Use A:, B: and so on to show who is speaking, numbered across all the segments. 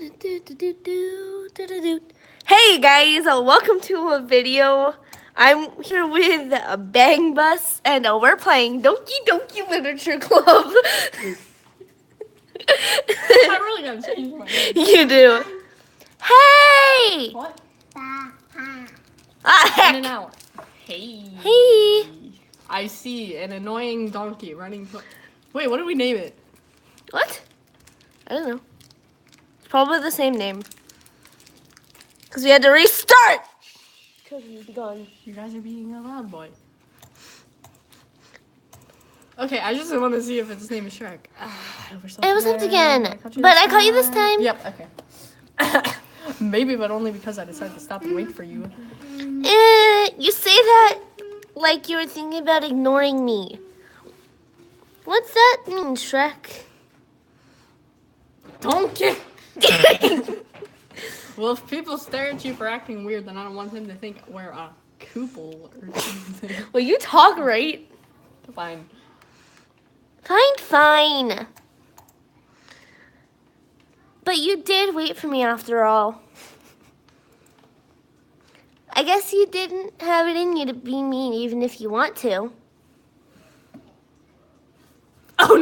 A: Hey guys, welcome to a video. I'm here with BangBus and we're playing Donkey Donkey Literature Club.
B: I really gotta change my name.
A: You do. Hey!
B: What?
A: Heck.
B: In an hour. Hey.
A: Hey.
B: I see an annoying donkey running. Wait, what did we name it?
A: What? I don't know. It's probably the same name. Because we had to restart. Because he's gone.
B: You guys are being a loud boy. Okay, I just want to see if its name is Shrek.
A: It wasn't again. But I caught you this time.
B: Yep, okay. Maybe, but only because I decided to stop and wait for you.
A: You say that like you were thinking about ignoring me. What's that mean, Shrek?
B: Donkey! Well, if people stare at you for acting weird, then I don't want them to think we're a couple or something.
A: Well, you talk right.
B: Fine.
A: Fine. But you did wait for me after all. I guess you didn't have it in you to be mean even if you want to.
B: Oh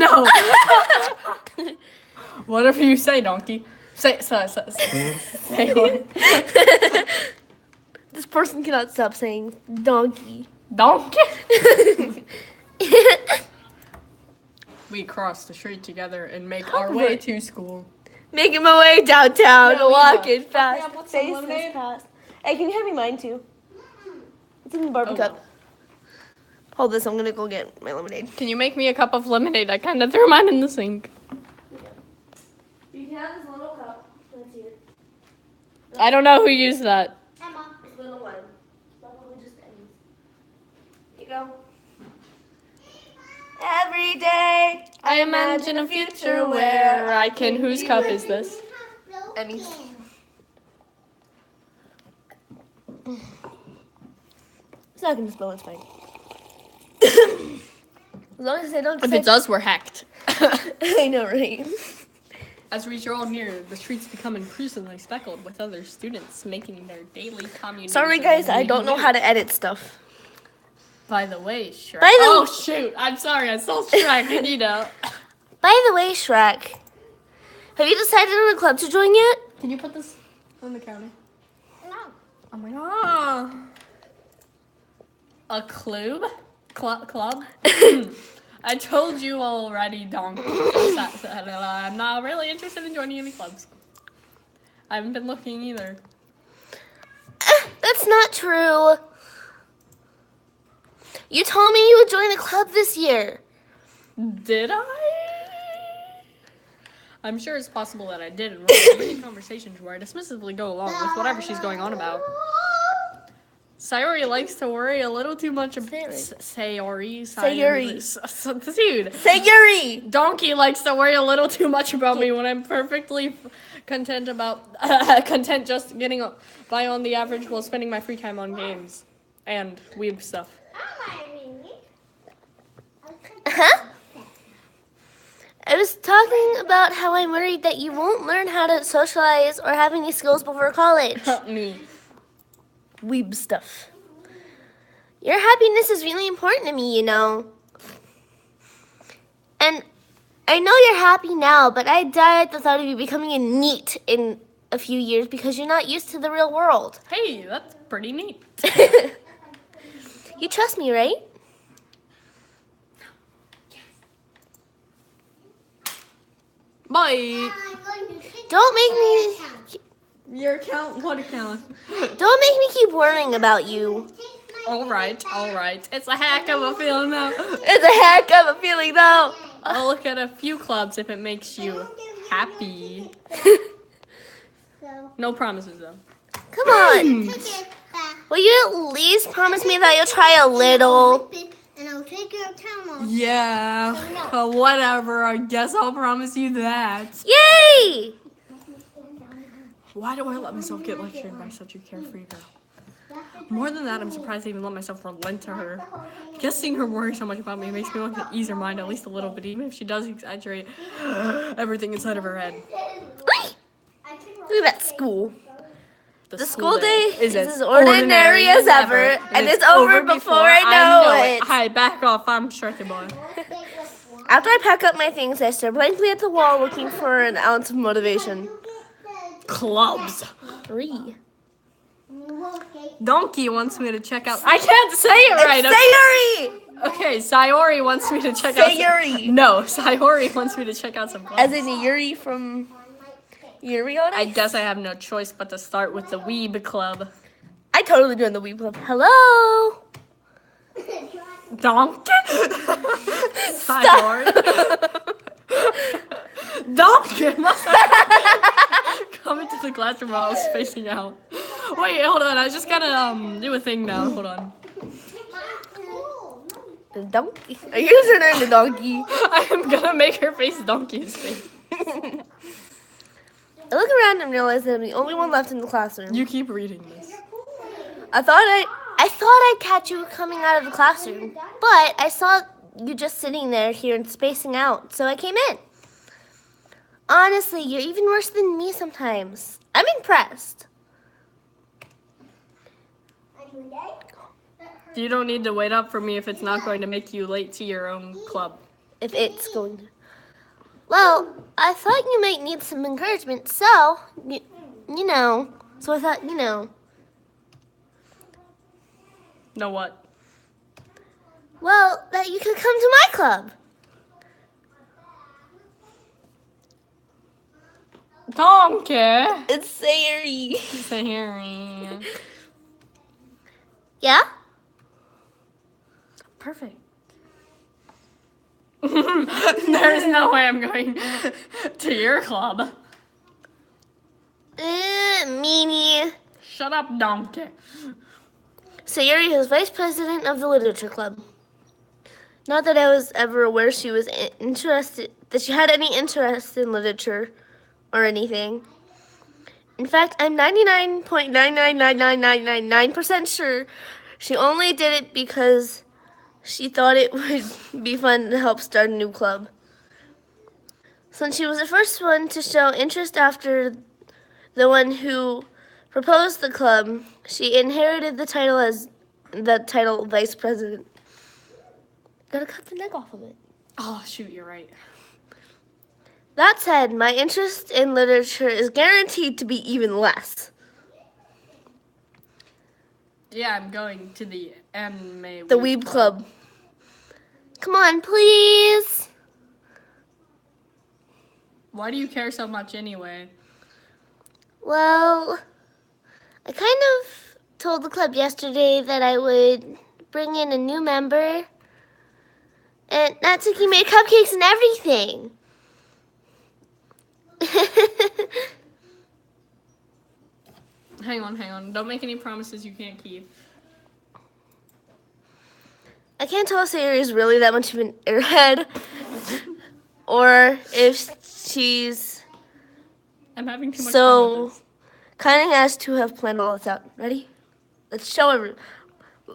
B: no! Whatever you say, donkey. Say what?
A: This person cannot stop saying donkey.
B: Donkey? We cross the street together and make our way to school.
A: Making my way downtown,
B: Yeah, we
A: walking
B: are.
A: fast.
B: Yeah, what's some
A: Faces
B: lemonade?
A: past. Hey, can you hand me mine too? It's in the Barbie
B: Oh.
A: cup. Hold this, I'm gonna go get my lemonade.
B: Can you make me a cup of lemonade? I kind of threw mine in the sink.
A: You can have this little cup. Let's see it.
B: I don't know who used that.
A: Emma. This little one. Probably just Emmy's. Here you go. Every day
B: I imagine a future where I can. Whose cup is this?
A: Emmy's. It's not gonna spill, it's fine. As long as I don't
B: If it does, we're hacked.
A: I know, right?
B: As we draw near, the streets become increasingly speckled with other students making their daily communism.
A: Sorry guys, I don't know how to edit stuff.
B: By the way, Shrek.
A: By the-
B: Oh shoot! I'm sorry. I stole Shrek. And you know.
A: By the way, Shrek, have you decided on a club to join yet?
B: Can you put this on the counter?
C: No.
B: Oh my god. A club? Club? I told you already, donkey. I'm not really interested in joining any clubs. I haven't been looking either.
A: That's not true. You told me you would join a club this year.
B: Did I? I'm sure it's possible that I did. And there were many conversations where I dismissively go along with whatever she's going on about. Sayori likes to worry a little too much about
A: Sayori.
B: Dude.
A: Sayuri.
B: Donkey likes to worry a little too much about me when I'm perfectly content just getting by on the average while spending my free time on games and weeb stuff.
A: Huh? I was talking about how I'm worried that you won't learn how to socialize or have any skills before college.
B: Me.
A: Weeb stuff. Your happiness is really important to me, you know. And I know you're happy now, but I die at the thought of you becoming a NEET in a few years because you're not used to the real world.
B: Hey, that's pretty neat.
A: You trust me, right?
B: Bye.
A: Don't make me
B: Your account? What account?
A: don't make me keep worrying about you.
B: All right. It's a heck of a feeling now.
A: It's a heck of a feeling though.
B: I'll look at a few clubs if it makes you happy. No promises though.
A: Come on. Will you at least promise me that you'll try a little?
C: And I'll take your account off.
B: Yeah. Whatever. I guess I'll promise you that.
A: Yay!
B: Why do I let myself get lectured by such a carefree girl? More than that, I'm surprised I even let myself relent to her. Guessing her worry so much about me makes me want to ease her mind at least a little bit, even if she does exaggerate everything inside of her head.
A: Wait!
C: I took
A: Look at that school. The school day is
B: as
A: as ordinary as ever, and it's over before I know it.
B: Hi, back off. I'm Shirky Boy.
A: After I pack up my things, I stare blankly at the wall looking for an ounce of motivation.
B: Clubs.
A: 3.
B: Donkey wants me to check out. I can't say it right.
A: Sayuri!
B: Okay, Sayori wants me to check out.
A: Sayuri!
B: No, Sayori wants me to check out some clubs.
A: As in Yuri from Yuri on
B: I
A: Ice?
B: guess I have no choice but to start with the Weeb Club.
A: I totally joined the Weeb Club. Hello!
B: Donkey? Sayori? Donkey! Come into the classroom while I was spacing out. Wait, hold on. I just gotta do a thing now. Hold on.
A: The donkey? Are you gonna turn her into donkey?
B: I am gonna make her face Donkey's face.
A: I look around and realize that I'm the only one left in the classroom.
B: You keep reading this.
A: I thought I'd catch you coming out of the classroom, but I saw you just sitting there here and spacing out, so I came in. Honestly, you're even worse than me sometimes. I'm impressed.
B: You don't need to wait up for me if it's not going to make you late to your own club.
A: If it's going to. Well, I thought you might need some encouragement, so, you know. So I thought,
B: Know what?
A: well, that you could come to my club.
B: Donkey!
A: It's Sayuri.
B: Sayori.
A: Yeah?
B: Perfect. There's no way I'm going to your club.
A: Meanie.
B: Shut up, Donkey.
A: Sayuri is vice president of the literature club. Not that I was ever aware she was interested, that she had any interest in literature or anything. In fact, I'm 99.9999999% sure she only did it because she thought it would be fun to help start a new club. Since she was the first one to show interest after the one who proposed the club, she inherited the title as vice president. Gotta cut the neck off of it.
B: Oh, shoot, you're right.
A: That said, my interest in literature is guaranteed to be even less.
B: Yeah, I'm going to the anime.
A: The Weeb Club. Come on, please.
B: Why do you care so much anyway?
A: Well, I kind of told the club yesterday that I would bring in a new member. And Natsuki made cupcakes and everything.
B: Hang on. Don't make any promises you can't keep.
A: I can't tell if Sayuri is really that much of an airhead or if she's
B: I'm having too much fun
A: so
B: with this.
A: cunning as to have planned all this out. Ready? Let's show everyone.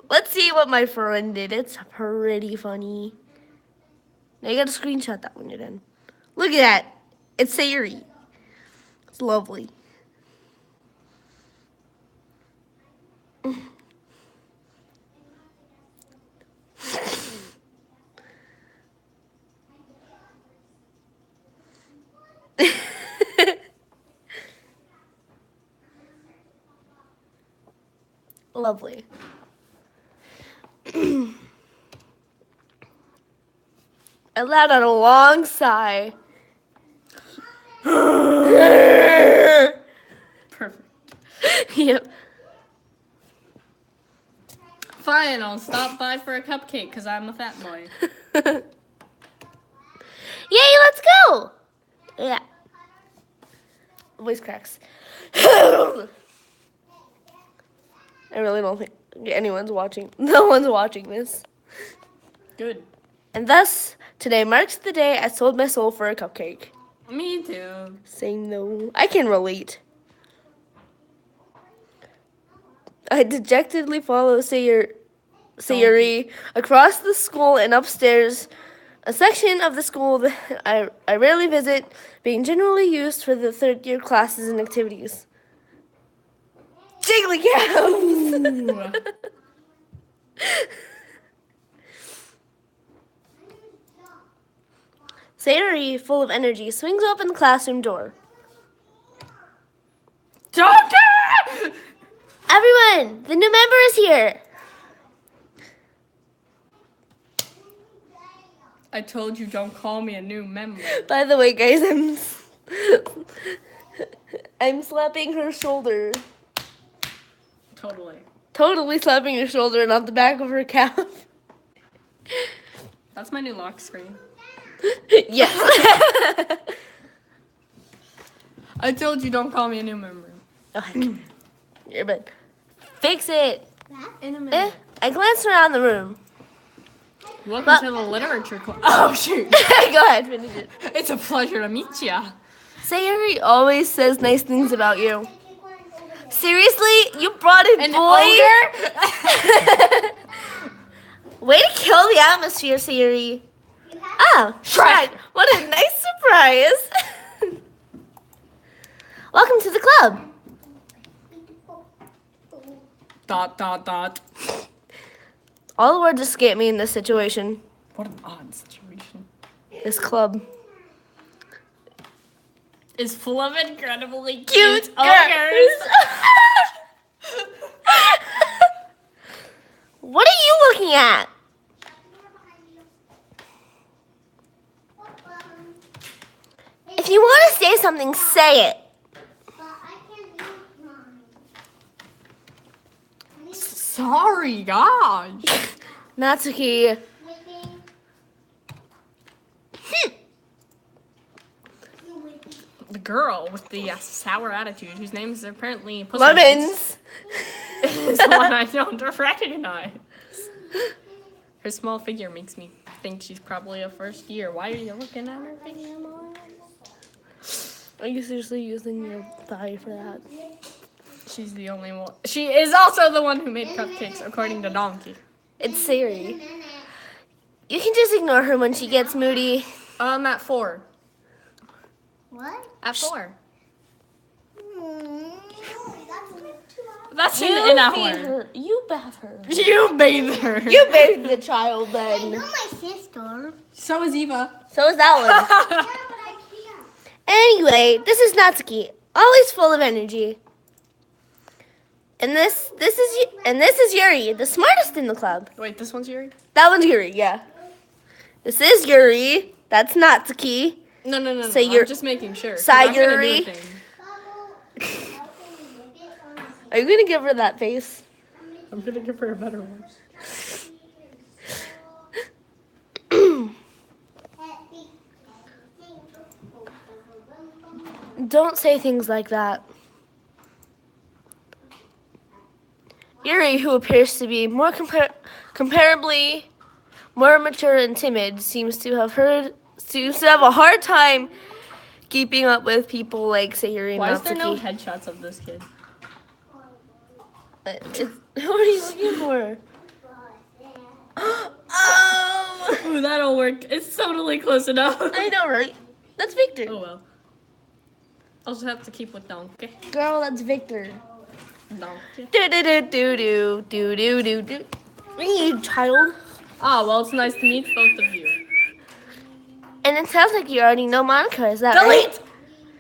A: Let's see what my friend did. It's pretty funny. Now you gotta screenshot that when you're done. Look at that. It's Sayuri. It's lovely. Lovely. I let out a long sigh.
B: Perfect.
A: Yep.
B: Fine, I'll stop by for a cupcake because I'm a fat boy.
A: Yay, let's go! Yeah. Voice cracks. I really don't think anyone's watching. No one's watching this.
B: Good.
A: And thus, today marks the day I sold my soul for a cupcake.
B: Me too.
A: Saying no. I can relate. I dejectedly follow Sayuri across the school and upstairs A section of the school that I rarely visit, being generally used for the third-year classes and activities. Jiggly cows! Sayori, full of energy, swings open the classroom door.
B: Doctor!
A: Everyone, the new member is here.
B: I told you don't call me a new member.
A: By the way, guys, I'm slapping her shoulder. Totally slapping her shoulder and on the back of her calf.
B: That's my new lock screen.
A: Yes.
B: I told you don't call me a new member.
A: Oh, heck. You're bad. Fix it.
B: In a minute.
A: I glanced around the room.
B: Welcome to the literature class. Oh, shoot.
A: Go ahead, finish it.
B: It's a pleasure to meet ya.
A: Sayori always says nice things about you. Seriously? You brought in
B: An
A: boys?
B: ogre?
A: Way to kill the atmosphere, Sayori. Oh, Shrek. What a nice surprise. Welcome to the club. ... All the words escape me in this situation.
B: What an odd situation.
A: This club.
B: Is full of incredibly
A: Cute
B: cute ogres.
A: What are you looking at? If you want to say something, say it.
B: Sorry, gosh.
A: Natsuki.
B: The girl with the sour attitude, whose name is apparently Pussy
A: Lemons.
B: is the one I don't recognize. Her small figure makes me think she's probably a first year. Why are you looking at her figure, Mom?
A: Are you seriously using your thigh for that?
B: She's the only one. She is also the one who made cupcakes, according to Donkey.
A: It's Sayori. You can just ignore her when she gets moody.
B: At 4.
C: What?
B: At 4.
C: That's
B: That's an hour.
A: feed her. You bath her.
B: You bathe her.
A: You bathed the child
C: You're
A: then.
C: my sister.
B: So is Eva.
A: So is that one.
C: Yeah, but I can't.
A: Anyway, this is Natsuki, always full of energy. And this is Yuri, the smartest in the club.
B: Wait, this one's Yuri?
A: That one's Yuri, yeah. This is Yuri. That's Natsuki.
B: No.
A: So you're-
B: I'm just making sure. 'cause I'm gonna do a
A: Sayuri.
B: thing.
A: Are you gonna give her that face?
B: I'm gonna give her a better one.
A: Don't say things like that. Yuri, who appears to be more comparably more mature and timid, seems to have a hard time keeping up with people like Sayuri and
B: Why is there no
A: Natsuki.
B: headshots of this kid?
A: What are you looking for? Oh!
B: Ooh, that'll work. It's totally close enough.
A: I know, right? That's Victor.
B: Oh well. I'll just have to keep with Donkey.
A: Girl, that's Victor.
B: Donkey.
A: Do do do do do do do do do. You child.
B: Ah, well, it's nice to meet both of you.
A: And it sounds like you already know Monica, is that
B: Delete!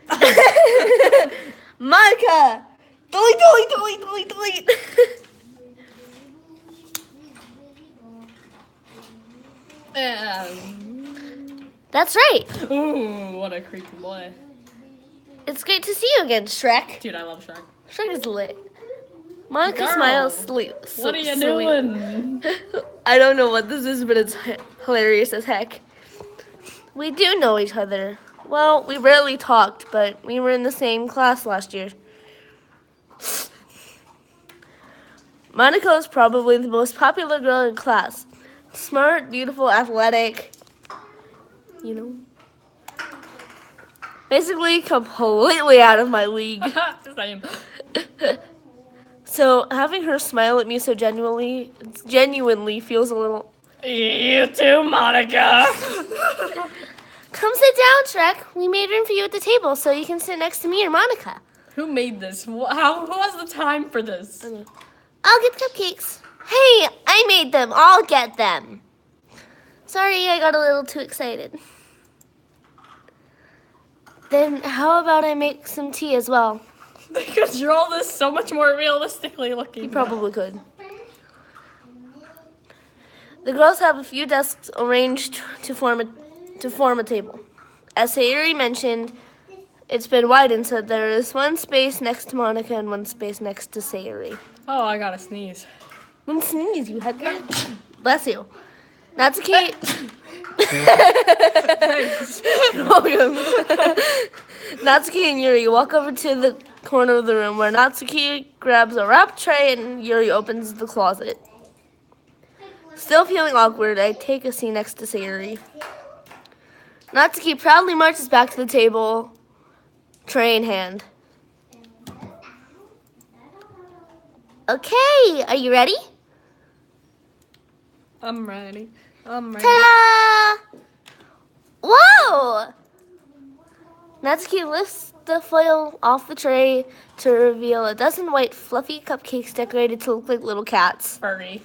A: right? Monica! Delete. That's right.
B: Ooh, what a creepy boy.
A: It's great to see you again, Shrek.
B: Dude, I love Shrek.
A: Shrek is lit. Monica
B: Girl,
A: smiles
B: What are you doing?
A: I don't know what this is, but it's hilarious as heck. We do know each other. Well, we rarely talked, but we were in the same class last year. Monica is probably the most popular girl in class. Smart, beautiful, athletic. You know. Basically completely out of my league.
B: Same.
A: So having her smile at me so genuinely feels a little
B: You too, Monica.
A: Come sit down, Shrek. We made room for you at the table so you can sit next to me or Monica.
B: Who made this? Who has the time for this?
A: I'll get cupcakes. Hey, I made them. I'll get them. Sorry, I got a little too excited. Then how about I make some tea as well?
B: They could draw this so much more realistically looking.
A: You probably could. The girls have a few desks arranged to form a table. As Sayuri mentioned, it's been widened so there is one space next to Monica and one space next to Sayuri.
B: Oh, I gotta sneeze.
A: Don't sneeze, you had that. Bless you. Natsuki. Natsuki and Yuri walk over to the corner of the room where Natsuki grabs a wrap tray and Yuri opens the closet. Still feeling awkward, I take a seat next to Sayuri. Natsuki proudly marches back to the table, tray in hand. Okay, are you ready?
B: I'm ready.
A: Ta-da! Whoa! Natsuki lifts the foil off the tray to reveal a dozen white fluffy cupcakes decorated to look like little cats.
B: Furry.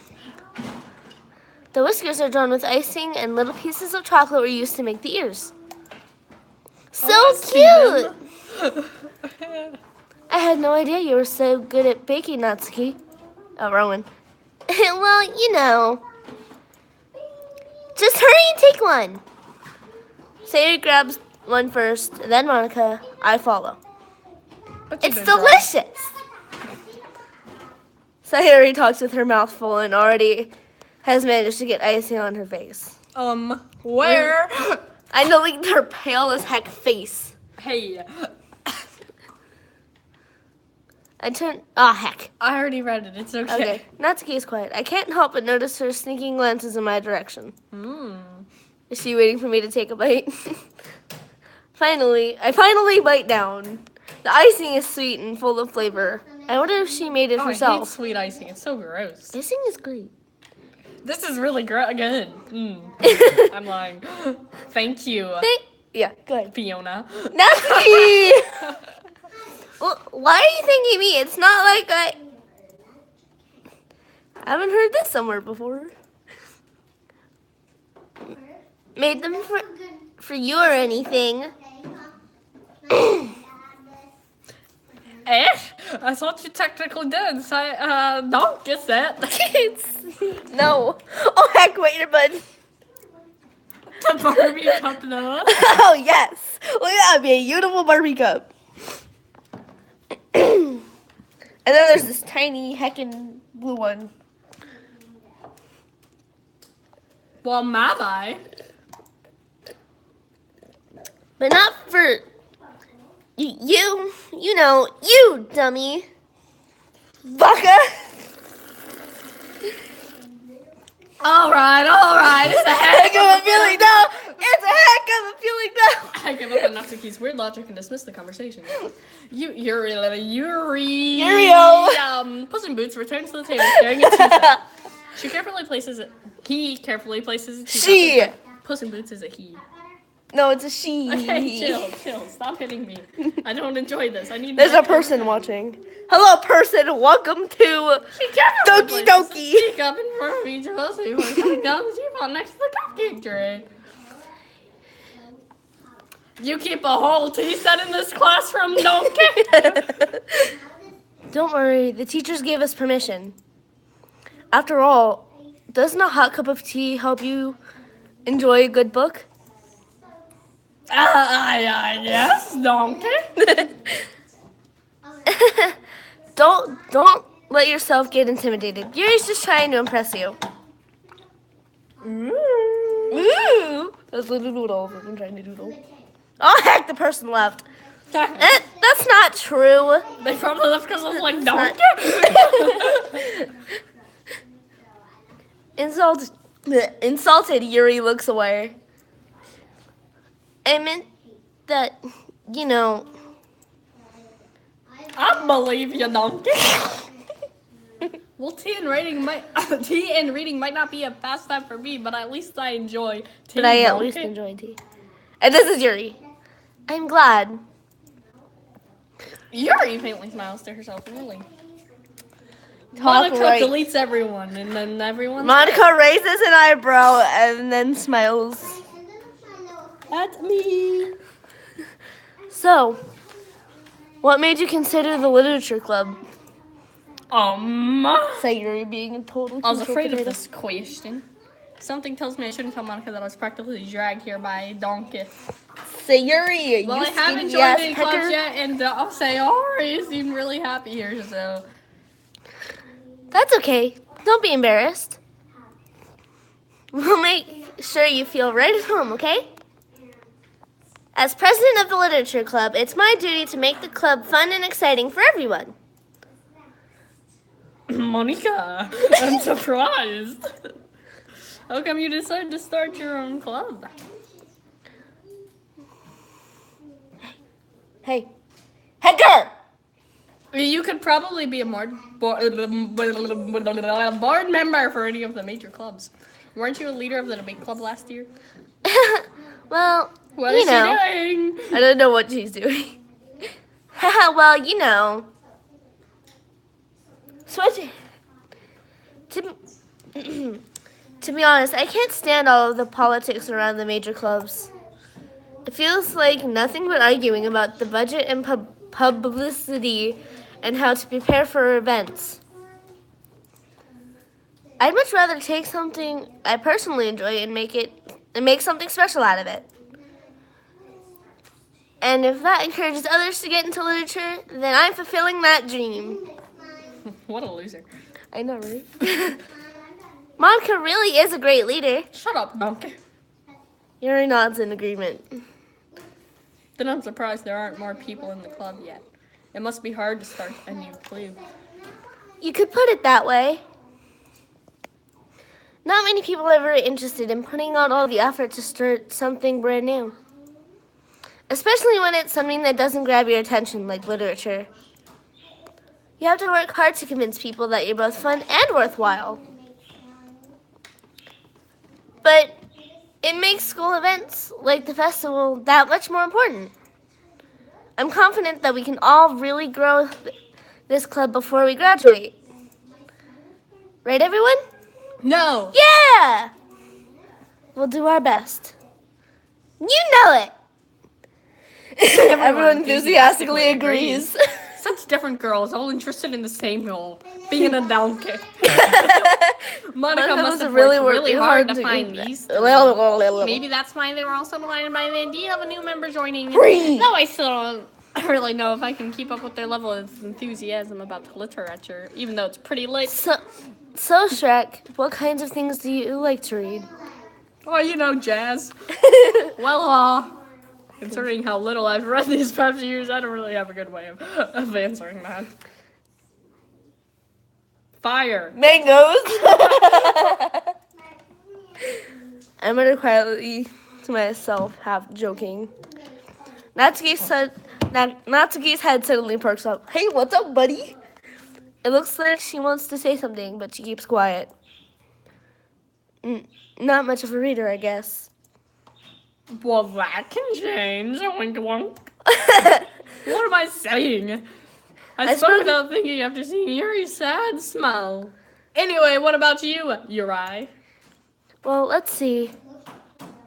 A: The whiskers are drawn with icing and little pieces of chocolate were used to make the ears. So cute! I had no idea you were so good at baking, Natsuki. Oh, Rowan. Well, you know. Just hurry and take one. Sayuri grabs one first, then Monica. I follow. It's delicious! Sayuri talks with her mouth full and already has managed to get icing on her face.
B: Where?
A: I know, like, her pale as heck face.
B: Hey.
A: Heck.
B: I already read it. It's okay.
A: Okay, Natsuki is quiet. I can't help but notice her sneaking glances in my direction. Is she waiting for me to take a bite? I finally bite down. The icing is sweet and full of flavor. I wonder if she made it
B: I hate
A: herself.
B: sweet icing. It's so gross.
A: Icing is great.
B: This is really good. I'm lying. Thank you,
A: Yeah, go ahead.
B: Fiona.
A: Natsuki! Well, why are you thanking me? It's not like I haven't heard this somewhere before. Made them for you or anything.
B: I thought you technically did. So I don't get that.
A: No. Oh heck, wait a minute.
B: The Barbie cup though.
A: Oh yes. Look at that, be a beautiful Barbie cup. And then there's this tiny heckin' blue one.
B: Well, my
A: But not for you know, you dummy. Baka.
B: Alright. It's a
A: Heck of a feeling now. It's a heck of a feeling now.
B: I give up on Natsuki's weird logic and dismiss the conversation. Yuri, Puss in Boots returns to the table carrying a teacup. He carefully places a teacup.
A: She.
B: Puss in Boots is a he.
A: No, it's a she.
B: Okay, chill. Stop hitting me. I don't enjoy this.
A: There's a person watching. Hello, person. Welcome to Doki Doki.
B: Teacup in front of each of us. He was putting down the teapot next to the cupcake tray. You keep a whole tea set in this classroom, don't you?
A: Don't worry, the teachers gave us permission. After all, doesn't a hot cup of tea help you enjoy a good book?
B: Yes, don't you?
A: Don't let yourself get intimidated. Yuri's just trying to impress you. Ooh. Those little noodles I've been trying to doodle. Oh heck, the person left. That's not true.
B: They probably left because I was like, don't you?
A: Insulted, Yuri looks away. I meant that, you know.
B: I believe you, don't you? Well, tea and reading might not be a pastime for me, but at least I enjoy tea.
A: But I at least enjoy tea. And this is Yuri. I'm glad.
B: Yuri faintly smiles to herself, really.
A: Talk
B: Monica
A: right.
B: deletes everyone, and then everyone.
A: Monica raises an eyebrow and then smiles.
B: That's me.
A: So, what made you consider the literature club? Say Yuri being a total
B: I was
A: control
B: afraid of
A: potato.
B: this question. Something tells me I shouldn't tell Monica that I was practically dragged here by a donkey.
A: Say Yuri,
B: Well,
A: you
B: I haven't
A: skinny
B: joined
A: ass
B: any
A: pecker.
B: clubs yet, and I'll say Ori seemed really happy here, so.
A: That's okay. Don't be embarrassed. We'll make sure you feel right at home, okay? As president of the literature club, it's my duty to make the club fun and exciting for everyone.
B: Monica, I'm surprised. How come you decided to start your own club?
A: Hey. Hecker!
B: You could probably be a board member for any of the major clubs. Weren't you a leader of the debate club last year?
A: Well,
B: What
A: you
B: is
A: know.
B: she doing?
A: I don't know what she's doing. Well, you know. Switch. To be honest, I can't stand all of the politics around the major clubs. It feels like nothing but arguing about the budget and publicity and how to prepare for events. I'd much rather take something I personally enjoy and make something special out of it. And if that encourages others to get into literature, then I'm fulfilling that dream.
B: What a loser.
A: I know, right? Monica really is a great leader.
B: Shut up, donkey.
A: Yuri nods in agreement.
B: Then I'm surprised there aren't more people in the club yet. It must be hard to start a new club.
A: You could put it that way. Not many people are very interested in putting out all the effort to start something brand new. Especially when it's something that doesn't grab your attention, like literature. You have to work hard to convince people that you're both fun and worthwhile. But it makes school events, like the festival, that much more important. I'm confident that we can all really grow this club before we graduate. Right, everyone?
B: No!
A: Yeah! We'll do our best. You know it! Everyone enthusiastically agrees.
B: Such different girls, all interested in the same goal, being a donkey. Monica must have
A: really
B: worked really hard to find these. Maybe
A: Maybe
B: that's why they were also delighted by the idea of a new member joining.
A: Free.
B: No, I still don't really know if I can keep up with their level of enthusiasm about literature, even though it's pretty late.
A: So Shrek, what kinds of things do you like to read?
B: Oh, you know, jazz. Well, considering how little I've read these past few years, I don't really have a good way of answering that. Fire.
A: Mangoes! I muttered quietly to myself, half joking. Natsuki's head suddenly perks up. Hey, what's up, buddy? It looks like she wants to say something, but she keeps quiet. Not much of a reader, I guess.
B: Well, that can change. Wink, wink. What am I saying? I spoke without thinking after seeing Yuri's sad smile. Anyway, what about you, Yuri?
A: Well, let's see.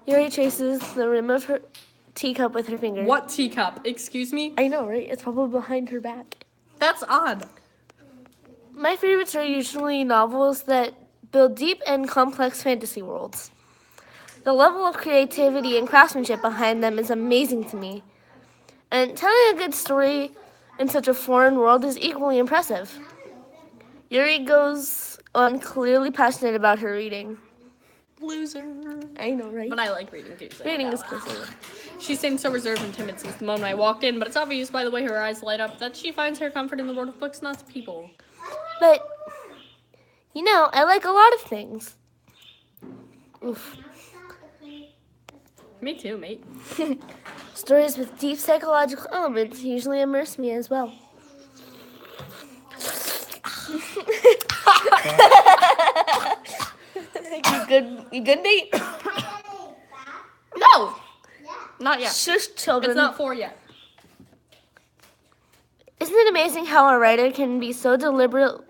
A: Yuri traces the rim of her teacup with her finger.
B: What teacup? Excuse me?
A: I know, right? It's probably behind her back.
B: That's odd.
A: My favorites are usually novels that build deep and complex fantasy worlds. The level of creativity and craftsmanship behind them is amazing to me. And telling a good story in such a foreign world is equally impressive. Yuri goes on clearly passionate about her reading.
B: Loser.
A: I know, right?
B: But I like reading too. So
A: Reading is kissing.
B: She seems so reserved and timid since the moment I walked in, but it's obvious by the way her eyes light up that she finds her comfort in the world of books, not people.
A: But, you know, I like a lot of things. Oof.
B: Me too, mate.
A: Stories with deep psychological elements usually immerse me as well. You good, Nate?
B: No, not yet.
A: Shush, children.
B: It's not 4 yet.
A: Isn't it amazing how a writer can be so deliberately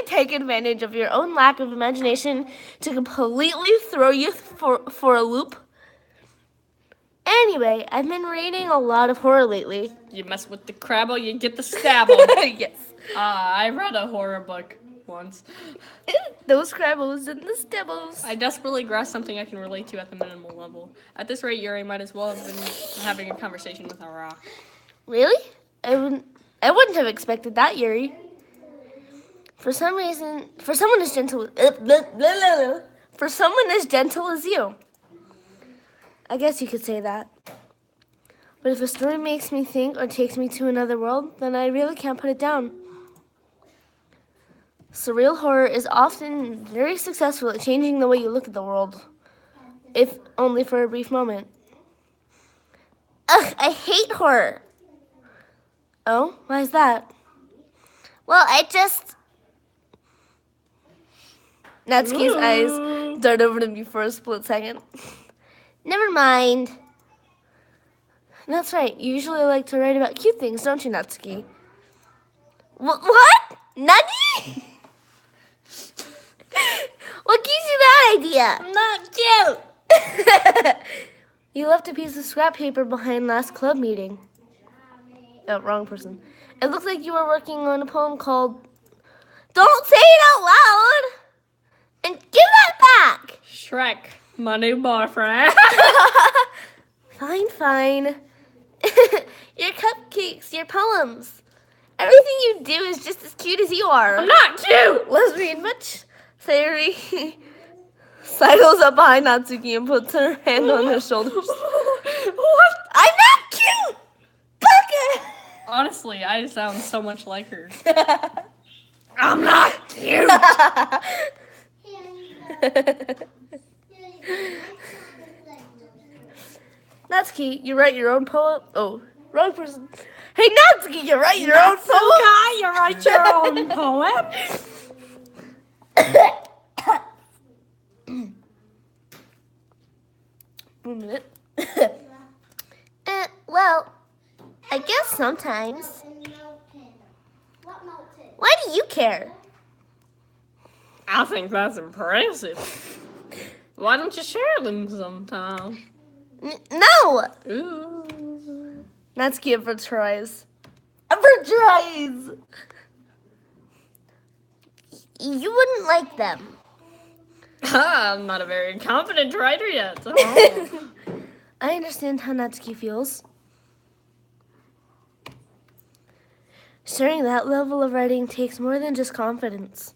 A: take advantage of your own lack of imagination to completely throw you for a loop? Anyway, I've been reading a lot of horror lately.
B: You mess with the crabble, you get the stabble.
A: Yes.
B: I read a horror book once.
A: Those crabbles and the stibbles.
B: I desperately grasped something I can relate to at the minimal level. At this rate, Yuri might as well have been having a conversation with a rock.
A: Really? I wouldn't have expected that, Yuri. For someone as gentle as you. I guess you could say that. But if a story makes me think or takes me to another world, then I really can't put it down. Surreal horror is often very successful at changing the way you look at the world, if only for a brief moment. Ugh, I hate horror. Oh, why is that? Well, Natsuki's eyes darted over to me for a split second. Never mind. That's right. You usually like to write about cute things, don't you, Natsuki? What? Nani? What gives you that idea?
B: I'm not cute!
A: You left a piece of scrap paper behind last club meeting. Oh, wrong person. It looked like you were working on a poem called Don't Say It Out Loud! And give that back!
B: Shrek, my new boyfriend.
A: Fine. Your cupcakes, your poems. Everything you do is just as cute as you are.
B: I'm not cute!
A: Lesbian bitch. Sayuri sidles up behind Natsuki and puts her hand on her shoulders.
B: What?
A: I'm not cute! Bucket!
B: Honestly, I sound so much like her. I'm not cute!
A: Natsuki, you write your own poem? Oh, wrong person. Hey, Natsuki, you write your own poem?
B: Okay, you write your own poem?
A: One minute. Well, I guess sometimes. Why do you care?
B: I think that's impressive. Why don't you share them sometime?
A: No!
B: Ooh.
A: Natsuki averts her eyes. Avert your eyes! You wouldn't like them.
B: I'm not a very confident writer yet. Oh.
A: I understand how Natsuki feels. Sharing that level of writing takes more than just confidence.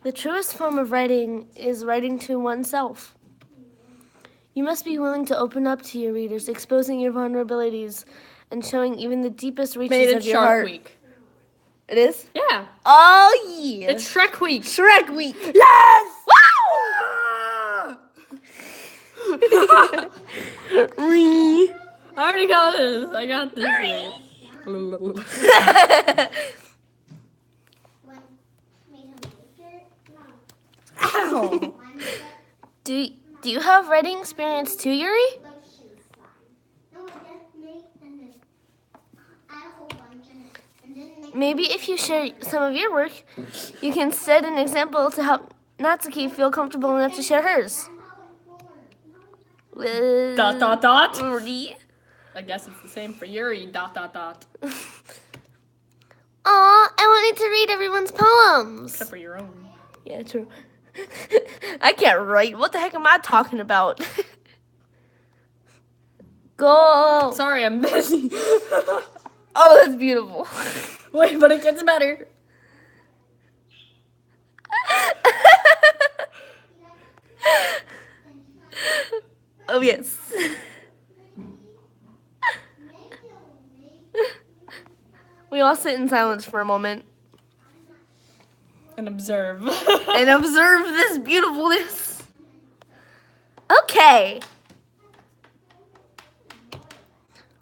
A: The truest form of writing is writing to oneself. You must be willing to open up to your readers, exposing your vulnerabilities and showing even the deepest reaches of your
B: Shark
A: heart.
B: Week.
A: It is?
B: Yeah.
A: Oh, yeah.
B: It's Shrek Week.
A: Shrek Week.
B: Yes!
A: Woo!
B: I already got this. I got this.
A: Ow. Do you have writing experience too, Yuri? Maybe if you share some of your work, you can set an example to help Natsuki feel comfortable enough to share hers.
B: Yuri. I guess it's the same for Yuri.
A: Aw, I wanted to read everyone's poems.
B: Except for your own.
A: Yeah, true. I can't write. What the heck am I talking about? Go.
B: Sorry, I'm busy.
A: Oh, that's beautiful.
B: Wait, but it gets better.
A: Oh, yes. We all sit in silence for a moment.
B: And observe.
A: And observe this beautifulness. Okay.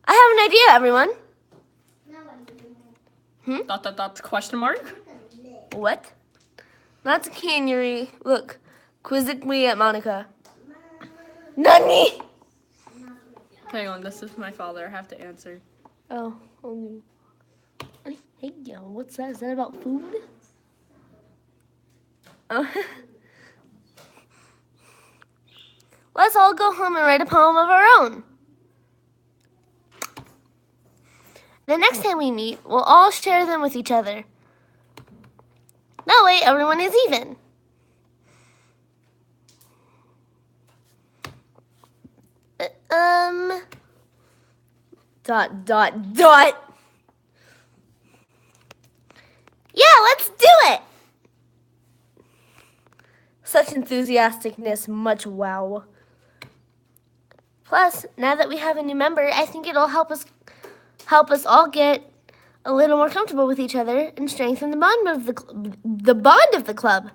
A: I have an idea, everyone.
B: Question mark?
A: What? Natsuki and Yuri look quizzically at Monica. Nani?
B: Hang on, this is my father. I have to answer.
A: Oh, only. Hey, yo, what's that? Is that about food? Let's all go home and write a poem of our own. The next time we meet, we'll all share them with each other. That way, everyone is even. Dot. Yeah, let's do it! Such enthusiasticness, much wow. Plus, now that we have a new member, I think it'll help us all get a little more comfortable with each other and strengthen the bond of the club.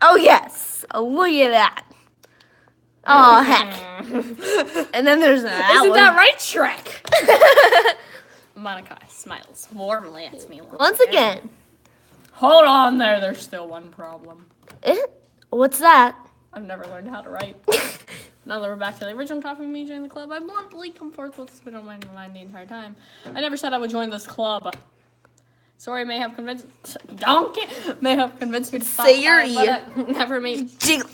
A: Oh yes! Oh, look at that! Oh heck! And then there's that.
B: Isn't
A: one.
B: that right, Shrek? Monica smiles warmly at me
A: Once again.
B: Hold on there. There's still one problem.
A: What's that?
B: I've never learned how to write. Now that we're back to the original topic of me joining the club, I bluntly come forth with this been on my mind the entire time. I never said I would join this club. Sorry, may have convinced me to stop.
A: Say your
B: by, but I never made.
A: Jiggly.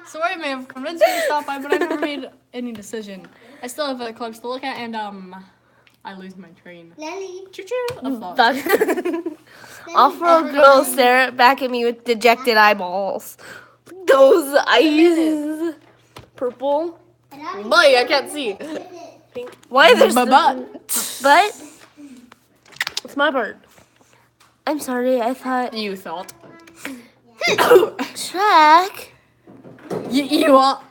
B: Sorry, may have convinced me to stop by, but I never made any decision. I still have other clubs to look at, and I lose my train.
C: Lily.
B: Choo-choo. Of thought.
A: All four girls stare back at me with dejected eyeballs. Those eyes. Purple.
B: Boy, I can't see.
A: Pink. Why there's
B: But.
A: It's my bird. I'm sorry, I thought.
B: You thought.
A: Shrek.
B: You are.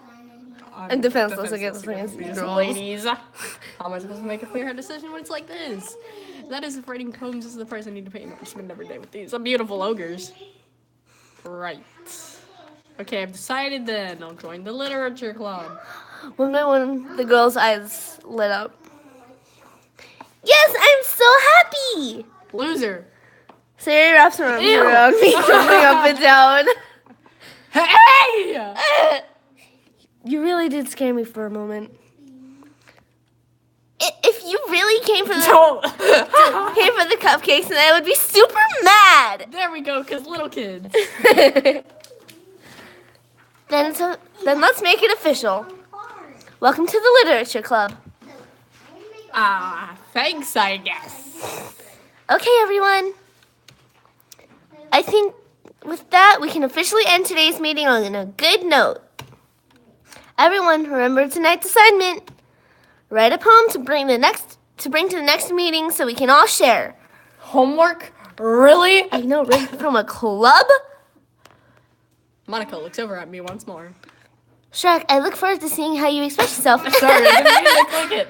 A: I'm defenseless against
B: these
A: girls.
B: ladies. How am I supposed to make a clear decision when it's like this? That is if writing poems is the price I need to pay to spend every day with these beautiful ogres. Right. Okay, I've decided then. I'll join the literature club.
A: One by one, the girl's eyes lit up. Yes, I'm so happy!
B: Loser.
A: Sarah wraps her arms
B: Ew.
A: around me, jumping up and down.
B: Hey!
A: You really did scare me for a moment. If you really came for the cupcakes, then I would be super mad.
B: There we go, because little kids.
A: Then let's make it official. Welcome to the Literature Club.
B: Thanks, I guess.
A: Okay, everyone. I think with that, we can officially end today's meeting on a good note. Everyone, remember tonight's assignment. Write a poem to bring to the next meeting so we can all share.
B: Homework? Really?
A: I know, right? From a club?
B: Monica looks over at me once more.
A: Shrek, I look forward to seeing how you express yourself.
B: Sorry, I didn't mean to click it.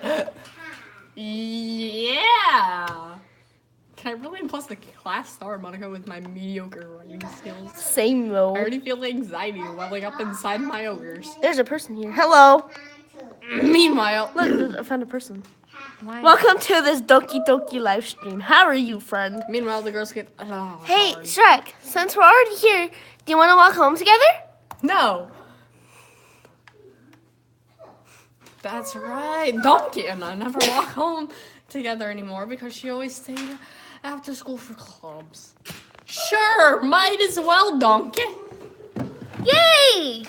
B: Yeah. Can I really impress the class star, Monica, with my mediocre writing skills?
A: Same
B: I
A: though.
B: already feel the anxiety welling up inside my ogres.
A: There's a person here. Hello.
B: Meanwhile,
A: Look, I found a person. Welcome to this Doki Doki live stream. How are you, friend?
B: Meanwhile, the girls get.
A: Hey,
B: sorry.
A: Shrek, since we're already here, do you want to walk home together?
B: No. That's right. Donkey and I never walk home together anymore because she always stayed after school for clubs. Sure, might as well, Donkey.
A: Yay!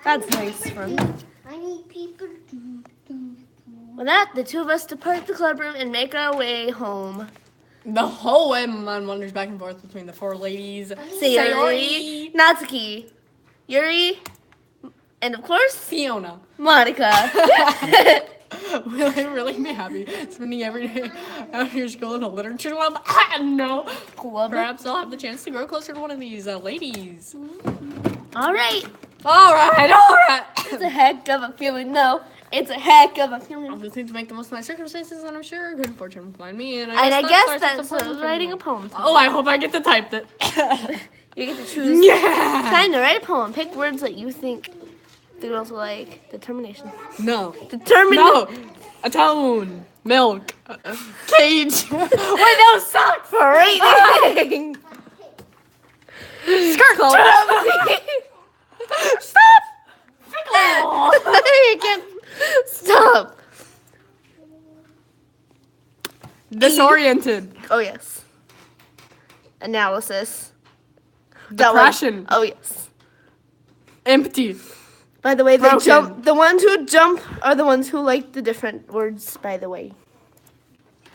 A: That's nice, friend.
C: I need people to.
A: With that, the two of us depart the club room and make our way home.
B: The whole way, my mind wanders back and forth between the four ladies.
A: Sayori, Natsuki, Yuri, and of course,
B: Fiona.
A: Monica.
B: Will I really be happy spending every day out here school in a literature club? I don't know.
A: Club.
B: Perhaps I'll have the chance to grow closer to one of these ladies.
A: All right.
B: All right.
A: It's a heck of a feeling. No, it's a heck of a
B: I'll
A: feeling.
B: just need to make the most of my circumstances, and I'm sure good fortune will find me. And
A: I guess
B: starts
A: that's
B: with the poem.
A: writing a poem.
B: Oh, I hope I get to type that.
A: You get to choose
B: Yeah.
A: time to write a poem. Pick words that you think The girls were like, determination.
B: No.
A: Determination.
B: No. Atone. Milk. Cage. Wait, no, sock.
A: For rating.
B: Skirt club.
A: Stop. You can't stop.
B: Disoriented.
A: Oh, yes. Analysis.
B: Depression.
A: Oh, yes.
B: Empty.
A: By the way,
B: Broken.
A: the ones who jump are the ones who like the different words, by the way.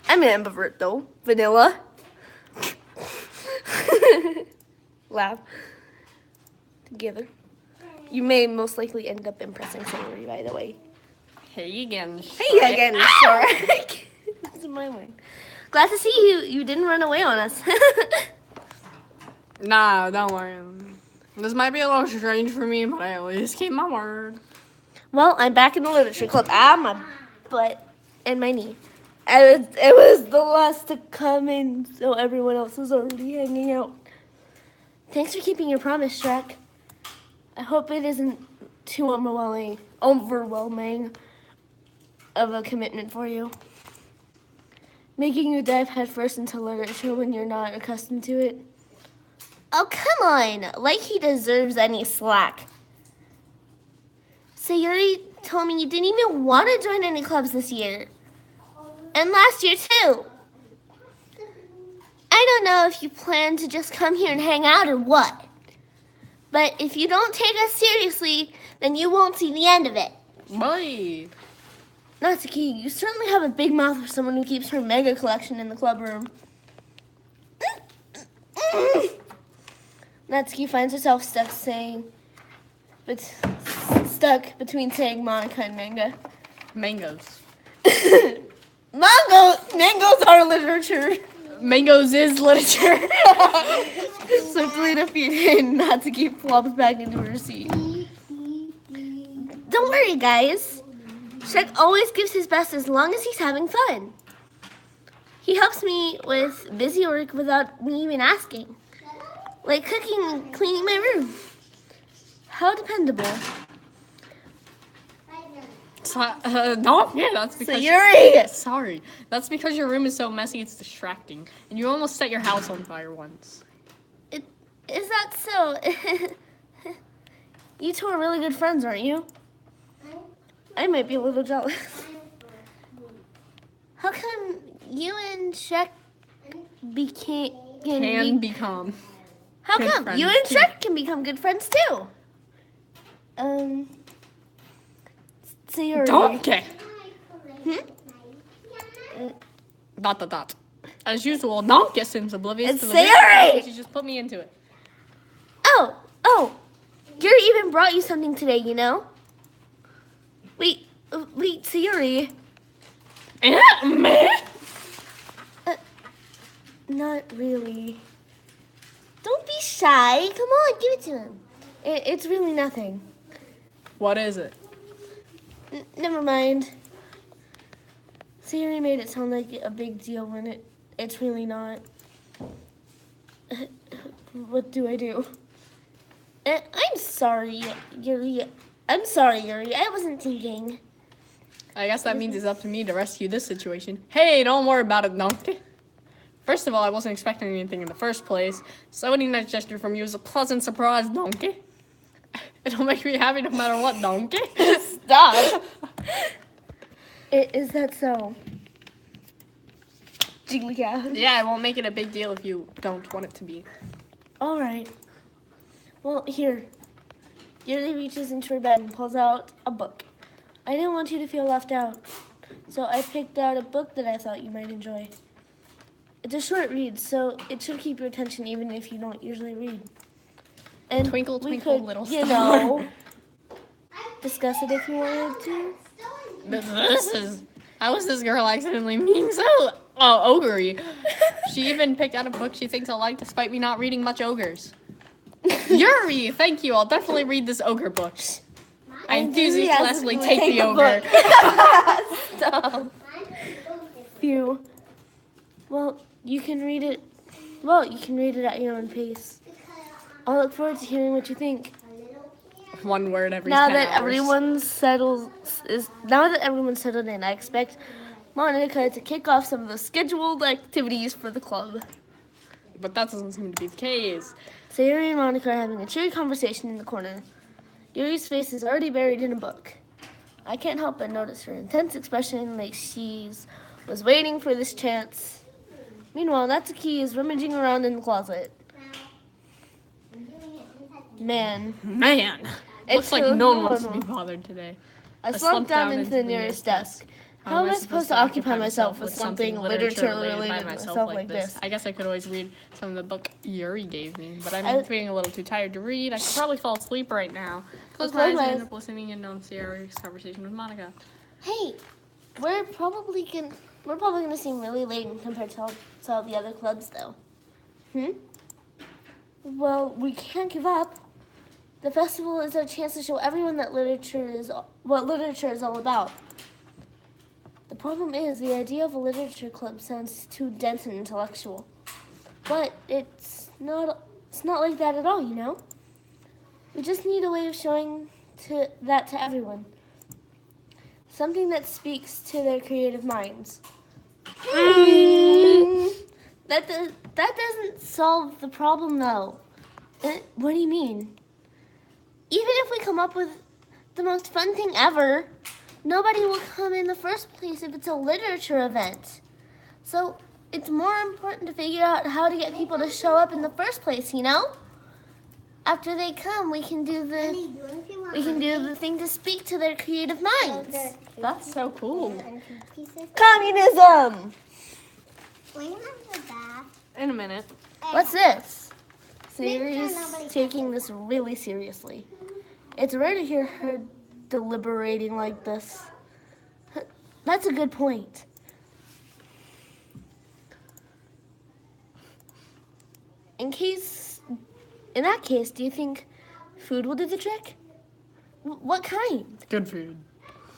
A: I'm an ambivert, though. Vanilla. Laugh. Together. You may most likely end up impressing somebody, by the way.
B: Hey again.
A: Hey again, Shrek. That's my way. Glad to see you didn't run away on us.
B: Nah, don't worry. This might be a little strange for me, but I always keep my word.
A: Well, I'm back in the literature club. My butt and my knee. It was the last to come in, so everyone else was already hanging out. Thanks for keeping your promise, Shrek. I hope it isn't too overwhelming of a commitment for you. Making you dive headfirst into literature when you're not accustomed to it. Oh, come on. Like he deserves any slack. Sayuri told me you didn't even want to join any clubs this year. And last year, too. I don't know if you plan to just come here and hang out or what. But if you don't take us seriously, then you won't see the end of it.
B: Boy.
A: Natsuki, you certainly have a big mouth for someone who keeps her mega collection in the club room. Natsuki finds herself stuck between saying Monica and manga.
B: Mangoes.
A: Mangoes are literature.
B: Mangoes is literature.
A: Swiftly defeated, Natsuki flops back into her seat. Don't worry, guys. Shrek always gives his best as long as he's having fun. He helps me with busy work without me even asking. Like cooking and cleaning my room. How dependable.
B: No, yeah, that's because...
A: Sayuri!
B: Sorry. That's because your room is so messy, it's distracting. And you almost set your house on fire once.
A: Is that so? You two are really good friends, aren't you? I might be a little jealous. How come you and Shrek
B: Can become.
A: How
B: good
A: come
B: friends,
A: you and
B: too.
A: Shrek can become good friends too? Sayuri.
B: Donkey.
A: Hmm? ...
B: As usual, Donkey seems oblivious
A: It's
B: to the
A: Sayuri!
B: She just put me into it.
A: Oh, Yuri even brought you something today, you know? Wait, Sayuri.
B: Me?
A: Not really. Don't be shy. Come on, give it to him. It's really nothing.
B: What is it?
A: Never mind. Sayuri made it sound like a big deal when it's really not. What do I do? I'm sorry, Yuri. I'm sorry, Yuri. I wasn't thinking.
B: I guess that means it's up to me to rescue this situation. Hey, don't worry about it, Donkey. First of all, I wasn't expecting anything in the first place, so any nice gesture from you is a pleasant surprise, Donkey. It'll make me happy no matter what, Donkey.
A: Stop. Is that so? Jigglycat.
B: Yeah, I won't make it a big deal if you don't want it to be.
A: All right. Well, here. Yuri reaches into her bed and pulls out a book. I didn't want you to feel left out, so I picked out a book that I thought you might enjoy. It's a short read, so it should keep your attention even if you don't usually read. And
B: Twinkle,
A: we
B: twinkle,
A: could,
B: little
A: you
B: star.
A: know, discuss it if you wanted to.
B: How is this girl accidentally being so ogre-y? She even picked out a book she thinks I'll like despite me not reading much ogres. Yuri, thank you. I'll definitely read this ogre book. I enthusiastically take the ogre.
A: Stop. Phew. Well, you can read it. Well, you can read it at your own pace. I'll look forward to hearing what you think.
B: One word every
A: Now
B: 10
A: that
B: hours.
A: everyone's settled in, I expect Monica to kick off some of the scheduled activities for the club.
B: But that doesn't seem to be the case.
A: Sayuri and Monica are having a cheery conversation in the corner. Yuri's face is already buried in a book. I can't help but notice her intense expression, like was waiting for this chance. Meanwhile, Natsuki is rummaging around in the closet. Man.
B: Looks like no one wants to be bothered today.
A: I slumped down into the nearest desk. How am I supposed to occupy myself with something literature-related by myself like this?
B: I guess I could always read some of the book Yuri gave me, but I'm feeling a little too tired to read. I could probably fall asleep right now. Close my eyes and end up listening in on Sierra's conversation with Monica.
A: Hey, we're probably gonna seem really late compared to all the other clubs, though. Well, we can't give up. The festival is our chance to show everyone that what literature is all about. The problem is, the idea of a literature club sounds too dense and intellectual. But it's not like that at all, you know? We just need a way of showing that to everyone. Something that speaks to their creative minds. That doesn't solve the problem, though. What do you mean? Even if we come up with the most fun thing ever, nobody will come in the first place if it's a literature event. So it's more important to figure out how to get people to show up in the first place, you know? After they come, we can do the thing to speak to their creative minds.
B: That's so cool.
A: Communism!
B: In a minute.
A: What's this? Sayuri's taking this really seriously. It's rare to hear her deliberating like this. That's a good point. In that case, do you think food will do the trick? What kind?
B: Good food.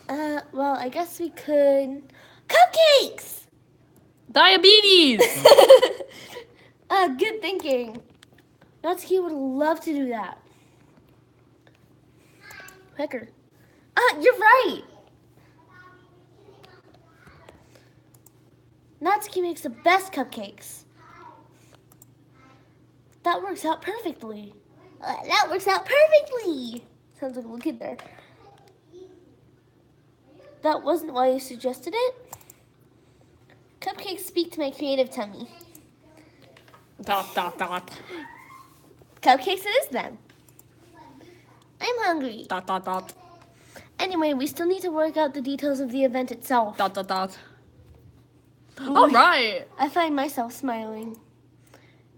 A: Well, I guess we could... Cupcakes!
B: Diabetes!
A: Good thinking. Natsuki would love to do that. Pecker. You're right! Natsuki makes the best cupcakes. That works out perfectly. Sounds like a little kid there. That wasn't why you suggested it? Cupcakes speak to my creative tummy. ... Cupcakes it is then. I'm hungry. ... Anyway, we still need to work out the details of the event itself. ...
B: All right.
A: I find myself smiling.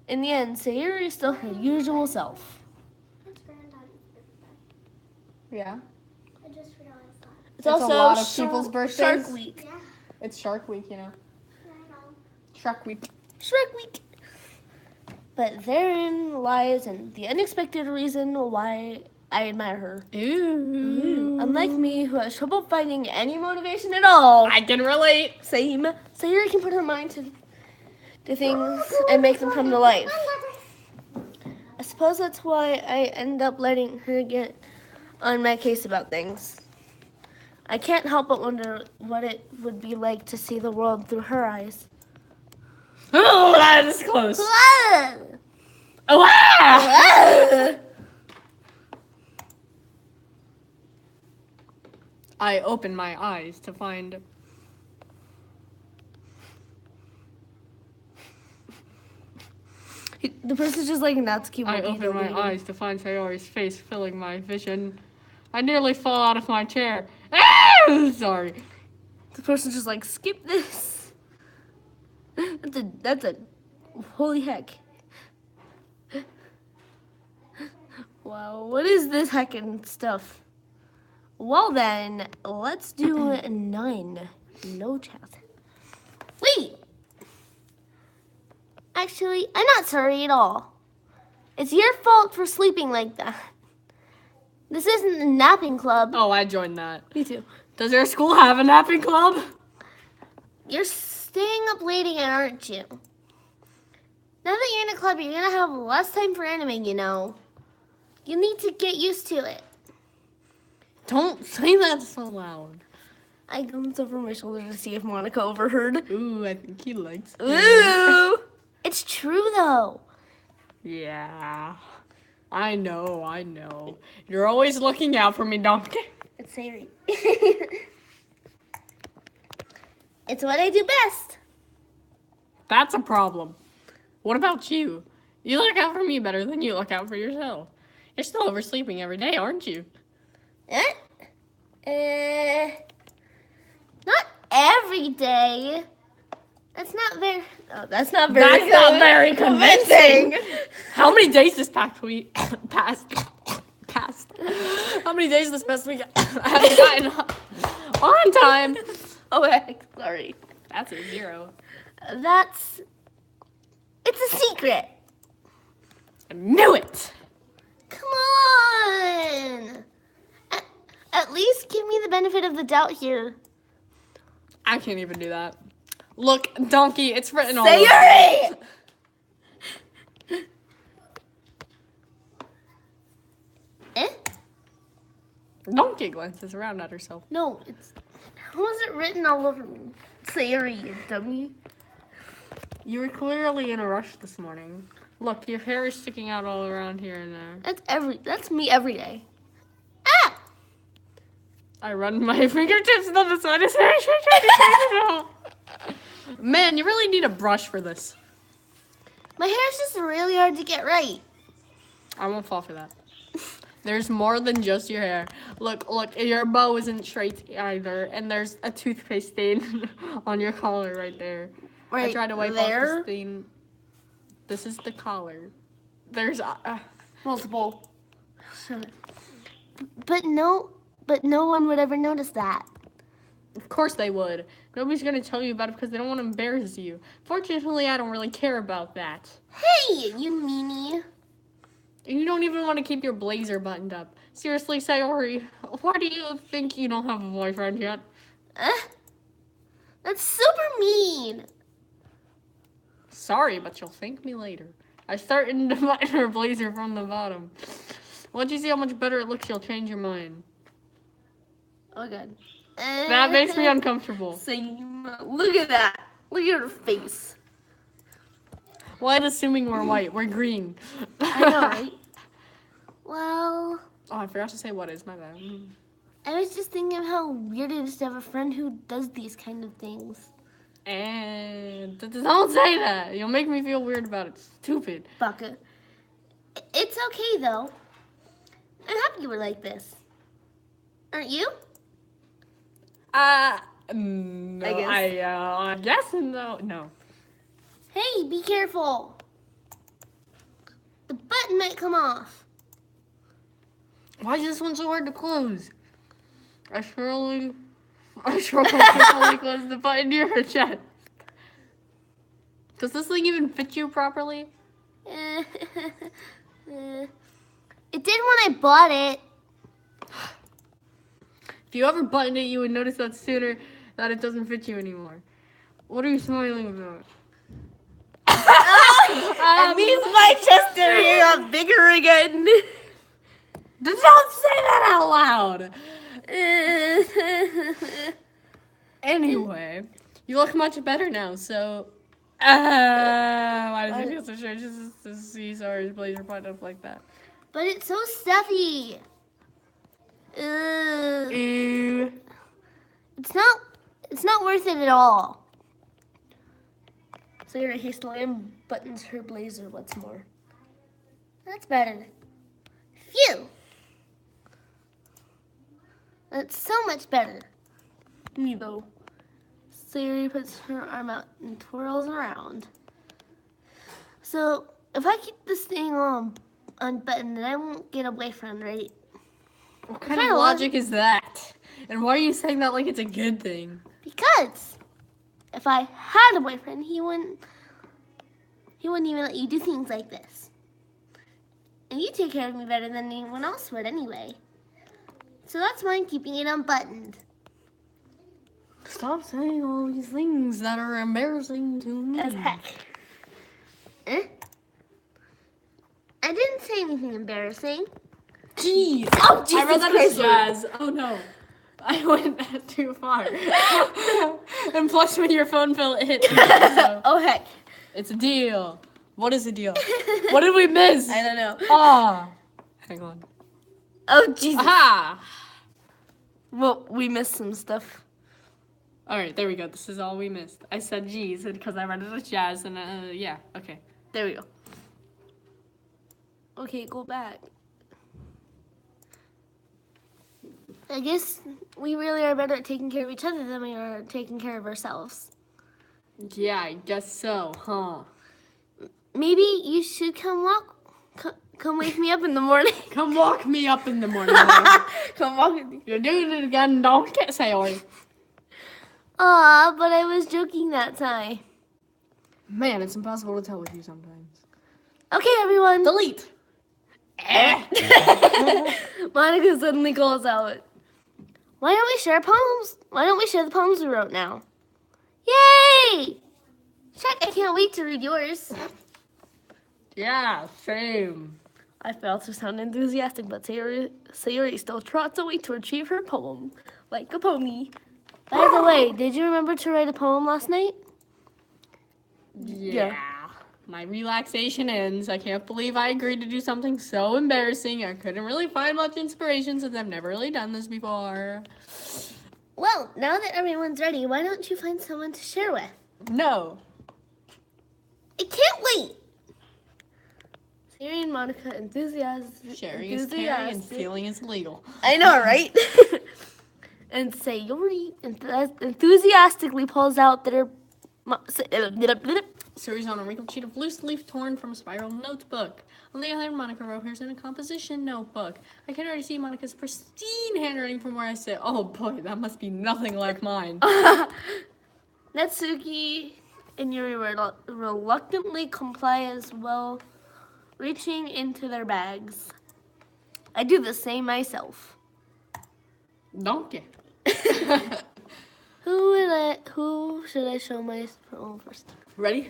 A: In the end, Sayuri is still her usual self.
B: Yeah.
C: I just realized that.
A: It's also
B: a lot of people's birthdays.
A: Shark Week.
C: Yeah,
B: It's Shark Week, you know.
C: I know.
B: Shark Week.
A: Shark Week. But therein lies the unexpected reason why I admire her.
B: Ooh.
A: Unlike me, who has trouble finding any motivation at all.
B: I can relate.
A: Same. Sayuri can put her mind to things and make them come to life. I suppose that's why I end up letting her get on my case about things. I can't help but wonder what it would be like to see the world through her eyes.
B: Oh, that is close.
A: Ah!
B: Oh, ah! I open my eyes to find...
A: The person's just like Natsuki.
B: I open my eyes to find Sayori's face filling my vision. I nearly fall out of my chair. Ah! Sorry.
A: The person's just like, skip this. That's a holy heck. Wow, what is this heckin' stuff? Well then, let's do none. No chat. Wait! Actually, I'm not sorry at all. It's your fault for sleeping like that. This isn't a napping club.
B: Oh, I joined that.
A: Me too.
B: Does your school have a napping club?
A: You're staying up late again, aren't you? Now that you're in a club, you're gonna have less time for anime, you know. You need to get used to it.
B: Don't say that so loud.
A: I glanced over my shoulder to see if Monica overheard.
B: Ooh, I think he likes it.
A: Ooh! It's true though.
B: Yeah. I know. You're always looking out for me, Donkey.
A: It's Sari. It's what I do best.
B: That's a problem. What about you? You look out for me better than you look out for yourself. You're still oversleeping every day, aren't you?
A: Not every day. That's not very. Oh, that's not very convincing.
B: How many days this past week passed? How many days this past week I haven't gotten on time?
A: Oh heck, sorry.
B: That's a 0.
A: It's a secret.
B: I knew it.
A: Come on. At least give me the benefit of the doubt here.
B: I can't even do that. Look, Donkey, it's written all over.
A: Sayuri!
B: Donkey glances around at herself.
A: No, how is it written all over me? Sayuri, you dummy.
B: You were clearly in a rush this morning. Look, your hair is sticking out all around here and there.
A: That's me every day. Ah!
B: I run my fingertips down the side of his hair. Man, you really need a brush for this.
A: My hair's just really hard to get right.
B: I won't fall for that. There's more than just your hair. Look, your bow isn't straight either, and there's a toothpaste stain on your collar right there.
A: Right
B: I tried to wipe off the stain. This is the collar. There's
A: multiple. But no one would ever notice that.
B: Of course they would. Nobody's gonna tell you about it because they don't want to embarrass you. Fortunately, I don't really care about that.
A: Hey, you meanie.
B: And you don't even want to keep your blazer buttoned up. Seriously, Sayori, why do you think you don't have a boyfriend yet?
A: That's super mean.
B: Sorry, but you'll thank me later. I started to button her blazer from the bottom. Once you see how much better it looks, you'll change your mind.
A: Oh, good.
B: That makes me uncomfortable.
A: Look at that. Look at her face.
B: Why assuming we're white? We're green.
A: I know, right? Well...
B: Oh, I forgot to say what is my bad.
A: I was just thinking of how weird it is to have a friend who does these kind of things.
B: And don't say that. You'll make me feel weird about it. Stupid.
A: Bucket. It's okay, though. I'm happy you were like this. Aren't you?
B: No,
A: I
B: I guess no.
A: Hey, be careful. The button might come off.
B: Why is this one so hard to close? I surely can't close the button near her chest. Does this thing even fit you properly?
A: It did when I bought it.
B: If you ever buttoned it, you would notice that sooner that it doesn't fit you anymore. What are you smiling about?
A: That means my chest area got bigger again.
B: Don't say that out loud. Anyway, you look much better now, so... why does it feel so strange just to see Sari's blazer buttoned up like that?
A: But it's so stuffy.
B: Ew.
A: It's not worth it at all. Sarah hastily unbuttons her blazer once more. That's better. Phew. That's so much better. Me though. Sarah puts her arm out and twirls around. So if I keep this thing on unbuttoned, then I won't get a boyfriend, right?
B: What kind of logic is that? And why are you saying that like it's a good thing?
A: Because if I had a boyfriend, he wouldn't even let you do things like this. And you take care of me better than anyone else would anyway. So that's why I'm keeping it unbuttoned.
B: Stop saying all these things that are embarrassing to me.
A: As heck. I didn't say anything embarrassing.
B: Jeez.
A: Oh,
B: I read
A: Jesus
B: that
A: Christ.
B: as jazz. Oh no. I went too far. And plus when your phone fell, it hit. So
A: Oh, heck.
B: it's a deal. What is a deal? What did we miss?
A: I don't know.
B: Ah. Hang on.
A: Oh, Jesus.
B: Aha.
A: Well, we missed some stuff.
B: All right, there we go. This is all we missed. I said G's because I read it as jazz, and yeah, okay.
A: There we go. Okay, go back. I guess we really are better at taking care of each other than we are taking care of ourselves.
B: Yeah, I guess so, huh?
A: Maybe you should come wake me up in the morning.
B: Come walk me up in the morning.
A: Come walk with me.
B: You're doing it again. Don't get sorry.
A: Aw, but I was joking that time.
B: Man, it's impossible to tell with you sometimes.
A: Okay, everyone.
B: Delete.
A: Monica suddenly calls out. Why don't we share poems? Why don't we share the poems we wrote now? Yay! Check, I can't wait to read yours.
B: Yeah, same.
A: I failed to sound enthusiastic, but Sayuri still trots away to achieve her poem, like a pony. By the way, did you remember to write a poem last night?
B: Yeah. My relaxation ends. I can't believe I agreed to do something so embarrassing. I couldn't really find much inspiration since I've never really done this before.
A: Well, now that everyone's ready, why don't you find someone to share with?
B: No.
A: I can't wait! Sayuri and Monica
B: Sharing is caring and feeling is legal.
A: I know, right? And Sayuri enthusiastically pulls out their...
B: Series on a wrinkled sheet of loose leaf torn from a spiral notebook. On the other hand, Monica wrote hers in a composition notebook. I can already see Monica's pristine handwriting from where I sit. Oh boy, that must be nothing like mine.
A: Natsuki and Yuri reluctantly comply as well, reaching into their bags. I do the same myself.
B: Donkey.
A: Who should I show my poem first?
B: Ready?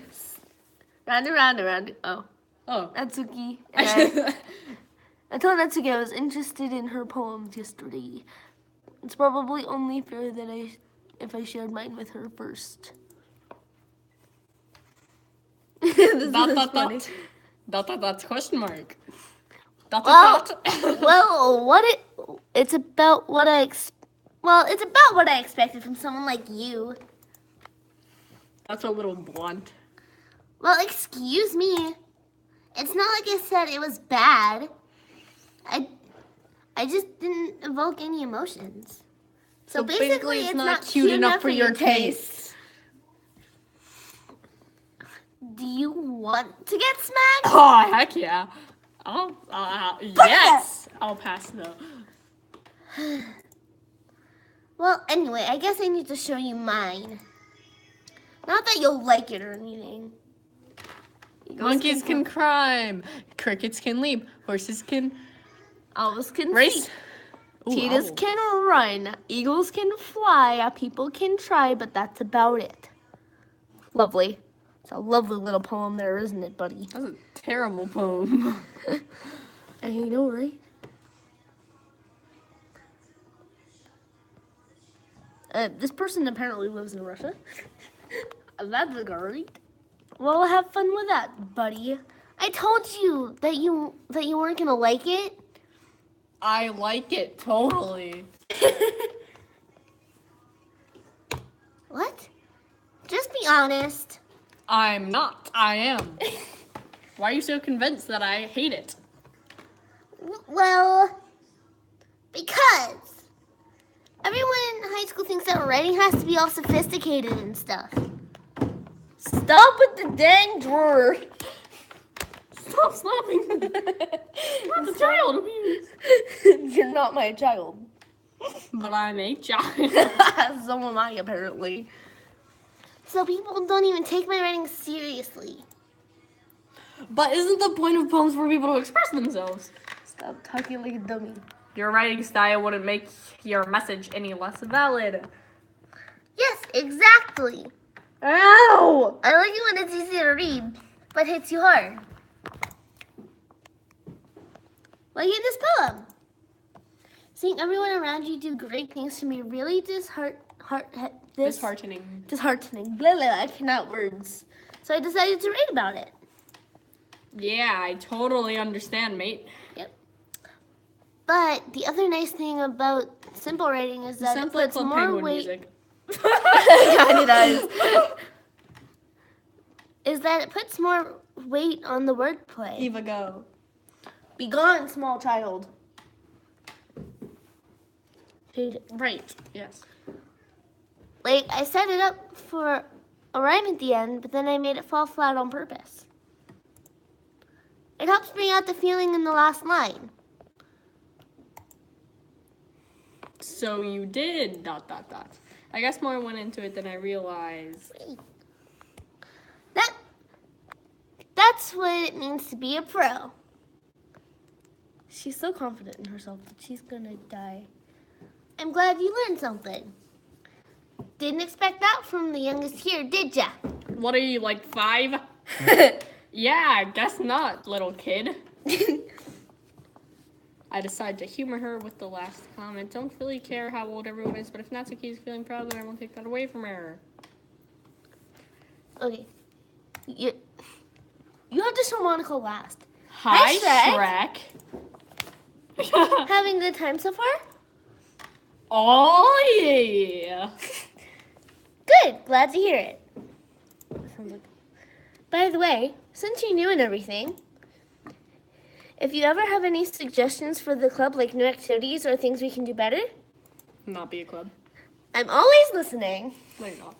A: Round and round and round. Oh,
B: Oh.
A: Natsuki. I told Natsuki I was interested in her poems yesterday. It's probably only fair that if I shared mine with her first. This
B: Dot,
A: is
B: dot,
A: funny.
B: dot. Dot, dot, dot, question mark. Dot,
A: Well,
B: dot, dot.
A: well, it's about what I expected from someone like you.
B: That's a little blunt.
A: Well, excuse me. It's not like I said it was bad. I just didn't evoke any emotions. So basically it's not cute enough for your taste. Do you want to get smacked?
B: Oh, heck yeah. Yes. I'll pass though.
A: Well, anyway, I guess I need to show you mine. Not that you'll like it or anything.
B: Monkeys can climb. Crickets can leap. Horses can
A: Owls can
B: race.
A: see.
B: Ooh,
A: Cheetahs
B: owl.
A: can run. Eagles can fly. People can try, but that's about it. Lovely. It's a lovely little poem there, isn't it, buddy?
B: That's a terrible poem.
A: And you know, right? This person apparently lives in Russia. That's great. Well, have fun with that, buddy. I told you that you weren't gonna like it.
B: I like it totally.
A: What? Just be honest.
B: I'm not. I am. Why are you so convinced that I hate it?
A: Well, because everyone in high school thinks that writing has to be all sophisticated and stuff. Stop with the dang drawer.
B: Stop slapping me. That's a child abuse.
A: You're not my child.
B: But I'm a child.
A: So am I, apparently. So people don't even take my writing seriously.
B: But isn't the point of poems for people to express themselves?
A: Stop talking like a dummy.
B: Your writing style wouldn't make your message any less valid.
A: Yes, exactly.
B: Ow!
A: I like it when it's easy to read, but hits you hard. Like in this poem. Seeing everyone around you do great things can be really
B: Disheartening.
A: disheartening. Blah, blah, I cannot words. So I decided to write about it.
B: Yeah, I totally understand, mate.
A: Yep. But the other nice thing about simple writing is that it
B: Sounds like
A: puts
B: Club
A: more
B: Penguin
A: weight.
B: music.
A: Kinda does. Is that it puts more weight on the wordplay.
B: Eva, go.
A: Be gone, small child.
B: Right, yes.
A: Like, I set it up for a rhyme at the end, but then I made it fall flat on purpose. It helps bring out the feeling in the last line.
B: So you did ... I guess more went into it than I realized.
A: That's what it means to be a pro. She's so confident in herself that she's gonna die. I'm glad you learned something. Didn't expect that from the youngest here, did ya?
B: What are you, like 5? Yeah, guess not, little kid. I decided to humor her with the last comment. Don't really care how old everyone is, but if Natsuki is feeling proud, then I won't take that away from her.
A: Okay. You have to show Monica last.
B: Hi,
A: Hi,
B: Shrek.
A: Having a good time so far?
B: Oh, yeah.
A: Good. Glad to hear it. By the way, since you're new and everything, if you ever have any suggestions for the club, like new activities or things we can do better,
B: Not be a club.
A: I'm always listening.
B: No, you're not.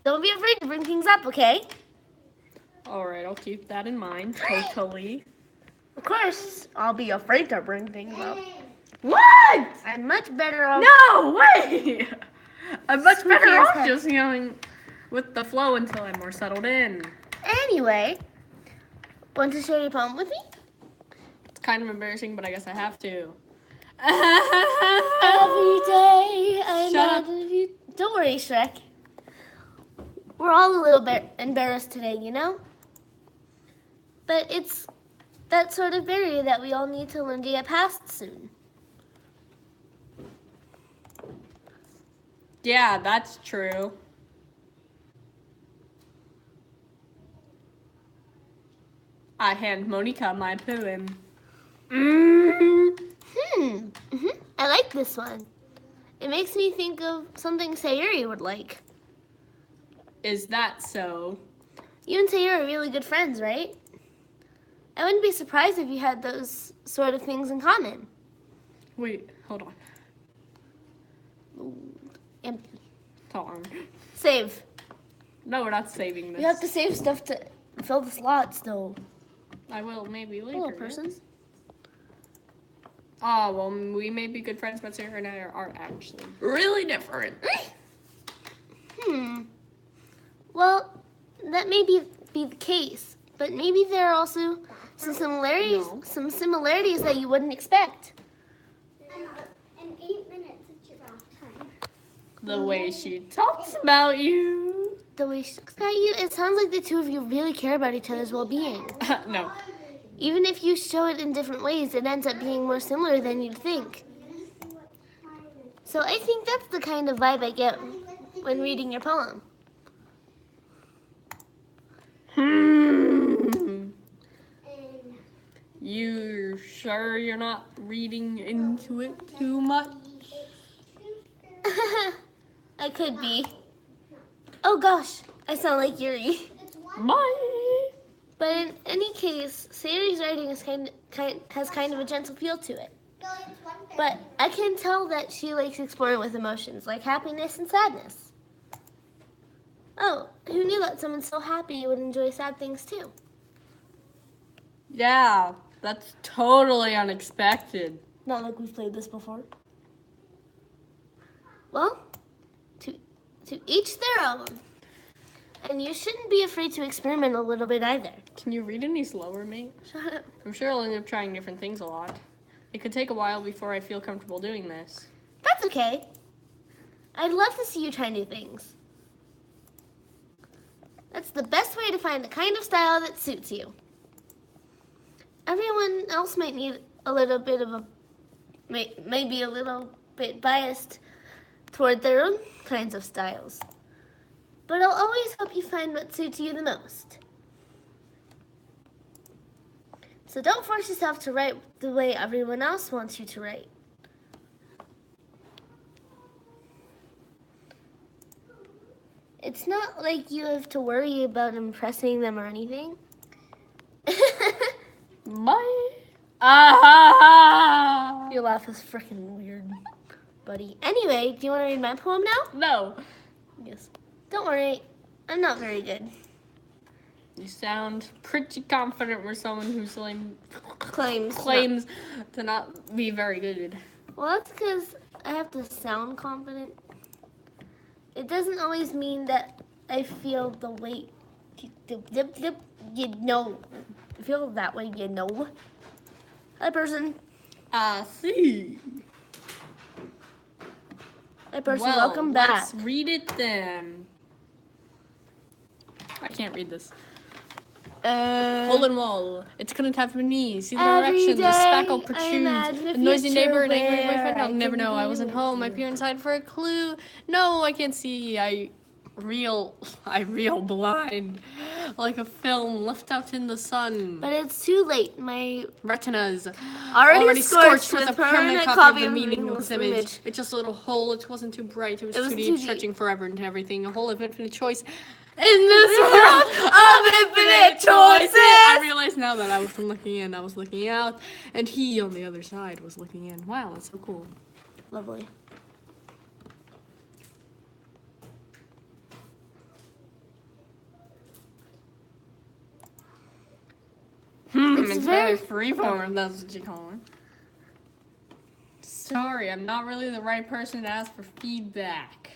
A: Don't be afraid to bring things up, okay?
B: Alright, I'll keep that in mind. Totally.
A: Of course, I'll be afraid to bring things up.
B: What?
A: I'm much better off.
B: No, wait! I'm much
A: Squeaky
B: better
A: as
B: off
A: heck.
B: just going with the flow until I'm more settled in.
A: Anyway, want to share your poem with me?
B: It's kind of embarrassing, but I guess I have to.
A: Every day I
B: Shut up.
A: imagine you. Don't worry, Shrek. We're all a little bit embarrassed today, you know? But it's that sort of barrier that we all need to learn to get past soon.
B: Yeah, that's true. I hand Monica my poem.
A: I like this one. It makes me think of something Sayuri would like.
B: Is that so?
A: You and Sayuri are really good friends, right? I wouldn't be surprised if you had those sort of things in common.
B: Wait, hold on.
A: Empty.
B: Darn.
A: Save.
B: No, we're not saving this.
A: You have to save stuff to fill the slots, though.
B: I will maybe later.
A: Hello, person.
B: Oh, well, we may be good friends, but Sarah and I are actually really different.
A: Well, that may be the case, but maybe there are also some similarities,
B: No.
A: some similarities that you wouldn't expect.
C: In 8 minutes, it's your bath time.
B: The way she talks about you.
A: The way she looks at you, it sounds like the two of you really care about each other's well-being.
B: No.
A: Even if you show it in different ways, it ends up being more similar than you'd think. So I think that's the kind of vibe I get when reading your poem.
B: You sure you're not reading into it too much?
A: I could be. Oh gosh, I sound like Yuri.
B: Bye.
A: But in any case, Sayuri's writing is has kind of a gentle feel to it. But I can tell that she likes exploring with emotions, like happiness and sadness. Oh, who knew that someone so happy would enjoy sad things too?
B: Yeah, that's totally unexpected.
A: Not like we've played this before. Well, to each their own. And you shouldn't be afraid to experiment a little bit either.
B: Can you read any slower, mate?
A: Shut up.
B: I'm sure I'll end up trying different things a lot. It could take a while before I feel comfortable doing this.
A: That's okay. I'd love to see you try new things. That's the best way to find the kind of style that suits you. Everyone else might need a little bit of a maybe a little bit biased toward their own kinds of styles. But I'll always help you find what suits you the most. So don't force yourself to write the way everyone else wants you to write. It's not like you have to worry about impressing them or anything.
B: My. Ah!
A: Your laugh is freaking weird, buddy. Anyway, do you want to read my poem now?
B: No.
A: Yes. Don't worry, I'm not very good.
B: You sound pretty confident for someone who's
A: Claims.
B: to not be very good.
A: Well, that's because I have to sound confident. It doesn't always mean that I feel the way, you know. Feel that way, you know. Hi, person.
B: I see.
A: Hi, person. Welcome back.
B: Let's read it then. I can't read this. Hole in wall. It couldn't have been me. See the direction. The spackle protrudes. The noisy neighbor and angry boyfriend. I'll never know. I wasn't home. I peer inside for a clue. No, I can't see. I reel blind, like a film left out in the sun.
A: But it's too late. My
B: Retinas
A: already
B: scorched with a
A: with
B: permanent copy of the meaningless image.
A: image.
B: It's just a little hole. It wasn't too bright. It was
A: was
B: too
A: too
B: deep,
A: deep.
B: stretching forever into everything. A hole of infinite choice. In this world of infinite choices. I realize now that I wasn't looking in. I was looking out, and he on the other side was looking in. Wow, that's so cool.
A: Lovely.
B: It's very freeform, if that's what you call it. Sorry, I'm not really the right person to ask for feedback.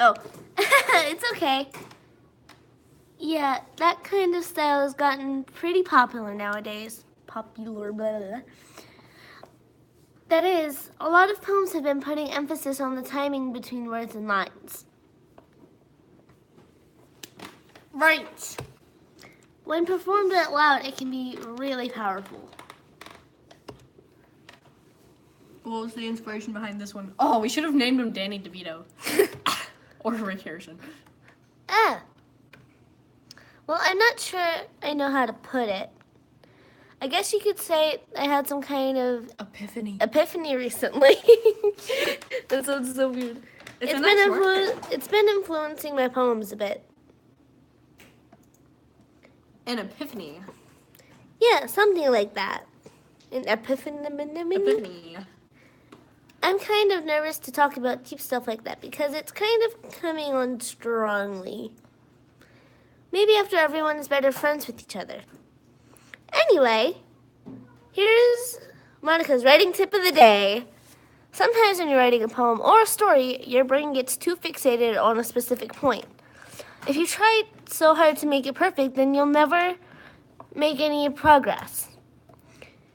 A: Oh, it's okay. Yeah, that kind of style has gotten pretty popular nowadays. Popular, blah, blah, blah. That is, a lot of poems have been putting emphasis on the timing between words and lines.
B: Right.
A: When performed out loud, it can be really powerful.
B: What was the inspiration behind this one? Oh, we should have named him Danny DeVito. Or Rick Harrison.
A: Well, I'm not sure I know how to put it. I guess you could say I had some kind of epiphany recently. That sounds so weird. It's been influencing my poems a bit.
B: An epiphany.
A: Yeah, something like that. An epiphany.
B: Epiphany.
A: I'm kind of nervous to talk about deep stuff like that because it's kind of coming on strongly. Maybe after everyone is better friends with each other. Anyway, here's Monica's writing tip of the day. Sometimes when you're writing a poem or a story, your brain gets too fixated on a specific point. If you try so hard to make it perfect, then you'll never make any progress.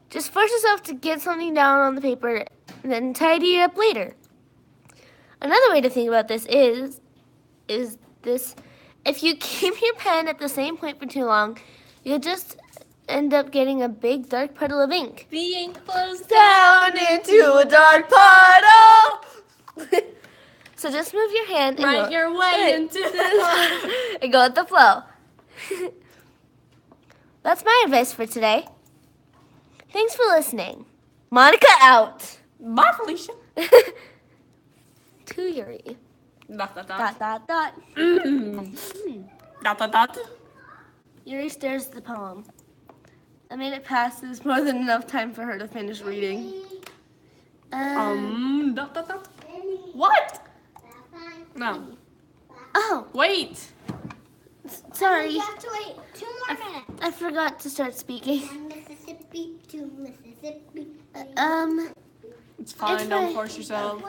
A: Just force yourself to get something down on the paper and then tidy it up later. Another way to think about this is this: if you keep your pen at the same point for too long, you'll just end up getting a big dark puddle of ink.
B: The ink flows down into a dark puddle.
A: So just move your hand and
B: Write your way into
A: and go with the flow. That's my advice for today. Thanks for listening. Monica out.
B: Bye, Felicia.
A: To Yuri.
B: Dot, dot,
A: Dot, dot, dot.
B: Dot, dot, dot.
A: Yuri stares at the poem. I made it past. There's more than enough time for her to finish reading.
B: Dot, dot, dot. What? No.
A: Oh,
B: Wait.
A: sorry.
C: You have to wait 2 more minutes.
A: I forgot to start speaking.
C: One Mississippi, 2 Mississippi.
B: It's fine.
A: It's
B: Don't
A: fine.
B: force yourself.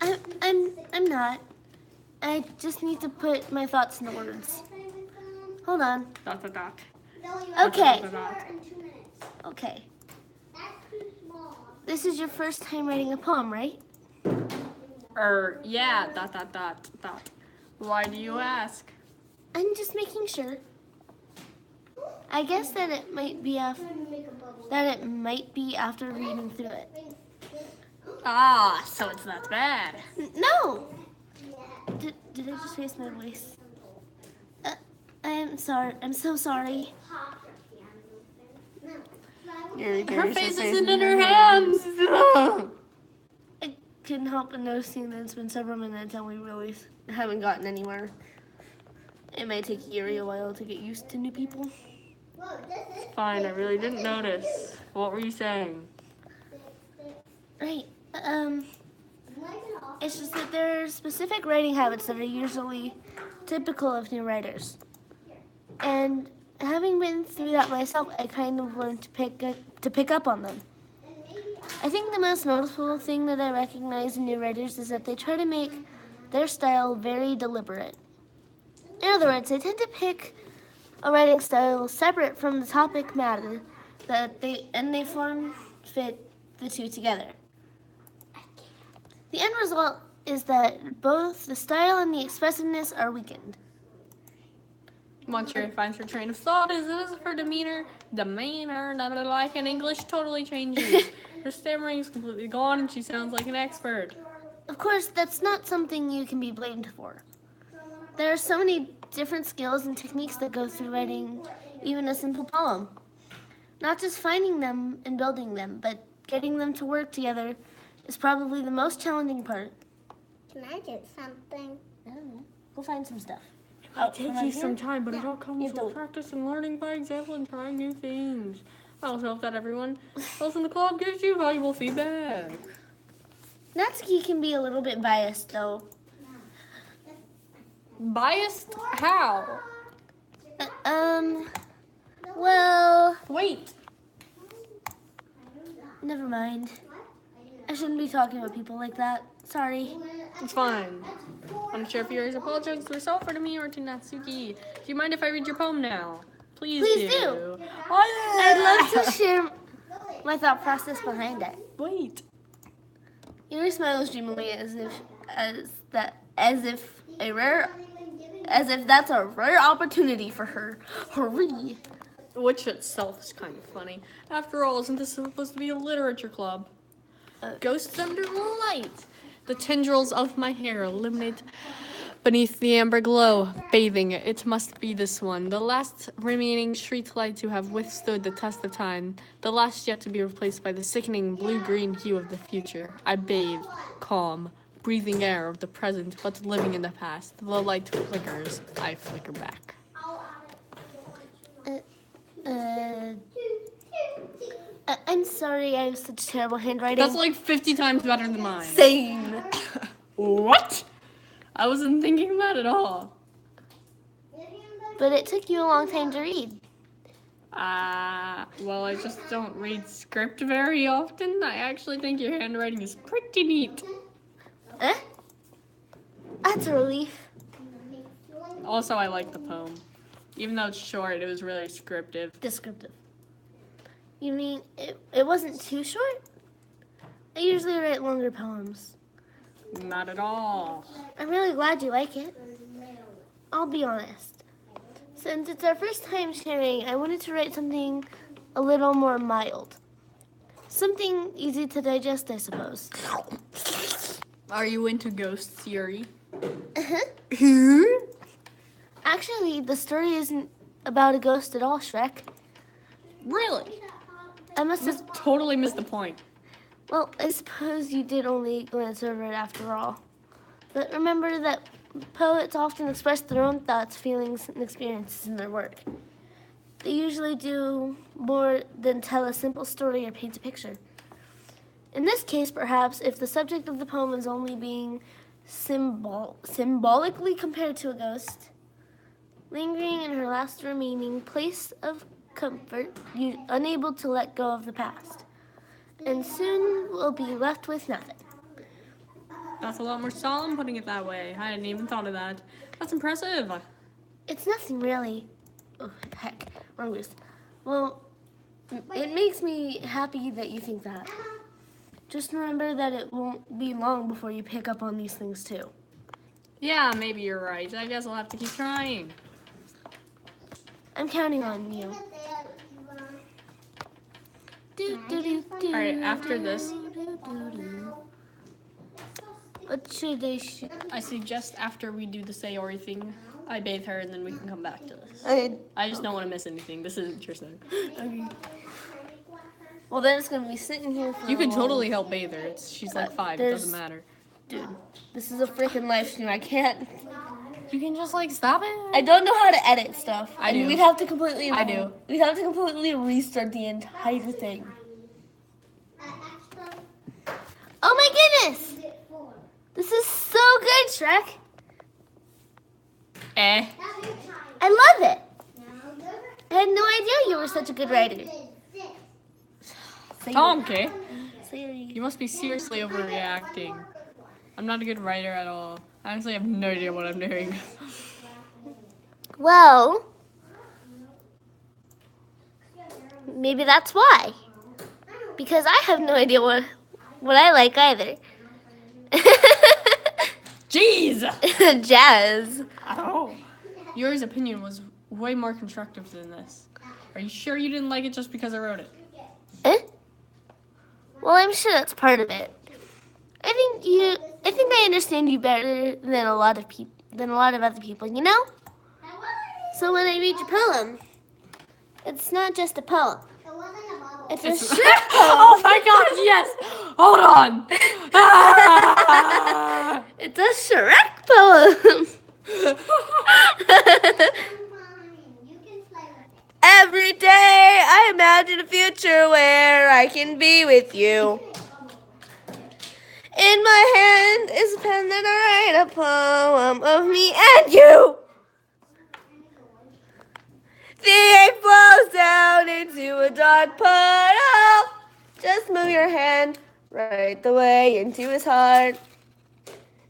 A: I'm not. I just need to put my thoughts into words. Hold on.
B: Dot, dot, dot.
A: Okay.
B: Dot, dot, dot.
C: In 2 minutes.
A: Okay.
C: That's too small.
A: This is your first time writing a poem, right?
B: Yeah. Dot, dot, dot, dot. Why do you ask?
A: I'm just making sure. I guess that it might be after reading through it.
B: Ah, so it's that bad.
A: No. Did I just raise my voice? I'm sorry. I'm so sorry.
B: Her face isn't in her hands.
A: I couldn't help but noticing that it's been several minutes and we really haven't gotten anywhere. It may take Yuri a while to get used to new people.
B: Fine, I really didn't notice. What were you saying?
A: Right. It's just that there are specific writing habits that are usually typical of new writers. And having been through that myself, I kind of learned to pick up on them. I think the most noticeable thing that I recognize in new writers is that they try to make their style very deliberate. In other words, they tend to pick a writing style separate from the topic matter they form fit the two together. The end result is that both the style and the expressiveness are weakened.
B: Once Sherry finds her train of thought, as her demeanor, not like in English, totally changes. Her stammering is completely gone, and she sounds like an expert.
A: Of course, that's not something you can be blamed for. There are so many different skills and techniques that go through writing even a simple poem. Not just finding them and building them, but getting them to work together is probably the most challenging part.
C: Can I get something?
A: I don't know. Go find some stuff.
B: It might take you some time, but it all comes from practice and learning by example and trying new things. I also hope that everyone else in the club gives you valuable feedback.
A: Natsuki can be a little bit biased, though.
B: Biased? How?
A: Well,
B: Wait.
A: never mind. I shouldn't be talking about people like that. Sorry.
B: It's fine. I'm not sure if you're apologizing to yourself or to me or to Natsuki. Do you mind if I read your poem now? Please do.
A: I'd love to share my thought process behind it.
B: Wait.
A: Yuri smiles dreamily as if that's a rare opportunity for her. Hurry.
B: Which itself is kind of funny. After all, isn't this supposed to be a literature club? Ghosts under the light. The tendrils of my hair illuminate beneath the amber glow, bathing. It must be this one, the last remaining street light to have withstood the test of time, the last yet to be replaced by the sickening blue-green hue of the future. I bathe, calm, breathing air of the present, but living in the past. The light flickers. I flicker back.
A: I'm sorry, I have such terrible handwriting.
B: That's like 50 times better than mine.
A: Same.
B: What? I wasn't thinking that at all.
A: But it took you a long time to read.
B: Well, I just don't read script very often. I actually think your handwriting is pretty neat.
A: That's a relief.
B: Also, I like the poem. Even though it's short, it was really descriptive.
A: Descriptive. You mean it wasn't too short? I usually write longer poems.
B: Not at all.
A: I'm really glad you like it. I'll be honest. Since it's our first time sharing, I wanted to write something a little more mild. Something easy to digest, I suppose.
B: Are you into ghosts, Yuri?
A: Actually, the story isn't about a ghost at all, Shrek.
B: Really?
A: I must have...
B: Totally missed the point.
A: Well, I suppose you did only glance over it after all. But remember that poets often express their own thoughts, feelings, and experiences in their work. They usually do more than tell a simple story or paint a picture. In this case, perhaps, if the subject of the poem is only being symbolically compared to a ghost, lingering in her last remaining place of comfort, unable to let go of the past, and soon will be left with nothing.
B: That's a lot more solemn putting it that way. I hadn't even thought of that. That's impressive.
A: It's nothing really. Oh, heck, wrong words. Well, it makes me happy that you think that. Just remember that it won't be long before you pick up on these things too.
B: Yeah, maybe you're right. I guess I'll have to keep trying.
A: I'm counting on you.
B: Alright, after this,
A: What should I
B: I suggest after we do the Sayori thing, I bathe her and then we can come back to this.
A: Okay.
B: I just don't want to miss anything. This isn't interesting.
A: Well, then it's gonna be sitting here for
B: You
A: a
B: can
A: while.
B: totally help bathe her. She's like 5. It doesn't matter.
A: Dude, this is a freaking live stream. I can't.
B: You can just like stop it.
A: I don't know how to edit stuff.
B: I
A: and
B: do.
A: We'd have to completely.
B: I do.
A: We'd have to completely restart the entire thing. Oh my goodness! This is so good, Shrek.
B: Eh.
A: I love it. I had no idea you were such a good writer.
B: Donkey.
A: Sayori.
B: You must be seriously overreacting. I'm not a good writer at all. I honestly have no idea what I'm doing.
A: Well, maybe that's why. Because I have no idea what I like either.
B: Jeez!
A: Jazz.
B: Oh. Yuri's opinion was way more constructive than this. Are you sure you didn't like it just because I wrote it?
A: Eh? Well, I'm sure that's part of it. I think I understand you better than a lot of other people, you know? So when I read your poem, it's not just a poem. It's a Shrek poem.
B: Oh my gosh, yes! Hold on! Ah!
A: It's a Shrek poem. Every day I imagine a future where I can be with you. In my hand is a pen that I write a poem of me and you. The ink flows down into a dark puddle. Just move your hand right the way into his heart.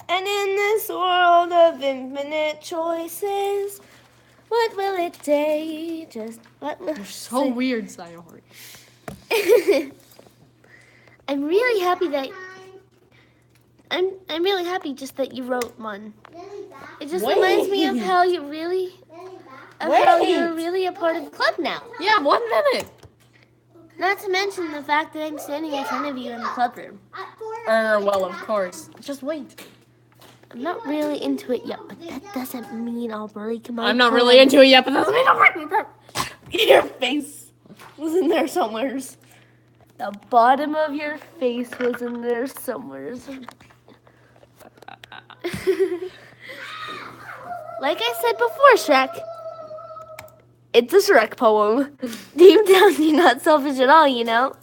A: And in this world of infinite choices, what will it take? Just what will
B: You're so weird, Sayori.
A: I'm really happy that I'm really happy just that you wrote one. It just reminds me of how you're really a part of the club now.
B: Yeah, 1 minute.
A: Not to mention the fact that I'm standing in front of you in the club room.
B: Well, of course. Just wait.
A: I'm not really into it yet, but that doesn't mean I'll break my
B: I'm not
A: poem.
B: really into it yet, but that's me. Don't break my poem.
A: Your face was in there somewhere. The bottom of your face was in there somewhere. Like I said before, Shrek, it's a Shrek poem. Deep down, you're not selfish at all, you know?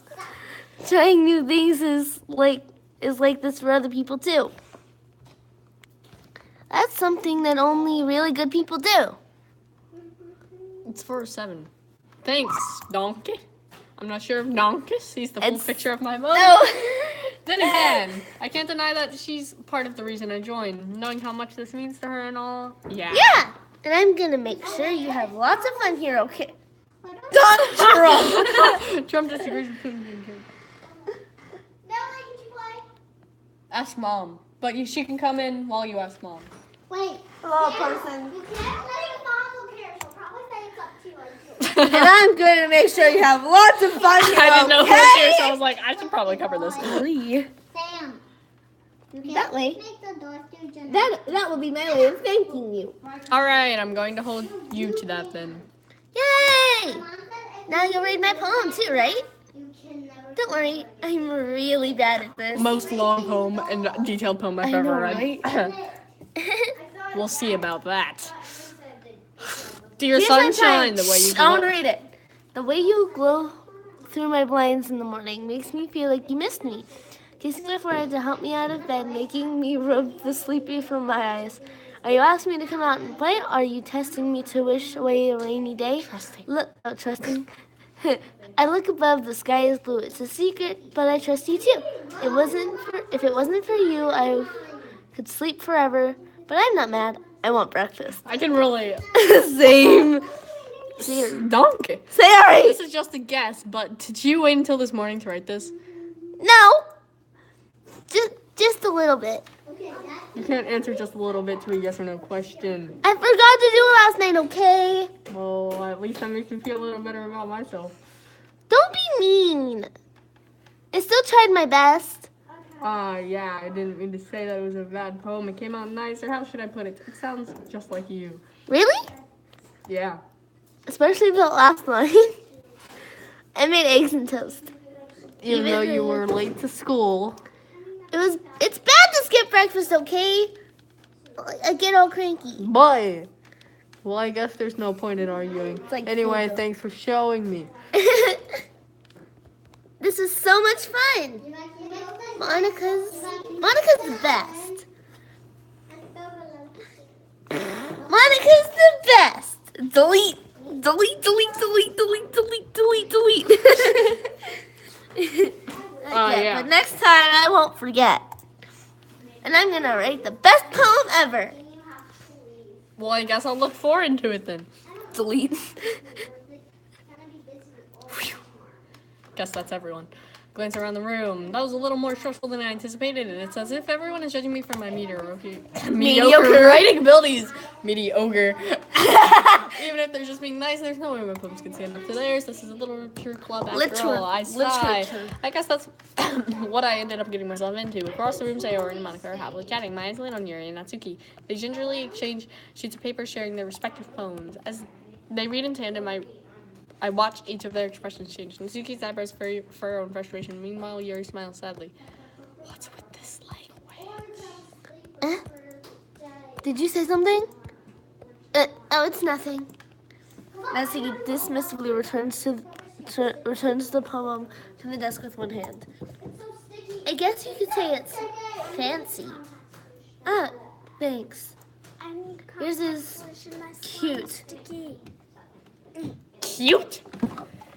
A: Trying new things is like this for other people too. That's something that only really good people do.
B: It's 4:07. Thanks, Donkey. I'm not sure if Donkey sees the full
A: It's-
B: picture of my mom.
A: No.
B: Then again, I can't deny that she's part of the reason I joined. Knowing how much this means to her and all. Yeah.
A: Yeah, and I'm gonna make sure you have lots of fun here, okay? Donald Trump.
B: Trump disagrees with Putin. Ask mom. But she can come in while you ask mom.
C: Wait.
A: Hello, person.
C: You can't let your mom look here. She'll probably say it's up to you.
A: And I'm gonna make sure you have lots of fun here,
B: I didn't know who was
A: okay?
B: here, so I was like, I should probably cover this.
C: Sam. You can't
A: That way.
C: make the door too gentle.
A: That will be my way of thanking you.
B: Alright, I'm going to hold you to that then.
A: Yay!
C: Mom said if
A: Now you'll read my poem too, right?
C: you can never.
A: Don't worry, I'm really bad at this.
B: Most long poem and detailed poem I've
A: I
B: ever
A: know,
B: read.
A: right?
B: We'll see about that. Dear
A: Here's my
B: sunshine,
A: poem.
B: the way you
A: I want
B: glow.
A: to read it. The way you glow through my blinds in the morning makes me feel like you missed me. Kissing my forehead to help me out of bed, making me rub the sleepy from my eyes. Are you asking me to come out and play? Are you testing me to wish away a rainy day?
B: Trusting.
A: Trusting. I look above, the sky is blue. It's a secret, but I trust you too. If it wasn't for you, I could sleep forever. But I'm not mad. I want breakfast.
B: I can really.
A: Same.
B: Donkey.
A: Sorry.
B: This is just a guess, but did you wait until this morning to write this?
A: No. Just a little bit.
B: You can't answer just a little bit to a yes or no question.
A: I forgot to do it last night, okay?
B: Well, at least that makes me feel a little better about myself.
A: Don't be mean. I still tried my best.
B: Yeah, I didn't mean to say that it was a bad poem. It came out nice, or how should I put it? It sounds just like you.
A: Really?
B: Yeah.
A: Especially the last line. I made eggs and toast.
B: Even though you were late to school.
A: It's bad to skip breakfast, okay? I get all cranky.
B: But, well, I guess there's no point in arguing.
A: like
B: Anyway,
A: food,
B: thanks for showing me.
A: This is so much fun. Monica's the best. Monica's the best. Delete.
B: Yeah.
A: But next time I won't forget. And I'm gonna write the best poem ever.
B: Well, I guess I'll look forward to it then.
A: Delete.
B: Guess that's everyone. Glance around the room. That was a little more stressful than I anticipated, and it's as if everyone is judging me for my mediocre writing abilities. Mediocre. Even if they're just being nice, there's no way my poems can stand up to theirs. This is a literature club after all. I sigh. I guess that's what I ended up getting myself into. Across the room, Sayori and Monica are happily chatting. Maya is leaning on Yuri and Natsuki. They gingerly exchange sheets of paper, sharing their respective poems. As they read in tandem, I watched each of their expressions change. Natsuki's eyebrows furrow in frustration. Meanwhile, Yuri smiles sadly. What's with this language?
A: Did you say something? Oh, it's nothing. Natsuki dismissively returns the poem to the desk with one hand. I guess you could say it's fancy. Thanks. Yours is cute.
B: Cute?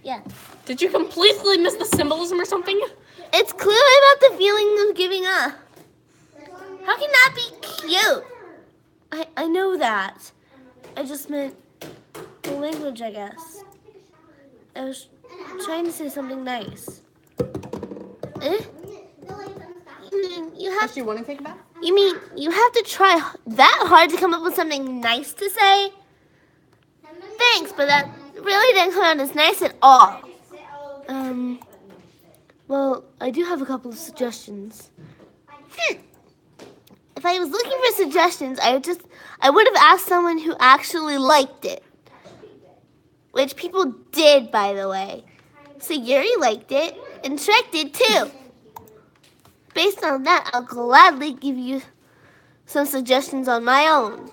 A: Yeah.
B: Did you completely miss the symbolism or something?
A: It's clearly about the feeling of giving up. How can that be cute? I know that. I just meant the language, I guess. I was trying to say something nice.
B: You want to take a bath?
A: You mean you have to try that hard to come up with something nice to say? Thanks, but that really didn't come out as nice at all. Well, I do have a couple of suggestions. If I was looking for suggestions, I would have asked someone who actually liked it. Which people did, by the way. So Yuri liked it, and Shrek did too. Based on that, I'll gladly give you some suggestions on my own.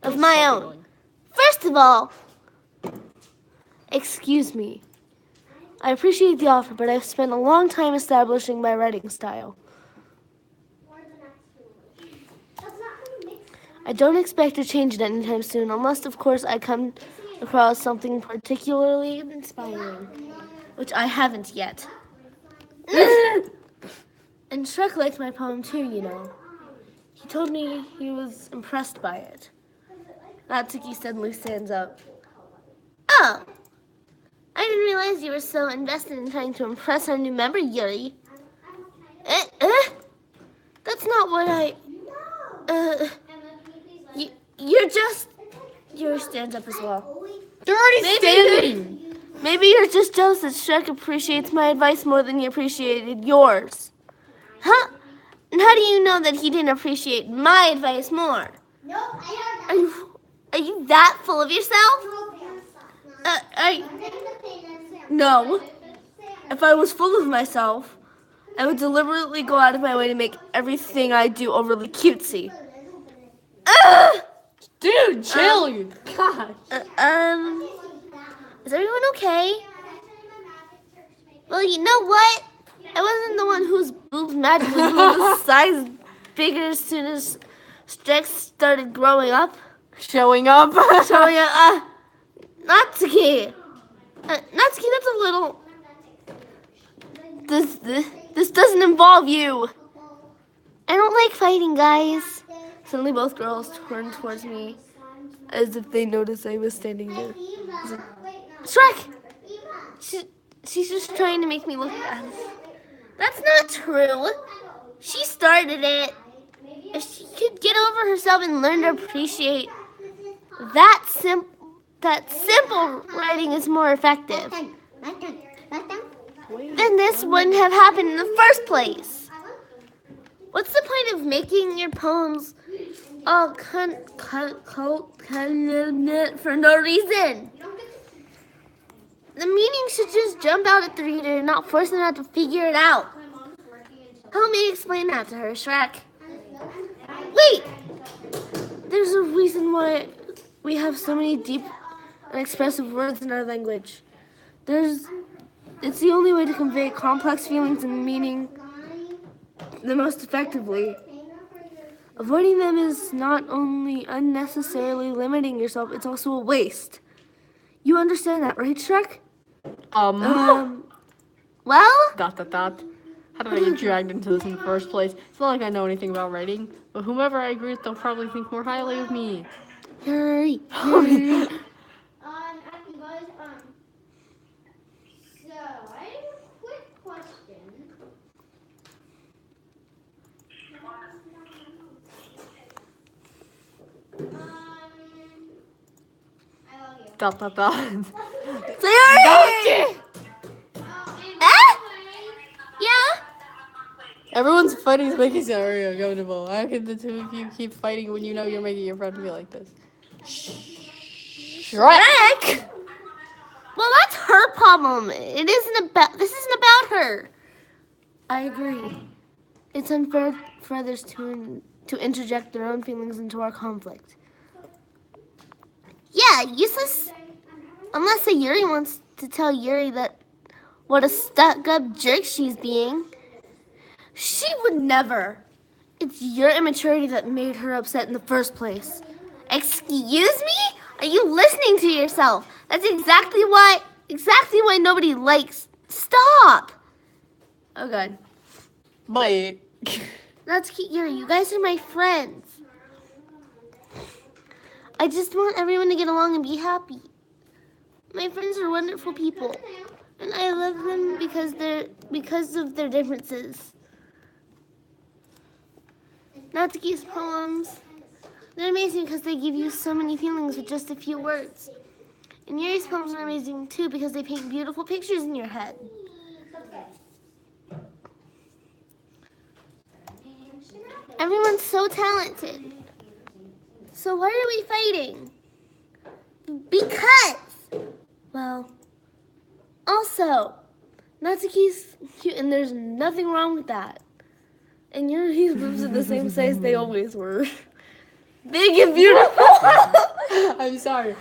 A: Of my own. First of all, excuse me. I appreciate the offer, but I've spent a long time establishing my writing style. I don't expect to change it anytime soon, unless, of course, I come across something particularly inspiring, which I haven't yet. And Shrek liked my poem too, you know. He told me he was impressed by it. Natsuki suddenly stands up. Oh, I didn't realize you were so invested in trying to impress our new member, Yuri. That's not what Yuri stands up as well.
B: They're already standing.
A: Maybe you're just jealous that Shrek appreciates my advice more than he appreciated yours. Huh? And how do you know that he didn't appreciate my advice more? Are you that full of yourself? No. If I was full of myself, I would deliberately go out of my way to make everything I do overly cutesy.
B: Dude, chill, you. God.
A: Is everyone okay? Well, you know what? I wasn't the one whose boobs magically grew the size bigger as soon as Strex started growing up.
B: Showing up.
A: Natsuki. Natsuki, that's a little... This doesn't involve you. I don't like fighting, guys. Suddenly both girls turned towards me as if they noticed I was standing there. Shrek! She's just trying to make me look bad. That's not true. She started it. If she could get over herself and learn to appreciate that simple writing is more effective, then this wouldn't have happened in the first place. What's the point of making your poems all for no reason? The meaning should just jump out at the reader and not force them to have to figure it out. Help me explain that to her, Shrek. Wait! There's a reason why we have so many deep and expressive words in our language. It's the only way to convey complex feelings and meaning the most effectively. Avoiding them is not only unnecessarily limiting yourself, it's also a waste. You understand that, right, Shrek? Well? ...
B: How did I get dragged into this in the first place? It's not like I know anything about writing, but whomever I agree with, they'll probably think more highly of me.
A: Hurry.
C: Asking Buzz, so I have a quick question. I love you.
A: Hurry! Yeah?
B: Everyone's fighting is making Saori uncomfortable. How can the two of you keep fighting when you know you're making your friend feel like this?
A: Shrek? Well, that's her problem. This isn't about her. I agree. It's unfair for others to interject their own feelings into our conflict. Yeah, useless. Unless Sayuri wants to tell Yuri that what a stuck-up jerk she's being. She would never. It's your immaturity that made her upset in the first place. Excuse me? Are you listening to yourself? That's exactly why nobody likes. Stop. Oh God.
B: But
A: Natsuki, Yuri, you guys are my friends. I just want everyone to get along and be happy. My friends are wonderful people, and I love them because of their differences. Natsuki's poems, they're amazing because they give you so many feelings with just a few words. And Yuri's poems are amazing too because they paint beautiful pictures in your head. Everyone's so talented. So why are we fighting? Because, well, also, Natsuki's cute and there's nothing wrong with that. And Yuri's boobs are the same size they always were. Big and beautiful.
B: I'm sorry.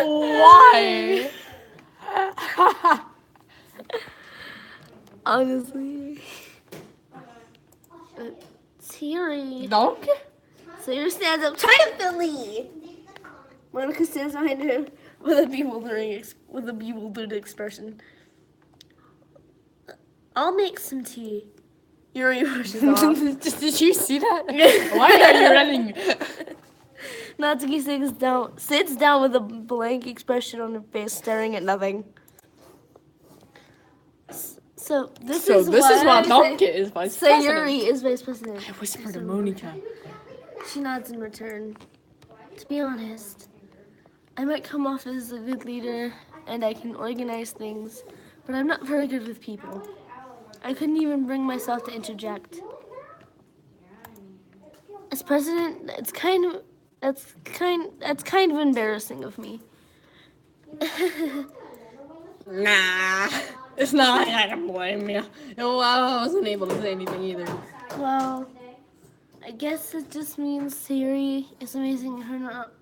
B: Why?
A: Honestly. Yuri.
B: Donkey?
A: So Yuri stands up triumphantly. Monica stands behind him with a bewildered expression. I'll make some tea. Yuri rushes off.
B: Did you see that? Why are you running?
A: Natsuki sits down with a blank expression on her face, staring at nothing. So this is why
B: Donkey is vice president.
A: Sayuri is vice president.
B: I whispered to Monica.
A: She nods in return. To be honest, I might come off as a good leader and I can organize things, but I'm not very good with people. I couldn't even bring myself to interject. As president, that's kind of embarrassing of me.
B: Nah, it's not. I can blame you. Oh, I wasn't able to say anything either.
A: Well, I guess it just means Sayuri is amazing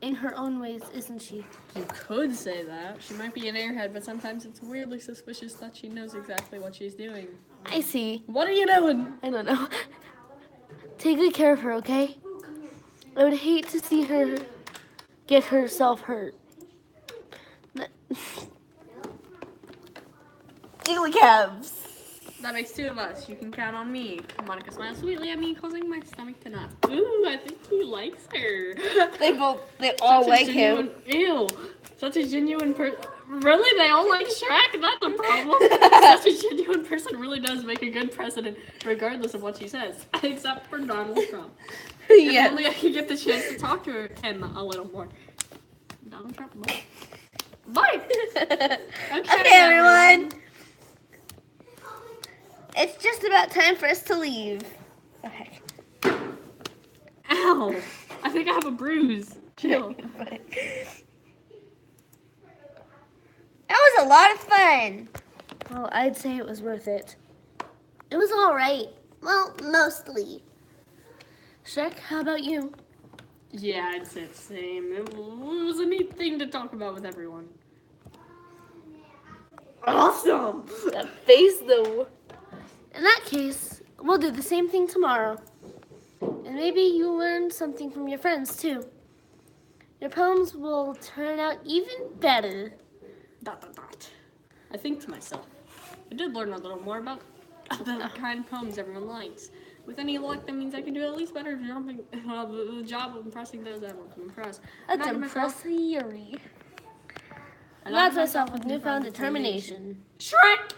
A: in her own ways, isn't she?
B: You could say that. She might be an airhead, but sometimes it's weirdly suspicious that she knows exactly what she's doing.
A: I see.
B: What are you doing?
A: I don't know. Take good care of her, okay? I would hate to see her get herself hurt. Jiggly calves.
B: That makes two of us. You can count on me. Monica smiles sweetly at me, causing my stomach to knot. Ooh, I think he likes her.
A: They all like him.
B: Ew. Such a genuine Really? They all like Shrek? That's a problem. Such a genuine person really does make a good president, regardless of what she says. Except for Donald Trump. If only I could get the chance to talk to him a little more. Donald Trump, bye. Bye!
A: Okay, everyone. It's just about time for us to leave. Okay.
B: Ow! I think I have a bruise. Chill.
A: That was a lot of fun. Well, I'd say it was worth it. It was all right. Well, mostly. Shrek, how about you?
B: Yeah, I'd say the same. It was a neat thing to talk about with everyone. Awesome!
A: That face, though. In that case, we'll do the same thing tomorrow. And maybe you learn something from your friends, too. Your poems will turn out even better. ...
B: I think to myself, I did learn a little more about the kind of poems everyone likes. With any luck, that means I can do at least better the job of impressing those I want to impress.
A: That's impressive. And that's myself with newfound determination.
B: Shrek!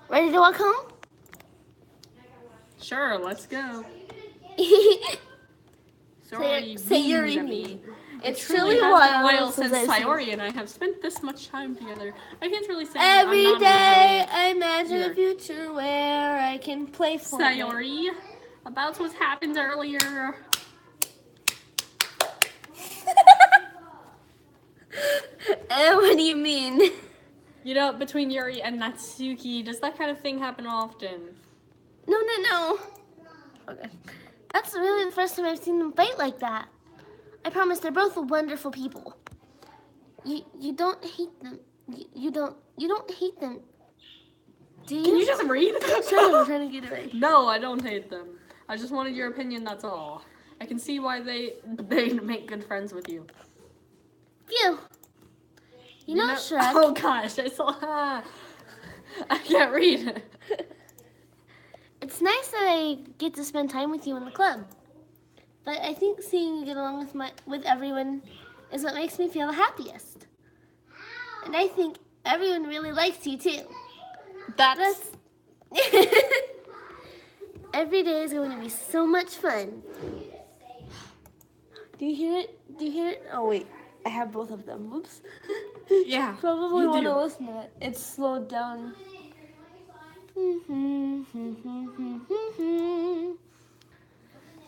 A: Ready to walk home?
B: Sure, let's go. Sorry,
A: Sayori. It's
B: truly
A: truly
B: has been a while
A: since
B: since
A: I've
B: Sayori and I have spent this much time together. I can't really say
A: Every
B: I'm not
A: day
B: really
A: I imagine
B: either.
A: a future where I can play for
B: Sayori, about what happened earlier.
A: What do you mean?
B: You know, between Yuri and Natsuki, does that kind of thing happen often?
A: No. Okay. That's really the first time I've seen them fight like that. I promise they're both wonderful people. You don't hate them. You don't hate them. Do you?
B: Can you just read?
A: Shut up, I'm trying to get it right.
B: No, I don't hate them. I just wanted your opinion, that's all. I can see why they make good friends with you.
A: Phew. You know, Shrek.
B: Oh gosh, I saw. I can't read.
A: It's nice that I get to spend time with you in the club. But I think seeing you get along with everyone is what makes me feel the happiest. And I think everyone really likes you too.
B: That's
A: Every day is going to be so much fun. Do you hear it? Oh wait, I have both of them. Whoops.
B: Yeah.
A: Probably
B: you
A: want to
B: do.
A: listen to it. It's slowed down.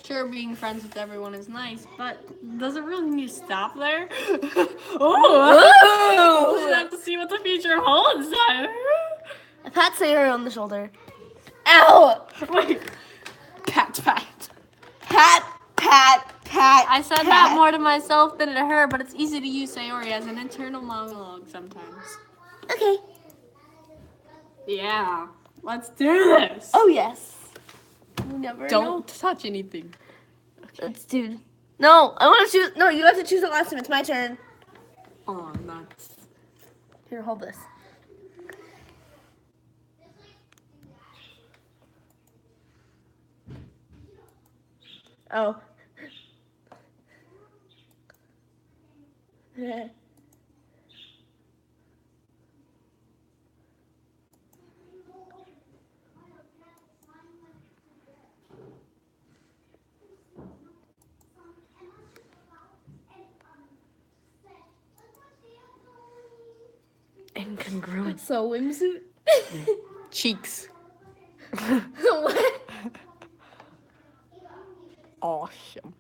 B: Sure, being friends with everyone is nice, but does it really need to stop there? Oh! We'll have to see what the future holds.
A: A pat Sayori on the shoulder. Ow!
B: Wait. Pat.
A: Pat.
B: I said that more to myself than to her, but it's easy to use Sayori as an internal monologue sometimes.
A: Okay.
B: Yeah. Let's do this.
A: Oh yes. You never know.
B: Don't touch anything.
A: Let's do. No, I want to choose. No, you have to choose the last one. It's my turn.
B: Oh, nuts.
A: Here, hold this. Oh.
B: Incongruent.
A: So swimsuit.
B: Cheeks.
A: What?
B: Awesome.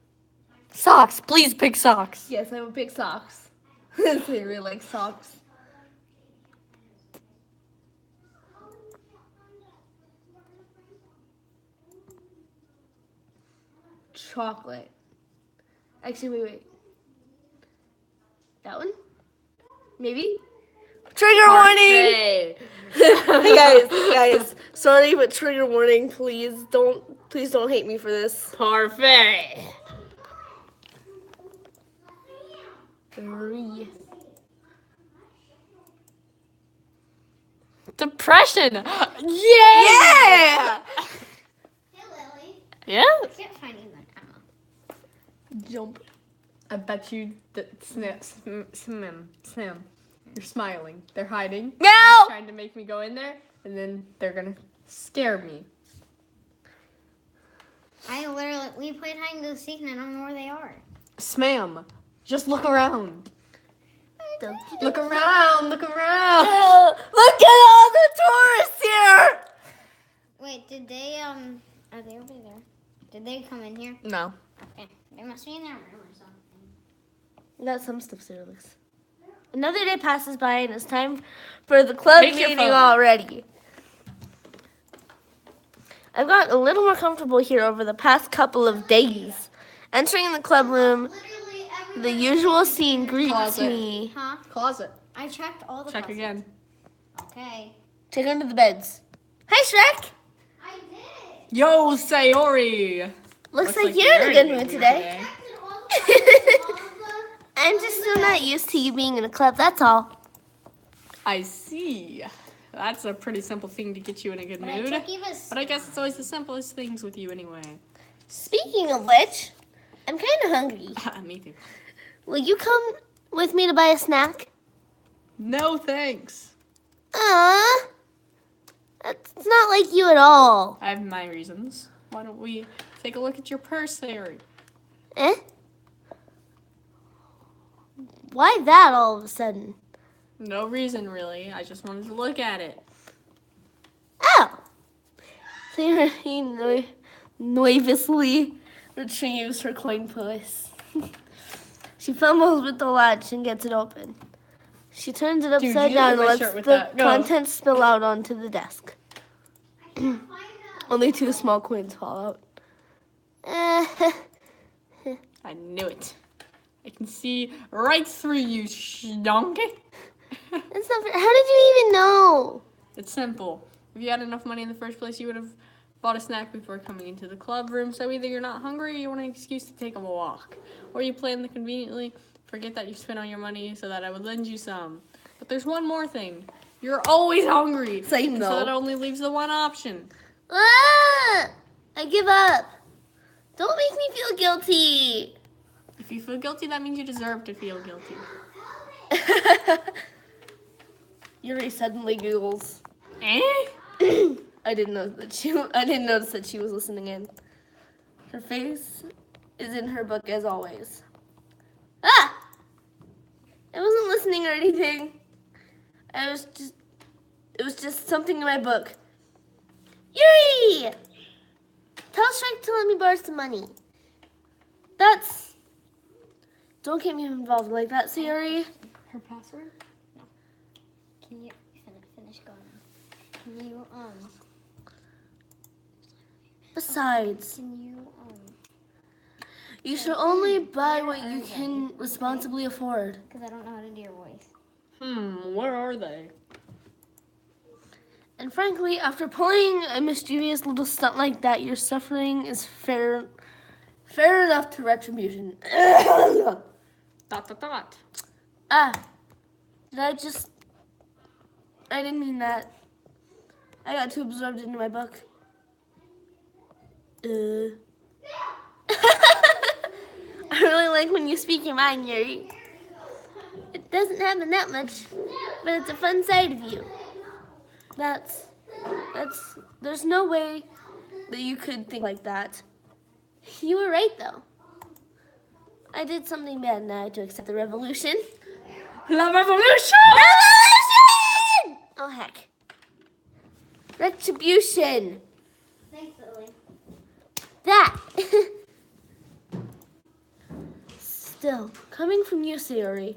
B: Socks. Please pick socks.
A: Yes, I would pick socks. They really like socks. Chocolate. Actually, wait. That one? Maybe? Trigger warning! guys, sorry, but trigger warning, please don't hate me for this.
B: Parfait.
A: 3.
B: Depression. Yeah.
A: Yeah!
C: Hey, Lily.
B: Yeah.
C: Can't find you that ammo.
A: Jump.
B: I bet you that Snim. You're smiling. They're hiding.
A: No!
B: They're trying to make me go in there, and then they're gonna scare me.
C: We played hide and go seek and I don't know where they are.
B: Smam. Just look around.
A: Don't
B: Look around. Look around.
A: look at all the tourists here!
C: Wait, did they, are they over there? Did they come in here?
B: No.
C: Okay, they must be in their room or something.
A: We got some stuff there, Alex. Another day passes by and it's time for the club
B: Take your
A: meeting
B: phone.
A: already. I've got a little more comfortable here over the past couple of days. Entering the club room,
C: Literally
A: the usual scene greets
B: Closet.
A: me.
C: Huh?
B: Closet.
C: I checked all the
B: Check
C: closets.
B: again.
C: Okay.
A: Check under the beds. Hi, Shrek!
C: I did.
B: Yo, Sayori.
A: Looks like you're in a good mood today. I'm just still not used to you being in a club, that's all.
B: I see. That's a pretty simple thing to get you in a good mood. But I guess it's always the simplest things with you anyway.
A: Speaking of which, I'm kind of hungry.
B: Me too.
A: Will you come with me to buy a snack?
B: No thanks.
A: That's not like you at all.
B: I have my reasons. Why don't we take a look at your purse, Sayori?
A: Eh? Why that all of a sudden?
B: No reason, really. I just wanted to look at it.
A: Oh! Sayori nervously retrieves her coin purse. She fumbles with the latch and gets it open. She turns it
B: Dude,
A: upside
B: you
A: down and
B: look my
A: lets
B: shirt with
A: the
B: that. Go.
A: contents spill out onto the desk. Only 2 small coins fall out.
B: I knew it. I can see right through you, donkey.
A: That's not fair. How did you even know?
B: It's simple. If you had enough money in the first place, you would have bought a snack before coming into the club room. So either you're not hungry or you want an excuse to take a walk. Or you plan to conveniently forget that you spent all your money so that I would lend you some. But there's one more thing. You're always hungry.
A: Same
B: So
A: though.
B: that only leaves the one option.
A: Ah! I give up. Don't make me feel guilty.
B: If you feel guilty, that means you deserve to feel guilty.
A: Yuri suddenly giggles.
B: Eh?
A: I didn't notice that she was listening in. Her face is in her book as always. Ah! I wasn't listening or anything. It was just something in my book. Yuri! Tell Shrek to let me borrow some money. Don't get me involved like that, Sayori.
B: Her password?
C: Can you finish going? Can you
A: Besides, you should only buy what you can responsibly afford.
C: Because I don't know how to do your voice.
B: Where are they?
A: And frankly, after pulling a mischievous little stunt like that, your suffering is fair enough to retribution.
B: Dot.
A: Ah, I didn't mean that. I got too absorbed into my book. I really like when you speak your mind, Yuri. It doesn't happen that much, but it's a fun side of you. There's no way that you could think like that. You were right, though. I did something bad and I had to accept the revolution.
B: La revolution!
A: Revolution! Oh, heck. Retribution.
C: Thanks, Lily.
A: That. Still, coming from you, Sayori,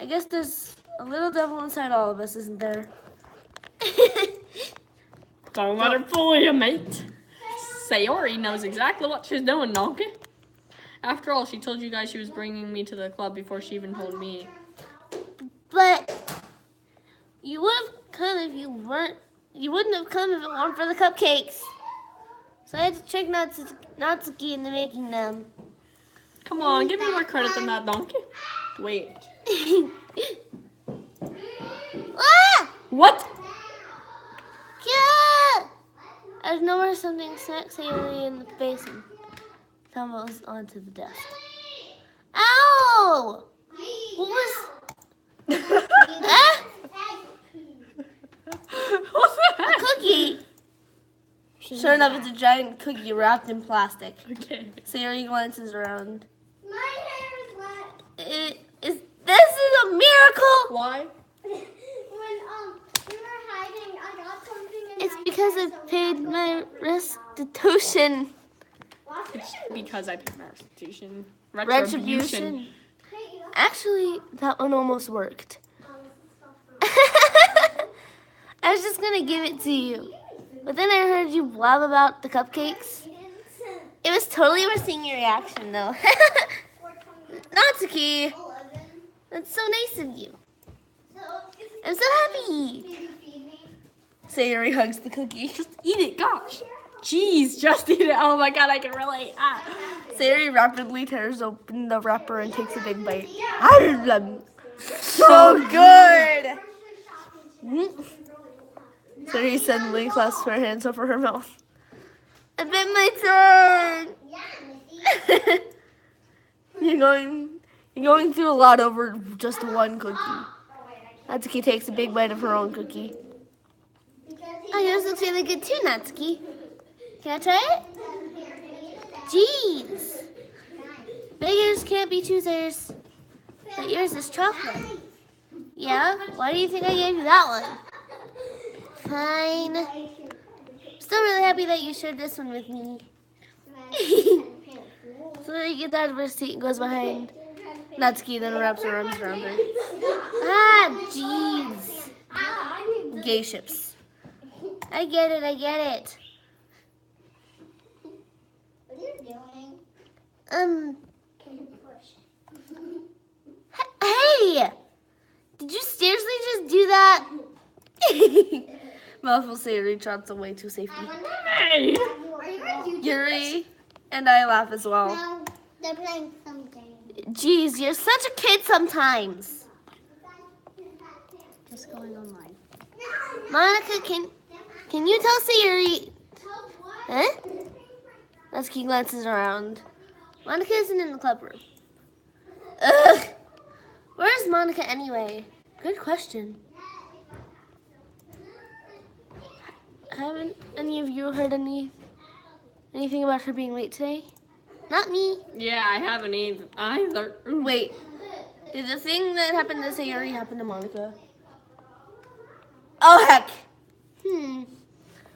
A: I guess there's a little devil inside all of us, isn't there?
B: Don't let her fool you, mate. Sayori knows exactly what she's doing, donkey. After all, she told you guys she was bringing me to the club before she even told me.
A: But you would have come if you wouldn't have come if it weren't for the cupcakes. So I had to trick Natsuki into making them.
B: Come on, give me more credit than that, donkey. Wait.
A: Ah!
B: What?
A: Yeah! I know where something smacks Sayori in the face and tumbles onto the desk. Ow! Oh! What was... Ah!
B: What's
A: A
B: that?
A: cookie! Sure enough, it's a giant cookie wrapped in plastic.
B: Okay.
A: Sayori glances around.
C: My hair is wet.
A: This is a miracle!
B: Why?
C: When we were hiding, I got something in
A: It's
C: my
A: because
C: hair,
A: I
C: so
A: paid
C: that's
A: my
C: what-
A: restitution.
C: Wash
B: It's
C: it.
B: because I paid my restitution.
A: Retribution.
C: Hey, you know-
A: Actually, that one almost worked.
C: Oh,
A: I was just gonna give it to you. But then I heard you blab about the cupcakes. It was totally worth seeing your reaction, though. Natsuki,
C: 11.
A: that's so nice of you.
C: So,
A: I'm so happy.
C: did you feed me?
A: Sayori hugs the cookie.
B: Just eat it, gosh. Jeez, just eat it. Oh my god, I can relate. Ah.
A: Sayori rapidly tears open the wrapper and takes a big bite. So good! Sayori suddenly clasps her hands over her mouth. I bit my tongue!
C: Yeah, Missy.
A: You're going through a lot over just one cookie. Natsuki takes a big bite of her own cookie. Oh, yours looks really good too, Natsuki. Can I try it? Jeez. Beggars can't be choosers. But yours is chocolate. Yeah? Why do you think I gave you that one? Fine. Still really happy that you shared this one with me. So you get that receipt and goes behind Natsuki, then wraps her arms around her. Ah, jeez. Gay ships. I get it, I get it.
C: What are you doing? Can you push?
A: Hey! Did you seriously just do that? Mouthful Sayori trots away to safety.
B: Hey!
C: Are you going to
A: Yuri and I laugh as well.
C: No, they're playing some game.
A: Jeez, you're such a kid sometimes.
B: What's going on mine?
A: Monica, can you tell Sayori? Huh? Natsuki glances around. Monica isn't in the club room. Ugh! Where's Monica anyway? Good question. Haven't any of you heard anything about her being late today? Not me.
B: Yeah, I haven't either. Ooh.
A: Wait, did the thing that happened to Sayori happen to Monica? Oh heck!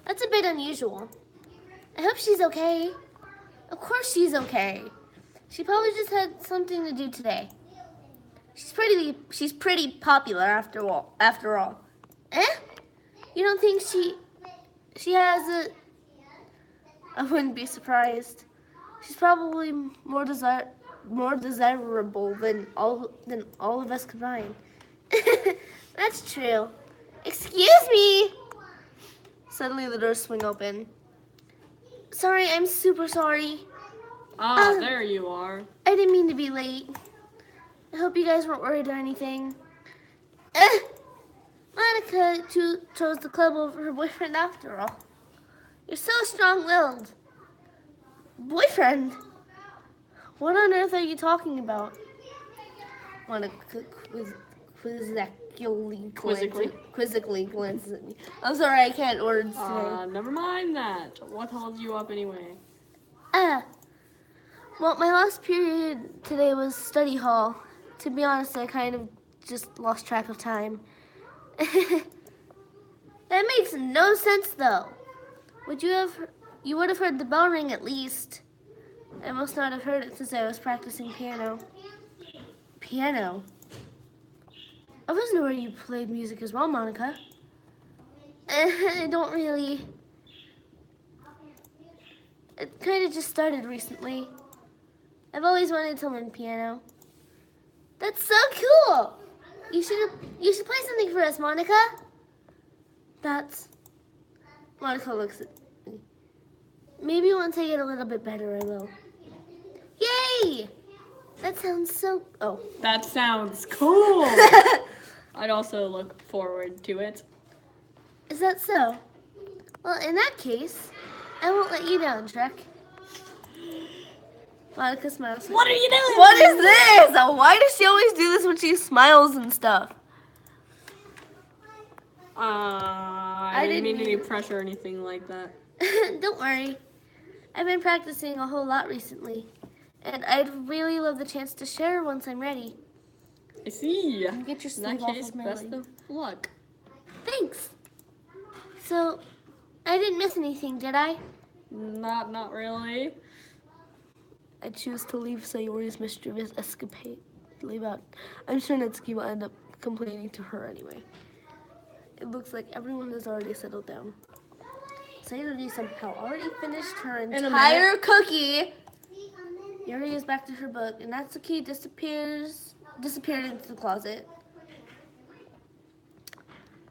A: That's a bit unusual. I hope she's okay. Of course she's okay. She probably just had something to do today. She's pretty popular after all. Eh? You don't think she has a... I wouldn't be surprised. She's probably more desirable than all of us combined. That's true. Excuse me. Suddenly the doors swing open. Sorry, I'm super sorry.
B: Ah, there you are.
A: I didn't mean to be late. I hope you guys weren't worried or anything. Monica chose the club over her boyfriend after all. You're so strong-willed. Boyfriend? What on earth are you talking about? Monica quizzically glances at me. I'm sorry, I can't words today.
B: Never mind that. What held you up anyway?
A: Well, my last period today was study hall. To be honest, I kind of just lost track of time. That makes no sense, though. You would have heard the bell ring at least. I must not have heard it since I was practicing piano. Piano? I wasn't aware you played music as well, Monica. I don't really... It kind of just started recently. I've always wanted to learn piano. That's so cool! You should play something for us, Monica. Monica looks at me. Maybe once I get a little bit better, I will. Yay! That sounds so... Oh.
B: That sounds cool. I'd also look forward to it.
A: Is that so? Well, in that case, I won't let you down, Trek. Monica smiles.
B: What are you doing?
A: What is this? Why does she always do this when she smiles and stuff?
B: I didn't mean any pressure or anything like that.
A: Don't worry. I've been practicing a whole lot recently. And I'd really love the chance to share once I'm ready.
B: I see.
A: Get your
B: In that
A: sleeve off
B: case,
A: of my
B: best
A: leg.
B: of luck.
A: Thanks. So, I didn't miss anything, did I?
B: Not really.
A: I choose to leave Sayori's mischievous escapade. Leave out. I'm sure Natsuki will end up complaining to her anyway. It looks like everyone has already settled down. Sayori somehow already finished her entire cookie. Yuri is back to her book, and Natsuki disappeared into the closet.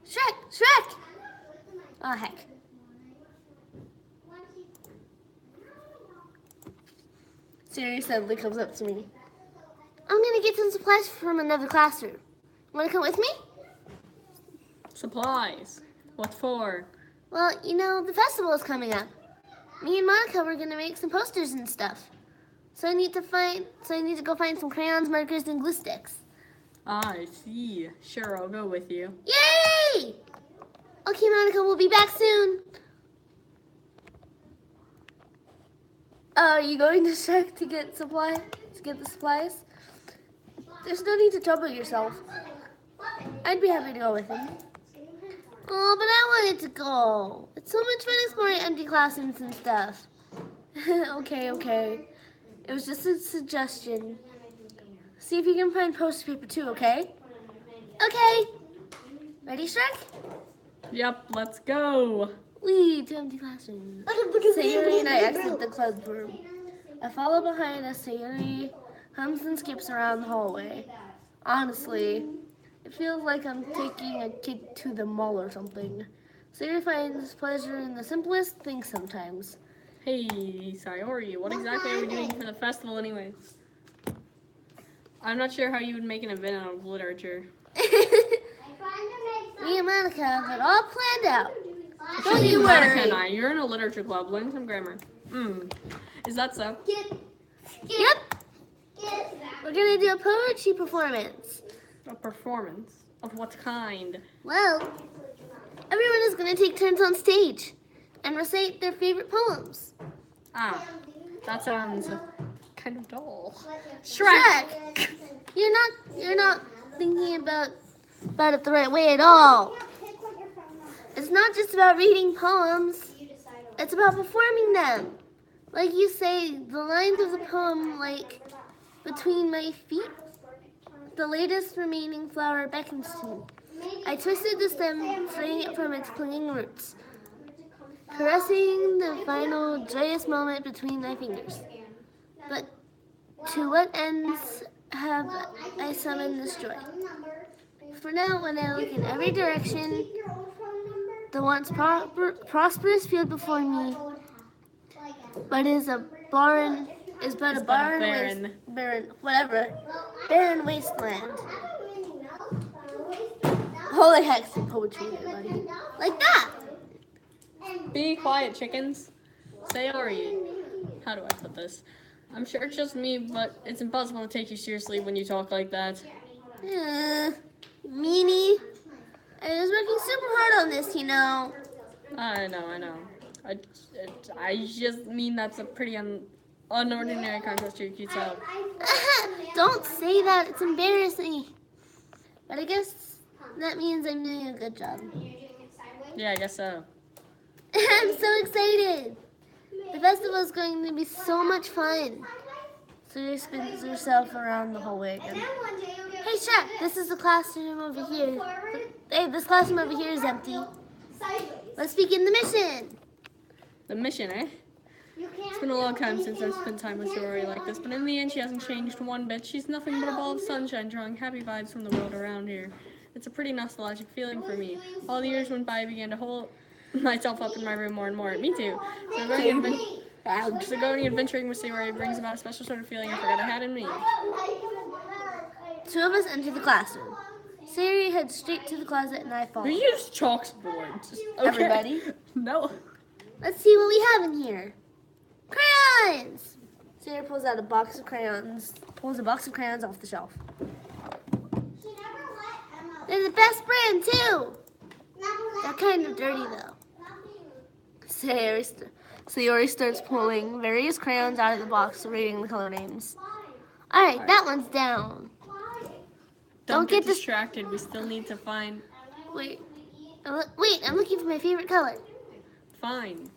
A: Shrek! Oh, heck. Sayori suddenly comes up to me. I'm gonna get some supplies from another classroom. Wanna come with me?
B: Supplies. What for?
A: Well, you know, the festival is coming up. Me and Monica were gonna make some posters and stuff. So I need to go find some crayons, markers, and glue sticks.
B: I see. Sure, I'll go with you.
A: Yay! Okay, Monica, we'll be back soon. Are you going to Shrek to get the supplies? There's no need to trouble yourself. I'd be happy to go with him. Oh, but I wanted to go. It's so much fun exploring empty classrooms and stuff. Okay. It was just a suggestion. See if you can find poster paper too, okay? Okay. Ready, Shrek?
B: Yep, let's go.
A: Wee, to empty classrooms. Sayori and I exit the club room. I follow behind as Sayori hums and skips around the hallway. Honestly, it feels like I'm taking a kid to the mall or something. Sayori finds pleasure in the simplest things sometimes.
B: Hey, Sayori, what exactly are we doing for the festival anyways? I'm not sure how you would make an event out of literature.
A: Me and Monica have it all planned out. Don't
B: Actually,
A: you
B: Monica
A: worry.
B: and I, you're in a literature club. Learn some grammar. Is that so?
A: Yep. We're gonna do a poetry performance.
B: A performance? Of what kind?
A: Well, everyone is gonna take turns on stage and recite their favorite poems.
B: Ah, that sounds kind of dull.
A: Shrek, you're not thinking about it the right way at all. It's not just about reading poems. It's about performing them. Like you say, the lines of the poem, like, between my feet, the latest remaining flower beckons to me. I twisted the stem, freeing it from its clinging roots, caressing the final joyous moment between my fingers. But to what ends have I summoned this joy? For now, when I look in every direction, the once prosperous field before me, but is a barren wasteland. Holy heck, some poetry there, buddy. Like that.
B: Be quiet, chickens. Sayori. How do I put this? I'm sure it's just me, but it's impossible to take you seriously when you talk like that.
A: Meanie. I was working super hard on this, you know.
B: I know. I just mean that's a pretty unordinary contest to your cute self.
A: Don't say that. It's embarrassing. But I guess that means I'm doing a good job.
B: Yeah, I guess so.
A: I'm so excited. The festival is going to be so much fun. So she spins herself around the hallway again. Hey, Shrek, this is the classroom over here. Hey, this classroom over here is empty. Let's begin the mission.
B: The mission, eh? It's been a long time since I've spent time with Sayori like this, but in the end she hasn't changed one bit. She's nothing but a ball of sunshine drawing happy vibes from the world around here. It's a pretty nostalgic feeling for me. All the years went by, I began to hold myself up in my room more and more. Me too. So going and adventuring with Sayori brings about a special sort of feeling I forgot I had in me.
A: Two of us enter the classroom. Sayori heads straight to the closet and I follow.
B: We use chalkboards. Okay.
A: Everybody?
B: No.
A: Let's see what we have in here. Crayons! Sarah pulls out a box of crayons. Pulls a box of crayons off the shelf.
C: She never let Emma.
A: They're the best brand too.
C: Never let
A: They're kind of dirty though. Sayori starts pulling various crayons out of the box, reading the color names. All right, that one's down.
B: Don't get
A: get dis-
B: distracted. We still need to find.
A: Wait, I'm looking for my favorite color.
B: Fine.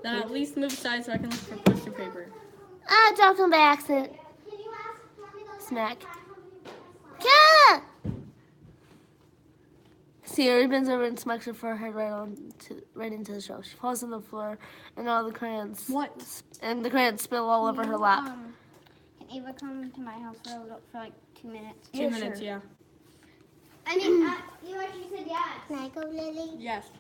B: Then at least move aside so I can look for poster paper.
A: I dropped one by accident. Smack. Yeah! Sayori bends over and smacks her forehead right into the shelf. She falls on the floor, and all the crayons.
B: What?
A: And the crayons spill all over her lap.
C: Can Ava come to my house for like 2 minutes?
B: 2 minutes,
A: sure.
B: yeah.
C: I mean, you actually said yes. Can I go, Lily?
B: Yes.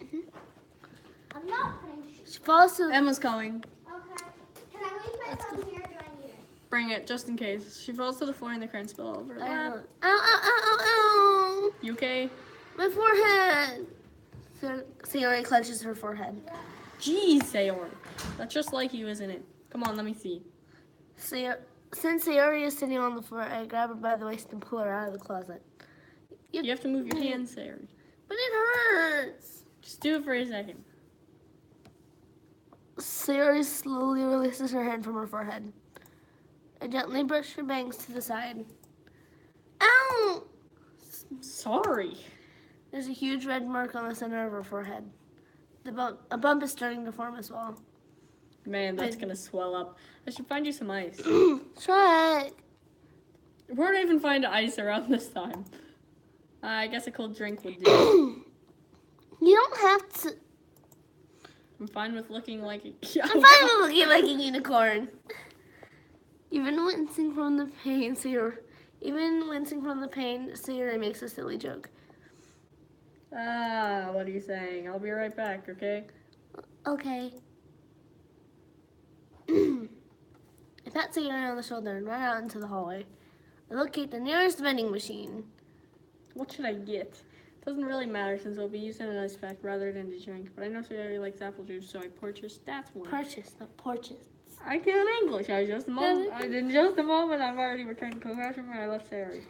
C: I'm not finished.
A: She falls to.
B: Emma's coming.
C: Okay. Can I leave my phone here or do I need it?
B: Bring it, just in case. She falls to the floor and the crayons spill all over her lap.
A: Ow.
B: You okay?
A: My forehead. Sayori clenches her forehead.
B: Jeez, Sayori. That's just like you, isn't it? Come on, let me see.
A: Since Sayori is sitting on the floor, I grab her by the waist and pull her out of the closet.
B: You have to move your hands, Sayori.
A: But it hurts.
B: Just do it for a second.
A: Sayori slowly releases her hand from her forehead. I gently brush her bangs to the side. Ow!
B: Sorry.
A: There's a huge red mark on the center of her forehead. A bump is starting to form as well.
B: Man, that's gonna swell up. I should find you some ice.
A: Shrek!
B: Where would I even find ice around this time? I guess a cold drink would do.
A: You don't have to.
B: I'm fine with looking like a...
A: I'm fine with looking like a unicorn. Even wincing from the pain, Sayori makes a silly joke.
B: What are you saying? I'll be right back, okay?
A: Okay. I pat Sayori on the shoulder and run out into the hallway. I locate the nearest vending machine.
B: What should I get? Doesn't really matter since I'll be using an ice pack rather than to drink. But I know Sayori likes apple juice, so I purchased that one.
A: Purchase, not porches.
B: I can't English. In just a moment, I've already returned to the classroom and I left Sayori.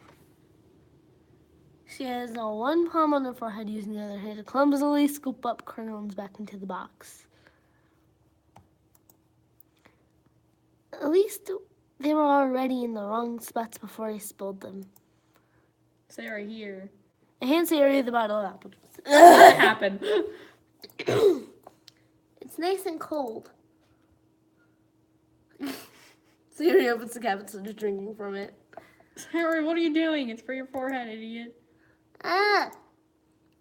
A: She has one palm on her forehead, using the other hand to clumsily scoop up crayons back into the box. At least they were already in the wrong spots before I spilled them.
B: Sayori, here.
A: I hand Sayori the bottle of apple juice.
B: What happened?
A: It's nice and cold. Sayori opens the cabinet and starts drinking from it.
B: Sayori, what are you doing? It's for your forehead, idiot.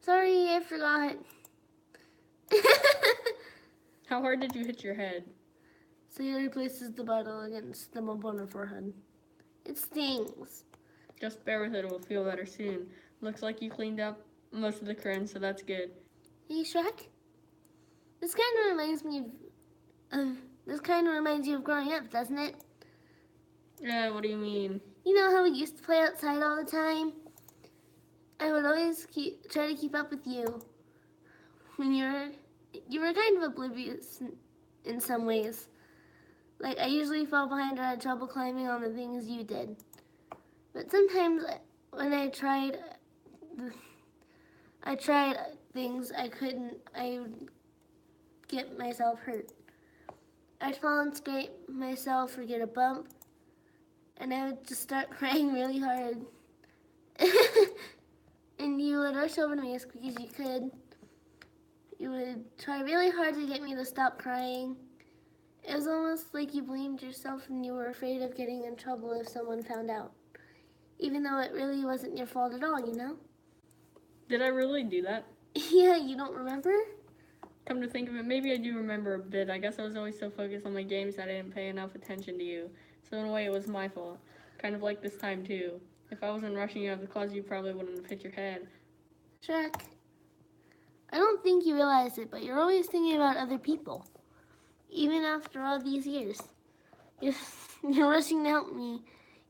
A: Sorry, I forgot.
B: How hard did you hit your head?
A: Sayori places the bottle against the bump on her forehead. It stings.
B: Just bear with it, it will feel better soon. Looks like you cleaned up most of the crayons, so that's good.
A: Hey, Shrek. This kind of reminds you of growing up, doesn't it?
B: Yeah, what do you mean?
A: You know how we used to play outside all the time? I would always try to keep up with you. When you were kind of oblivious in some ways. Like, I usually fell behind or had trouble climbing on the things you did. But sometimes when I tried things I would get myself hurt. I'd fall and scrape myself or get a bump, and I would just start crying really hard. And you would rush over to me as quick as you could. You would try really hard to get me to stop crying. It was almost like you blamed yourself and you were afraid of getting in trouble if someone found out. Even though it really wasn't your fault at all, you know?
B: Did I really do that?
A: Yeah, you don't remember?
B: Come to think of it, maybe I do remember a bit. I guess I was always so focused on my games that I didn't pay enough attention to you. So in a way, it was my fault. Kind of like this time, too. If I wasn't rushing you out of the closet, you probably wouldn't have hit your head.
A: Shrek, I don't think you realize it, but you're always thinking about other people. Even after all these years. You're rushing to help me,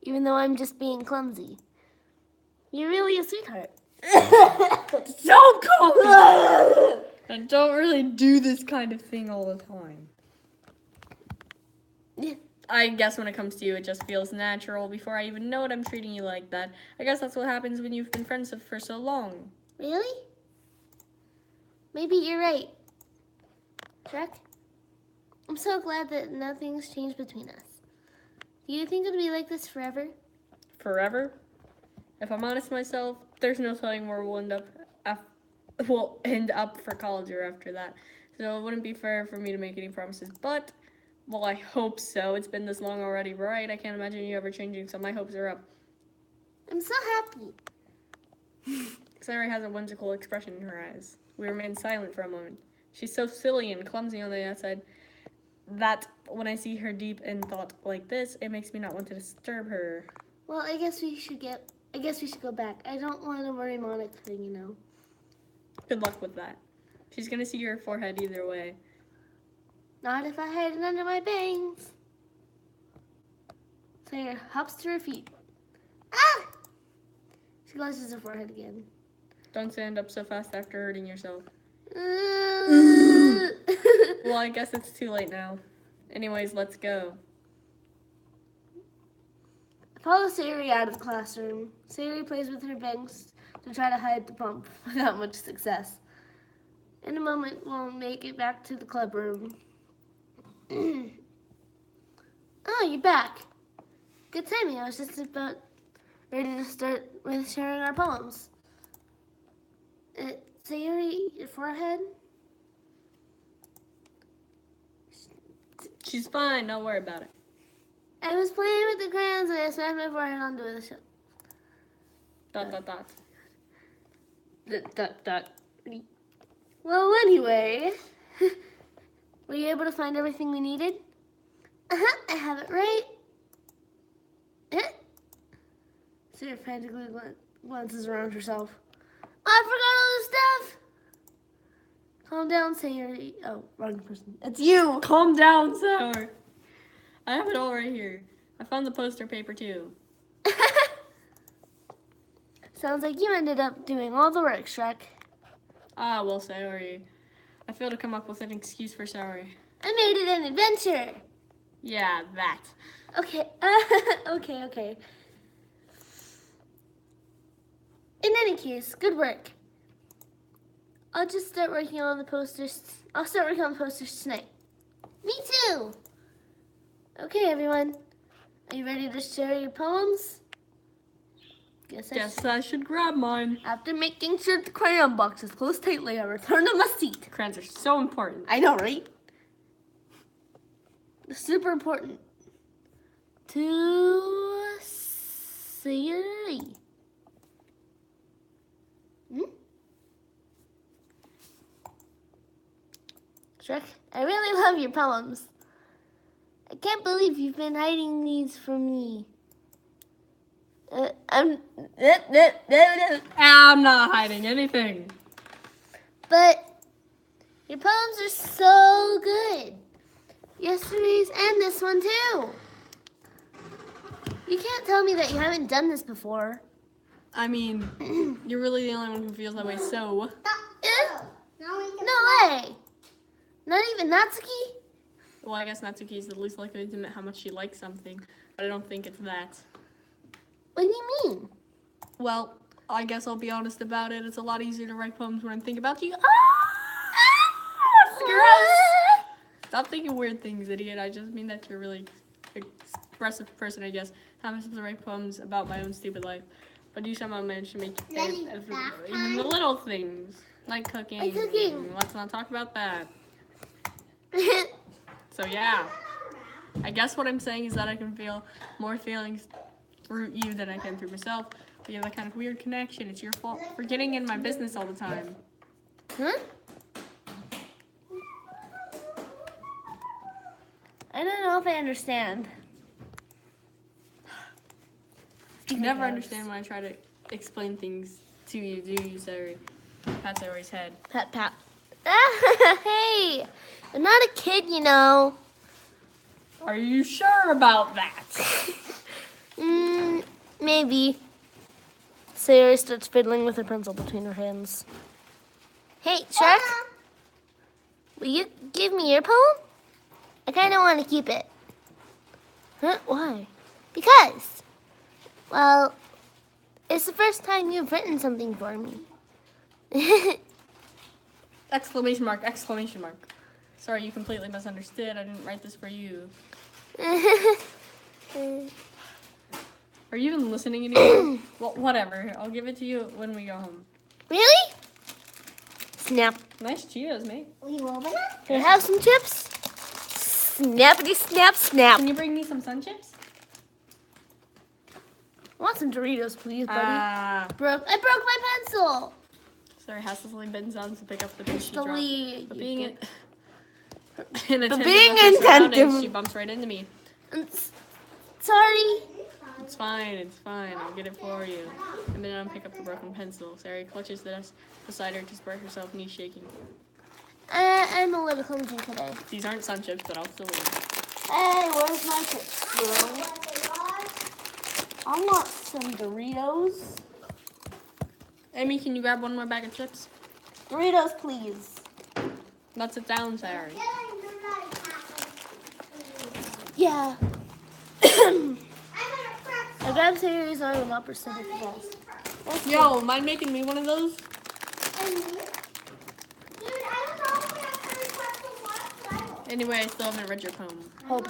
A: even though I'm just being clumsy. You're really a sweetheart.
B: Don't call me! I don't really do this kind of thing all the time.
A: Yeah.
B: I guess when it comes to you, it just feels natural before I even know it. I'm treating you like that. I guess that's what happens when you've been friends for so long.
A: Really? Maybe you're right. Shrek? I'm so glad that nothing's changed between us. Do you think it'll be like this forever?
B: Forever? If I'm honest with myself, there's no telling where we'll end up for college or after that. So it wouldn't be fair for me to make any promises. But, well, I hope so. It's been this long already, right? I can't imagine you ever changing, so my hopes are up.
A: I'm so happy.
B: Sarah has a whimsical expression in her eyes. We remain silent for a moment. She's so silly and clumsy on the outside that when I see her deep in thought like this, it makes me not want to disturb her.
A: Well, I guess we should go back. I don't want to worry Monica thing, you know.
B: Good luck with that. She's gonna see your forehead either way.
A: Not if I hide it under my bangs. Sarah hops to her feet. Ah! She glances her forehead again.
B: Don't stand up so fast after hurting yourself.
A: Uh,
B: Well, I guess it's too late now. Anyways, let's go.
A: Follow Sayuri out of the classroom. Sayuri plays with her bangs to try to hide the pump without much success. In a moment, we'll make it back to the club room. Oh, you're back. Good timing. I was just about ready to start with sharing our poems. Sayuri, your forehead?
B: She's fine, don't worry about it.
A: I was playing with the crayons and I smashed my forehead onto the shelf. ... Well, anyway, were you able to find everything we needed? I have it right. Sarah frantically glances around herself. I forgot all this stuff. Calm down, Sayuri. Oh, wrong person. It's you.
B: Calm down, Sour. I have it all right here. I found the poster paper too.
A: Sounds like you ended up doing all the work, Shrek.
B: Ah, well, sorry. I failed to come up with an excuse for sorry.
A: I made it an adventure.
B: Yeah, that.
A: Okay, okay. In any case, good work. I'll just start working on the posters. I'll start working on the posters tonight. Me too. Okay, everyone. Are you ready to share your poems?
B: Guess I should grab mine.
A: After making sure the crayon box is closed tightly, I return to my seat.
B: Crayons are so important.
A: I know, right? Super important. To Sayuri. Shrek, I really love your poems. I can't believe you've been hiding these from me. I'm
B: not hiding anything.
A: But your poems are so good. Yesterday's and this one too. You can't tell me that you haven't done this before.
B: I mean, you're really the only one who feels that way, so.
A: No way. Not even Natsuki?
B: Well, I guess Natsuki is the least likely to admit how much she likes something, but I don't think it's that.
A: What do you mean?
B: Well, I guess I'll be honest about it. It's a lot easier to write poems when I'm thinking about you. Gross! Stop thinking weird things, idiot. I just mean that you're a really expressive person, I guess. I'm supposed to write poems about my own stupid life, but you somehow managed to make even the little things, like cooking.
A: Like cooking.
B: Let's not talk about that. So yeah, I guess what I'm saying is that I can feel more feelings through you than I can through myself. We have that kind of weird connection. It's your fault for getting in my business all the time.
A: Huh? I don't know if I understand.
B: You never understand when I try to explain things to you, do you, Sarah? Pat Sarah's head.
A: Pat. Hey, I'm not a kid, you know.
B: Are you sure about that?
A: Maybe. Sayuri starts fiddling with her pencil between her hands. Hey, Shrek, will you give me your poem? I kind of want to keep it. Huh? Why? Because, well, it's the first time you've written something for me.
B: Exclamation mark, exclamation mark. Sorry, you completely misunderstood. I didn't write this for you. Are you even listening anymore? Well, whatever. I'll give it to you when we go home.
A: Really? Snap.
B: Nice Cheetos, mate.
C: Will you open it?
A: Can I have some chips? Snappity snap snap.
B: Can you bring me some sun chips?
A: I want some Doritos, please, buddy.
B: Ah.
A: I broke my pencil.
B: Sorry, Hastily bends down to pick up the piece she dropped.
A: Silly.
B: But being in
A: being inattentive.
B: she bumps right into me.
A: Sorry.
B: It's fine. I'll get it for you. And then I'll pick up the broken pencil. Sarah clutches the desk beside her to support herself, knees shaking.
A: I'm a little clumsy today.
B: These aren't sun chips, but I'll still eat them.
A: Hey, where's my chips, bro? I want some Doritos.
B: Amy, can you grab one more bag of chips?
A: Doritos, please.
B: Let's sit down, Sarah.
A: Yeah. I grabbed Sarah's on an upper center for us.
B: Yo, mind making me one of those? Anyway, I still haven't read your poem.
A: Hold.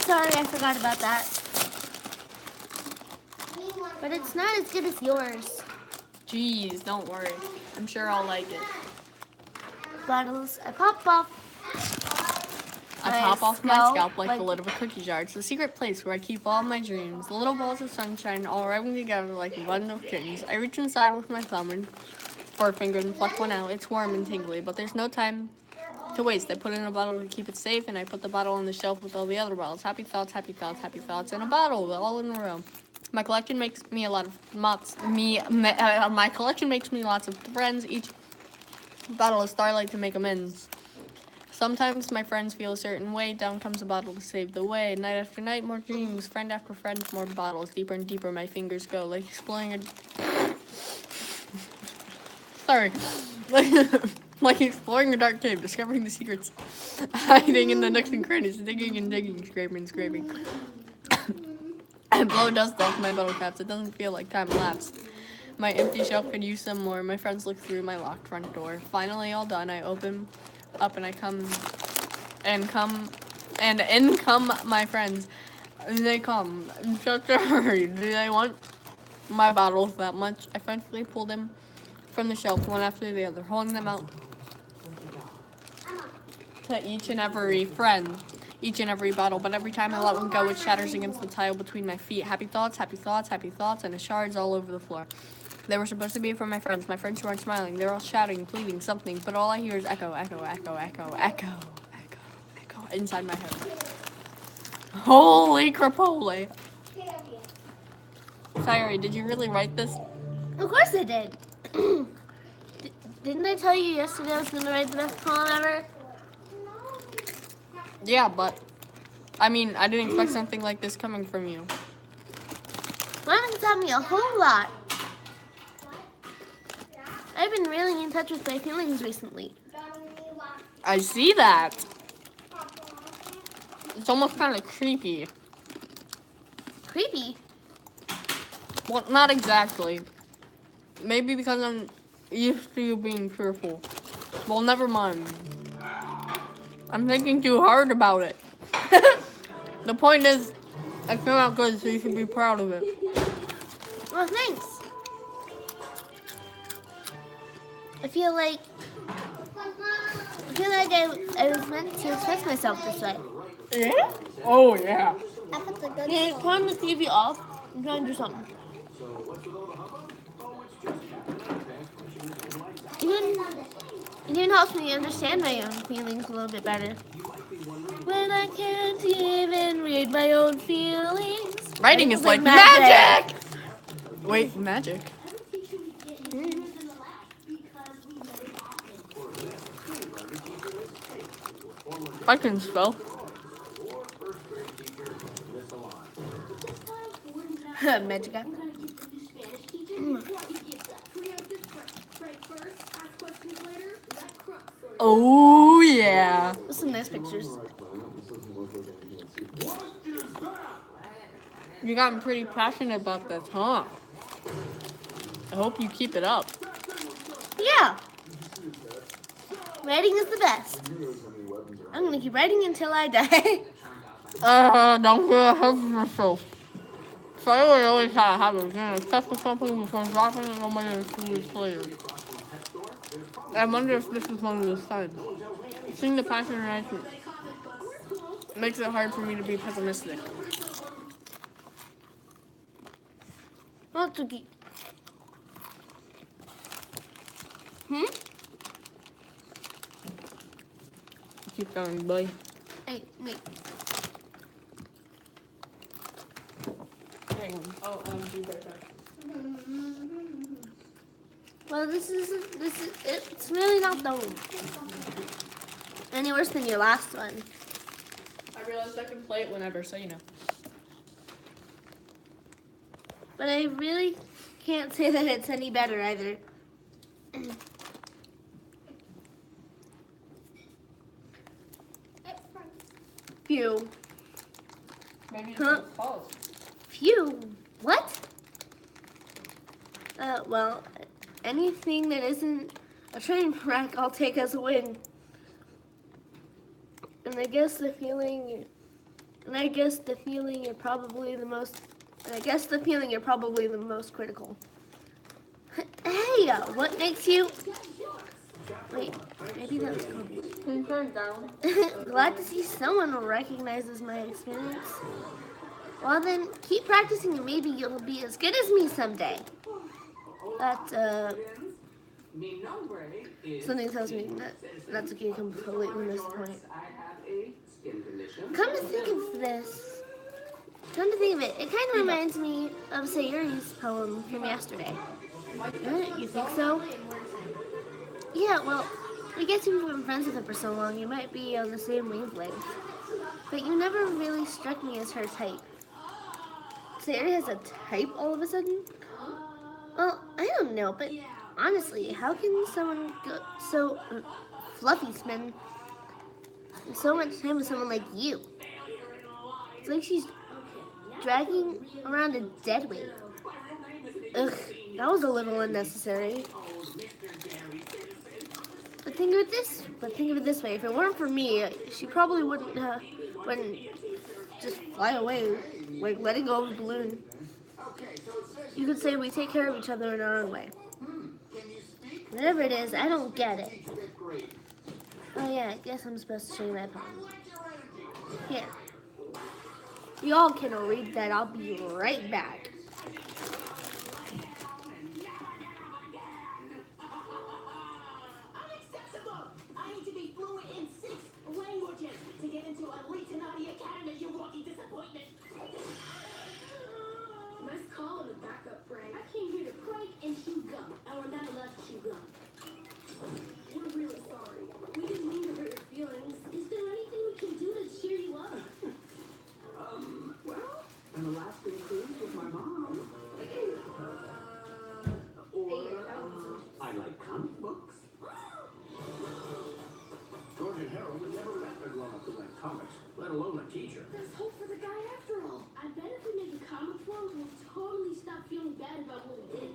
A: Sorry, I forgot about that. But it's not as good as yours.
B: Jeez, don't worry. I'm sure I'll like it.
A: Bottles, I pop off.
B: I pop off my
A: smell
B: scalp like
A: like-
B: the lid of a cookie jar. It's the secret place where I keep all my dreams. The little balls of sunshine all rubbing together like a bundle of kittens. I reach inside with my thumb and forefinger and pluck one out. It's warm and tingly, but there's no time to waste. I put it in a bottle to keep it safe, and I put the bottle on the shelf with all the other bottles. Happy thoughts, happy thoughts, happy thoughts, in a bottle, all in a row. My collection makes me a lot of my collection makes me lots of friends. Each bottle is starlight to make amends. Sometimes my friends feel a certain way. Down comes a bottle to save the way. Night after night, more dreams. Friend after friend, more bottles. Deeper and deeper, my fingers go, like exploring a. Sorry, like exploring a dark cave, discovering the secrets hiding in the nooks and crannies, digging and digging, scraping and scraping. I blow dust off my bottle caps. It doesn't feel like time elapsed. My empty shelf could use some more. My friends look through my locked front door. Finally, all done. I open up and in come my friends. They come in such a hurry. Do they want my bottles that much? I frantically pull them from the shelf one after the other, holding them out to each and every friend, each and every bottle. But every time I let one go, it shatters against the tile between my feet. Happy thoughts, happy thoughts, happy thoughts, and it shards all over the floor. They were supposed to be for my friends who aren't smiling. They're all shouting, pleading, something, but all I hear is echo, echo, echo, echo, echo, echo, echo, inside my head. Holy crapole! Sorry, did you really write this?
A: Of course I did. Didn't I tell you yesterday I was going to write the best poem ever?
B: Yeah, but, I mean, I didn't expect something like this coming from you.
A: Mine has taught me a whole lot. I've been really in touch with my feelings recently.
B: I see that. It's almost kind of creepy.
A: Creepy.
B: Well, not exactly. Maybe because I'm used to you being cheerful. Well, never mind. I'm thinking too hard about it. The point is, I came out good, so you should be proud of it.
A: Well, thanks. I feel like I was meant to express myself this way.
B: Yeah? Oh, yeah.
C: I put the good
A: Yeah, turn the TV off. I'm trying to do something. It even helps me understand my own feelings a little bit better. When I can't even read my own feelings.
B: Writing is like
A: magic.
B: Wait, magic? I can spell.
A: Magic.
B: Oh yeah.
A: With some nice pictures.
B: You gotten pretty passionate about this, huh? I hope you keep it up.
A: Yeah. Writing is the best. I'm gonna keep writing until I die.
B: Don't get ahead of yourself. So I would always have a habit of getting obsessed with something before dropping it on my 2 weeks later. I wonder if this is one of those signs. Seeing the passion in action makes it hard for me to be pessimistic.
A: Natsuki. Hmm?
B: Keep going, boy.
A: Hey, wait.
B: Oh, be right back.
A: Well, it's really not any worse than your last one.
B: I realized I can play it whenever, so you know.
A: But I really can't say that it's any better either. Phew.
B: Maybe it's
A: Huh?
B: false.
A: Phew. What? Well, anything that isn't a train wreck, I'll take as a win. And I guess the feeling you're probably the most critical. Hey, what makes you? Wait, maybe that's cool.
B: Can you turn it down?
A: Glad to see someone recognizes my experience. Well then, keep practicing and maybe you'll be as good as me someday. Something tells me that's okay, completely missed the point. Come to think of it, it kind of reminds me of Sayuri's poem from yesterday. You think so? Yeah, well, I guess you've been friends with her for so long, you might be on the same wavelength. But you never really struck me as her type. Sayuri has a type all of a sudden? Well, I don't know, but honestly, how can someone go so fluffy spend so much time with someone like you? It's like she's dragging around a dead weight. Ugh, that was a little unnecessary. But think of it this way: if it weren't for me, she probably wouldn't just fly away, like letting go of a balloon. You could say we take care of each other in our own way. Whatever it is, I don't get it. Oh yeah, I guess I'm supposed to show you my poem. Here. Y'all can read that. I'll be right back.
D: Unacceptable! I need to be fluent in 6 languages to get into Elite Tenati Academy, you walking disappointment. Nice call on the backup, Frank. I came here to prank and chew gum. And we're not allowed to chew gum. We're really sorry. We didn't mean to hurt your feelings. Is there anything we can do to cheer you up?
E: Well, and the last thing cruise with my mom. I like comic books. George and Harold would never let their grown-up to like comics, let alone a teacher.
D: There's hope for the guy after all. I bet if we make a comic world, we'll totally stop feeling bad about what we did.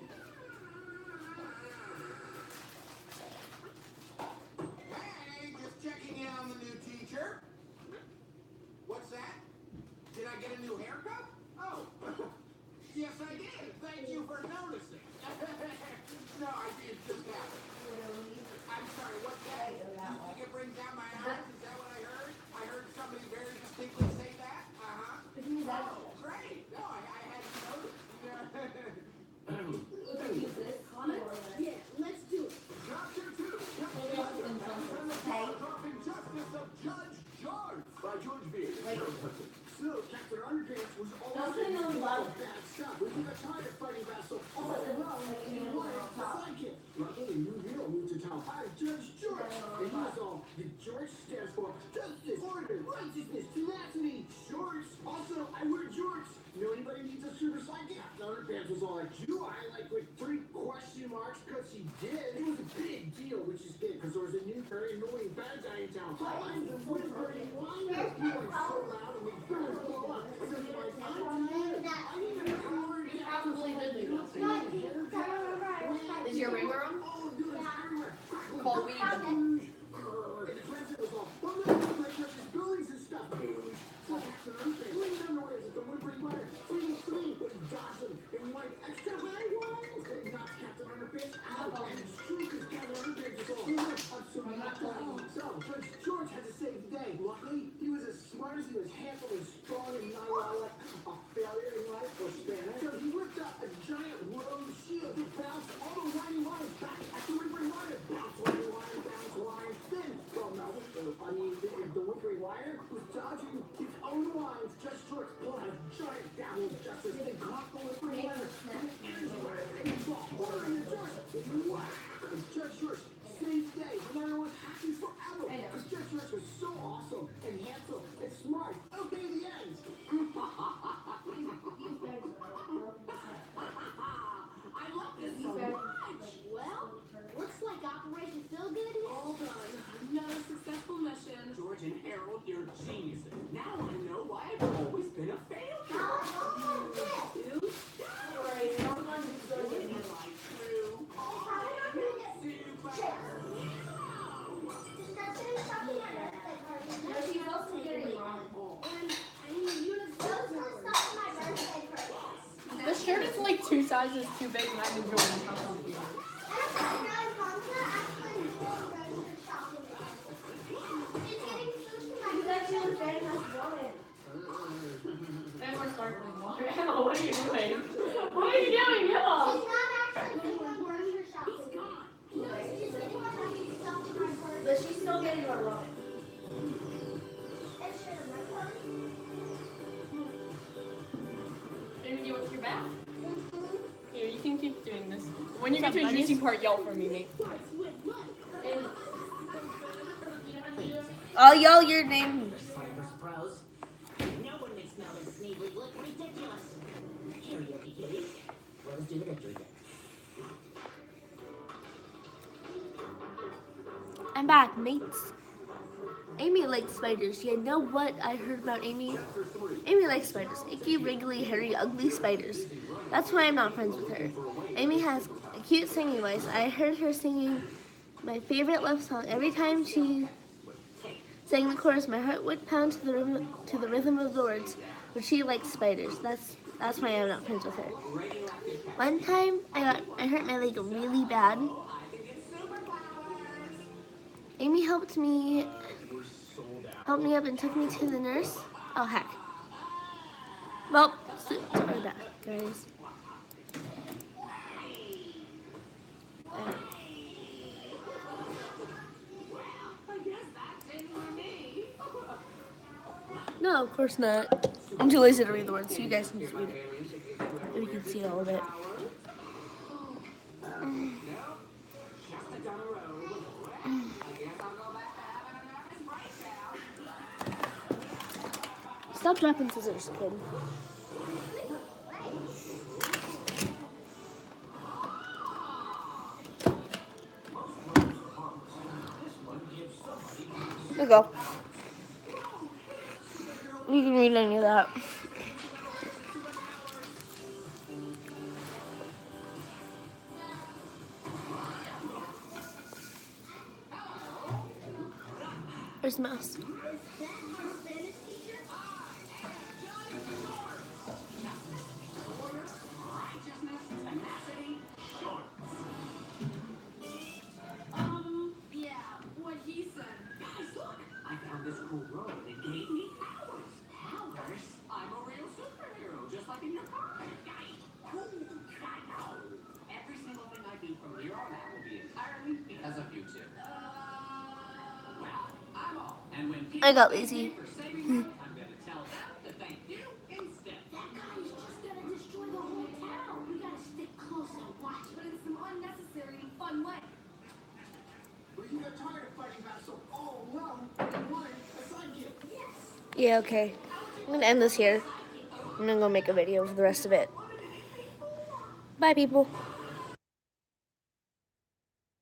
F: Hey, just checking in on the new teacher. What's that? Did I get a new haircut? Oh, yes I did. Thank you for noticing. No, I did just happen. I'm sorry, what's that? You think it brings down my eyes? Is that what I heard? I heard somebody very distinctly say that. Oh, great. No, I hadn't noticed.
D: Yeah, let's do it.
F: Chapter 2. Injustice of Judge George by George Beard. So, Captain Underpants was always bad stuff. We got tired of fighting back so all around and he wanted to like it. Luckily, new hero moved to town. Hi, Judge George. And he was all, the George stands for justice, order, righteousness, tenacity, shorts. Also, I wear jorts. You know anybody needs a super sidekick? Captain Underpants was all like, do I? Like with 3 question marks because she did. It was a big deal, which is good because there was a new very annoying bad guy in town. I'm the whimpering whiner. He was so loud and we better blow up. And then like, I'm dead. I need a power
B: Is your ring room?
F: Oh, dude, it's everywhere.
B: Call weed.
F: And the president was all, well, no, like precious buildings and stuff. Like, clean underwears at the whimpering whiner. Clean, but gossip and white extra high ones. It knocks Captain Underpants out. And Streak is Captain Underpants is all. I'm so not lying. So, Prince George had to save the day. Luckily, he was as smart as he was handsome and strong and not like a failure in life or Spanish. So he whipped up a giant rose shield to bounce all the whiny lines back at the whimpering whiner. Bounce whiny line, bounce line. Then, well, no, the whimpering whiner was dodging his own lines. Judge George pulled out a giant gavel of justice and caught the whimpering whiner. Judge George saved the day, and everyone's happy forever. Because Judge George was so awesome and handsome and smart. Okay, the end.
D: I love this so much. Well, looks like Operation Feel Good is all done. Another successful mission.
E: George and Harold, you're geniuses. Now I know why I've always been a failure.
B: This shirt is like 2 sizes too big, and I'm enjoying how comfy it is. Everyone's sparkling water. Emma, what are you doing? What are you doing, Emma?
A: But she's still getting her wrong.
B: Maybe you want your back? Here, you can keep doing this. When you get to the juicy part, yell for me, mate.
A: I'll yell your name.
G: Bros. No one makes Melvin Sneevely look ridiculous. Karaoke kitties. Let's do the victory dance.
A: I'm back, mates. Amy likes spiders. You know what I heard about Amy? Amy likes spiders. Icky, wriggly, hairy, ugly spiders. That's why I'm not friends with her. Amy has a cute singing voice. I heard her singing my favorite love song. Every time she sang the chorus, my heart would pound to the rhythm of the words. But she likes spiders. That's why I'm not friends with her. One time, I hurt my leg really bad. Amy helped me up and took me to the nurse. Oh, heck. Well, sorry about that, guys. No, of course not. I'm too lazy to read the words, so you guys can just read it. Maybe you can see all of it. Stop dropping scissors, kid. There you go. You can read any of that. Where's the mouse?
D: Yeah, what he said.
E: Guys, look! I found this cool robe and it gave me powers. Powers? I'm a real superhero, just like in your car. Cool. I know. Every single thing I do from here on out will be entirely because of you two. Well, I'm all. And when people
A: I got lazy.
E: for saving me, I'm gonna tell them to thank you instead.
D: That guy's just gonna destroy the whole town. We gotta stick close and watch, but in some unnecessary and fun way.
F: But you got tired of fighting back so all alone and wanted a sidekick. Yes.
A: Yeah, okay. I'm gonna end this here. I'm gonna go make a video for the rest of it. Bye, people.